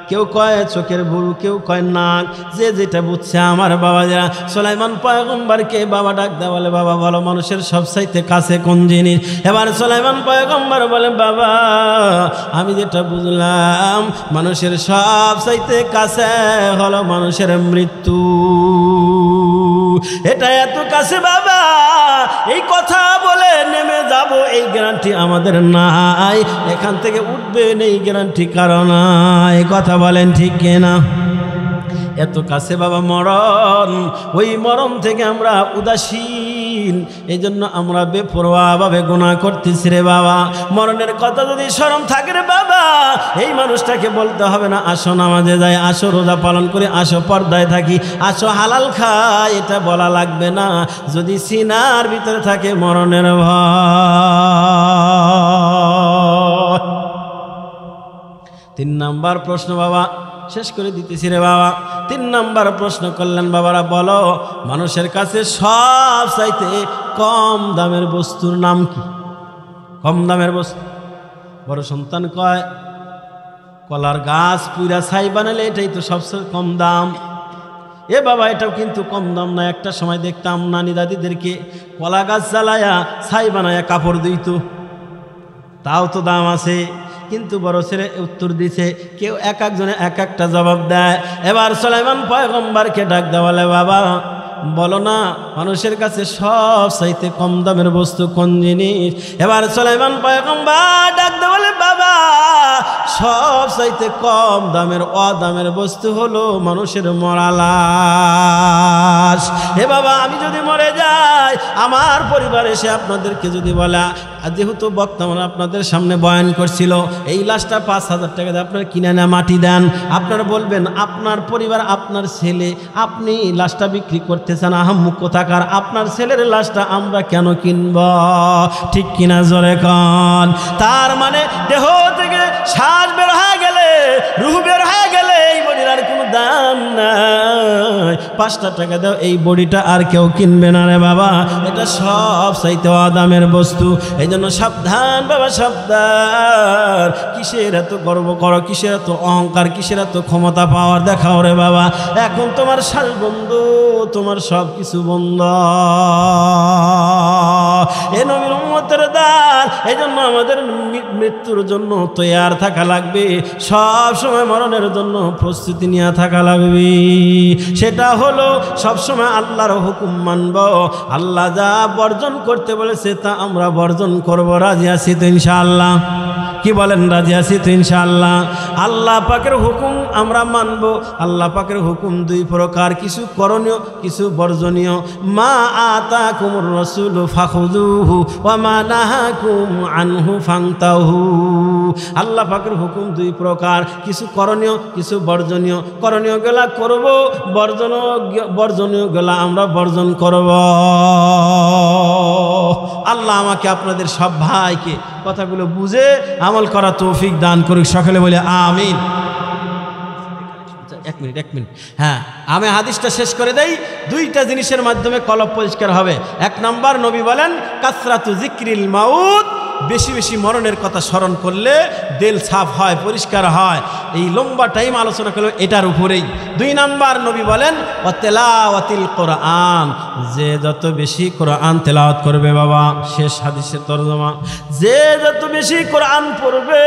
কেউ কয় চোখের ভুল, কেউ কয় নাক, যে যেটা বুঝছে। আমার বাবা যা সুলাইমান পয়গম্বরকে বাবা ডাক দেওয়া বলে বাবা বলো মানুষের সবচাইতে কাছে কোন জিনিস? এবার সুলাইমান পয়গম্বর বলে বাবা আমি যেটা বুঝলাম মানুষের সবচাইতে কাছে হলো মানুষের মৃত্যু। এটা এত কাছে বাবা, এই কথা বলে নেমে যাব এই গ্যারান্টি আমাদের নাই, এখান থেকে উঠবেন এই গ্যারান্টি কারণ এই কথা বলেন ঠিক কিনা? এত কাছে বাবা মরণ, ওই মরণ থেকে আমরা উদাসীন, এই জন্য আমরা বেপরোয়াভাবে গুনাহ করতেছি রে বাবা। মরণের কথা যদি স্মরণ থাকে রে বাবা, এই মানুষটাকে বলতে হবে না আসো নামাজে যাই, আসো রোজা পালন করে, আসো পর্দায় থাকি, আসো হালাল খাই, এটা বলা লাগবে না যদি সিনার ভিতরে থাকে মরণের ভয়। 3 নাম্বার প্রশ্ন বাবা শেষ করে দিতেছি রে বাবা। 3 নাম্বার প্রশ্ন করলেন বাবারা বলো মানুষের কাছে সব চাইতে কম দামের বস্তুর নাম কি? কম দামের বস্তু। বড় সন্তান কয় কলার গাছ পুরা ছাই বানালে এটাই তো সবচেয়ে কম দাম। এ বাবা এটাও কিন্তু কম দাম না। একটা সময় দেখতাম নানি দাদিদেরকে কলা গাছ জ্বালায়া ছাই বানায়া কাপড় দিত, তাও তো দাম আছে। কিন্তু বড় ছেলে উত্তর দিছে, কেউ এক একজনে এক একটা জবাব দেয়। এবার সুলাইমান পয়গম্বরকে ডাক দেওয়ালে, বাবা বলো না মানুষের কাছে সব চাইতে কম দামের বস্তু কোন জিনিস? এবার সুলাইমান পয়গম্বর ডাক দেওয়ালে, বাবা সব চাইতে কম দামের অদামের বস্তু হলো মানুষের মরা লাশ। হে বাবা আমি যদি মরে যাই, আমার পরিবার এসে আপনাদেরকে যদি বলা, যেহেতু বর্তমান আপনাদের সামনে বয়ান করছিল এই লাশটা 5,000 টাকা দিয়ে আপনারা কিনে না মাটি দেন, আপনারা বলবেন আপনার পরিবার আপনার ছেলে, আপনি লাশটা বিক্রি করতেছেন আহাম্মুক কোথাকার, আপনার ছেলের লাশটা আমরা কেন কিনব? ঠিক কিনা জোরে কন। তার মানে দেহ থেকে শ্বাস বের হয়ে গেলে, রুহ বের হয়ে গেলে এই বডির আর কোনো দাম নাই। 5টা টাকা দাও, এই বডিটা আর কেউ কিনবে না রে বাবা, এটা সব চাইতে দামের বস্তু। এই জন্য সাবধান বাবা সাবধান। কিসের এত গর্ব করো, কিসের এত অহংকার, কিসের এত ক্ষমতা পাওয়ার দেখাও রে বাবা। এখন তোমার শ্বাস বন্ধ, তোমার সব কিছু বন্ধ। এ নবীর উম্মতের দান। এই জন্য আমাদের মৃত্যুর জন্য তৈয়ার থাকা লাগবে, সব সময় মরণের জন্য প্রস্তুতি নিয়ে থাকা লাগবে। সেটা হলো সবসময় আল্লাহর হুকুম মানব, আল্লাহ যা বর্জন করতে বলেছে তা আমরা বর্জন করব। রাজি আছি তো ইনশাআল্লাহ? কি বলেন রাজি আছি তো ইনশাআল্লাহ? আল্লাহ পাকের হুকুম আমরা মানব। আল্লাহ পাকের হুকুম 2 প্রকার, কিছু করণীয় কিছু বর্জনীয়। মা আতাকুমুর রাসূলু ফাখুযুহু ওয়া মা নাহাকুম আনহু ফান্তাহু। আল্লাহ পাকের হুকুম 2 প্রকার, কিছু করণীয় কিছু বর্জনীয়। করণীয় গেলা করব, বর্জনীয় গেলা আমরা বর্জন করব। আল্লাহ আমাকে আপনাদের সব ভাইকে কথাগুলো বুঝে আমল করা তৌফিক দান করুক। সকলে বলে আমিন। এক মিনিট হ্যাঁ, আমি হাদিসটা শেষ করে দেই। 2টা জিনিসের মাধ্যমে কলব পরিষ্কার হবে। 1 নাম্বার, নবী বলেন কাসরাতু যিকরিল মাউত, বেশি বেশি মরণের কথা স্মরণ করলে দিল সাফ হয়, পরিষ্কার হয়। এই লম্বা টাইম আলোচনা করলে এটার উপরেই। 2 নাম্বার, নবী বলেন ওয়াতিলাওয়াতিল কোরআন, যে যত বেশি কোরআন তেলাওয়াত করবে বাবা, শেষ হাদিসের তরজমা, যে যত বেশি কোরআন পড়বে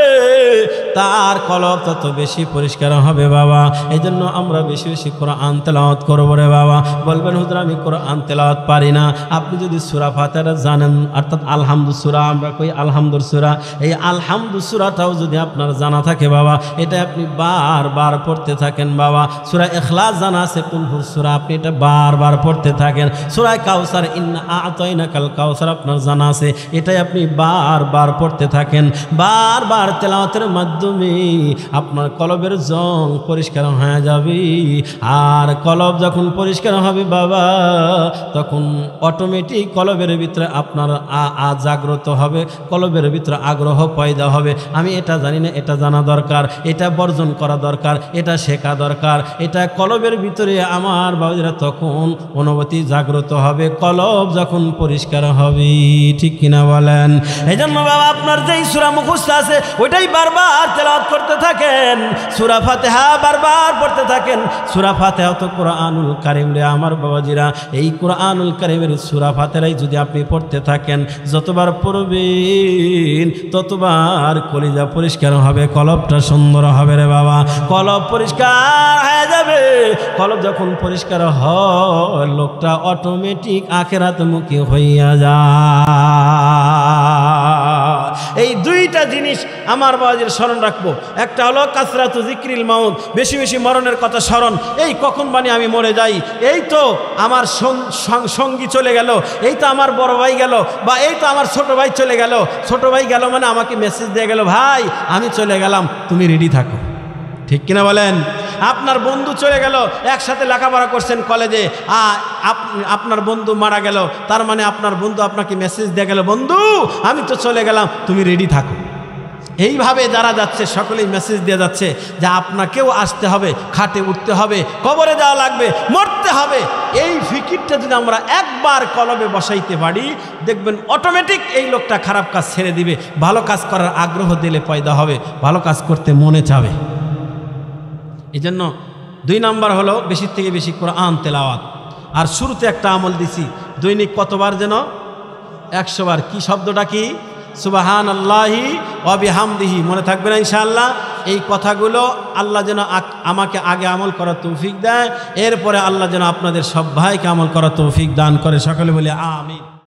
তার কলব তত বেশি পরিষ্কার হবে বাবা। এই জন্য আমরা বেশি বেশি কোরআন তেলাওয়াত করবো রে বাবা। বলবেন হুজুর আমি কোরআন তেলাওয়াত পারি না। আপনি যদি সূরা ফাতিহা জানেন, অর্থাৎ আলহামদু সূরা, আমরা কই আলহামদুর সূরা, এই আলহামদু সূরাটাও যদি আপনার জানা থাকে বাবা, এটা আপনি বারবার পড়তে থাকেন বাবা। সূরা ইখলাস জানা আছে, কুলহুর সূরা, আপনি এটা বারবার পড়তে থাকেন। সূরা কাউসার, ইন্না আ'তাইনাকাল কাউসার আপনার জানা আছে, এটাই আপনি বারবার পড়তে থাকেন। বারবার তেলাওয়াতের মাধ্যমে আপনার কলবের জং পরিষ্কার হয়ে যাবে। আর কলব যখন পরিষ্কার হবে বাবা, তখন অটোমেটিক কলবের ভিতরে আপনার জাগ্রত হবে, কলবের ভিতরে আগ্রহ পয়দা হবে। আমি এটা জানি না, এটা জানা দরকার, এটা বর্জন করা দরকার, এটা শেখা দরকার। এটা কলবের ভিতরে আমার বাবাজিরা তখন অনুভূতি জাগ্রত হবে, কলব যখন পরিষ্কার হবে। ঠিক কিনা বলেন? এই জন্য বাবা আপনার যেই সূরা মুখস্থ আছে ওইটাই বারবার তেলাওয়াত করতে থাকেন। সূরা ফাতিহা বারবার পড়তে থাকেন। সূরা ফাতিহা তো কোরআনুল কারীম রে আমার বাবাজিরা। এই কোরআনুল কারীমের সূরা ফাতিহাই যদি আপনি পড়তে থাকেন, যতবার পড়বেন ততবার কলিজা পরিষ্কার হবে, কলবটা সুন্দর হবে রে বাবা। কলব পরিষ্কার হয়ে যাবে। কলব যখন পরিষ্কার হয় লোকটা অটোমেটিক আখিরাতমুখী হইয়া যায়। এই 2টা জিনিস আমার বাবাজির স্মরণ রাখবো। একটা হলো কাসরাতু যিকরিল মাউত, বেশি বেশি মরণের কথা স্মরণ। এই কখন বানি আমি মরে যাই, এই তো আমার সঙ্গী চলে গেল, এই তো আমার বড় ভাই গেল, বা এই তো আমার ছোট ভাই চলে গেল। ছোট ভাই গেল মানে আমাকে মেসেজ দিয়ে গেল, ভাই আমি চলে গেলাম, তুমি রেডি থাকো। ঠিক কিনা বলেন? আপনার বন্ধু চলে গেল, একসাথে লেখাপড়া করছেন কলেজে, আপনার বন্ধু মারা গেল, তার মানে আপনার বন্ধু আপনাকে মেসেজ দিয়ে গেল, বন্ধু আমি তো চলে গেলাম, তুমি রেডি থাকো। এইভাবে যারা যাচ্ছে সকলেই মেসেজ দিয়ে যাচ্ছে যে আপনাকেও আসতে হবে, খাটে উঠতে হবে, কবরে যাওয়া লাগবে, মরতে হবে। এই জিকিরটা যদি আমরা একবার কলবে বসাইতে পারি, দেখবেন অটোমেটিক এই লোকটা খারাপ কাজ ছেড়ে দিবে, ভালো কাজ করার আগ্রহ দিলে পয়দা হবে, ভালো কাজ করতে মনে চাবে। এই জন্য 2 নাম্বার হলো বেশি থেকে বেশি কোরআন তেলাওয়াত। আর শুরুতে একটা আমল দিছি, দৈনিক কতবার যেন? 100 বার। কি শব্দটা কি? সুবহানাল্লাহি ওয়া বিহামদিহি। মনে থাকবে না ইনশাআল্লাহ? এই কথাগুলো আল্লাহ যেন আমাকে আগে আমল করার তৌফিক দেয়, এরপরে আল্লাহ যেন আপনাদের সব ভাইকে আমল করার তৌফিক দান করে। সকলে বলে আমিন।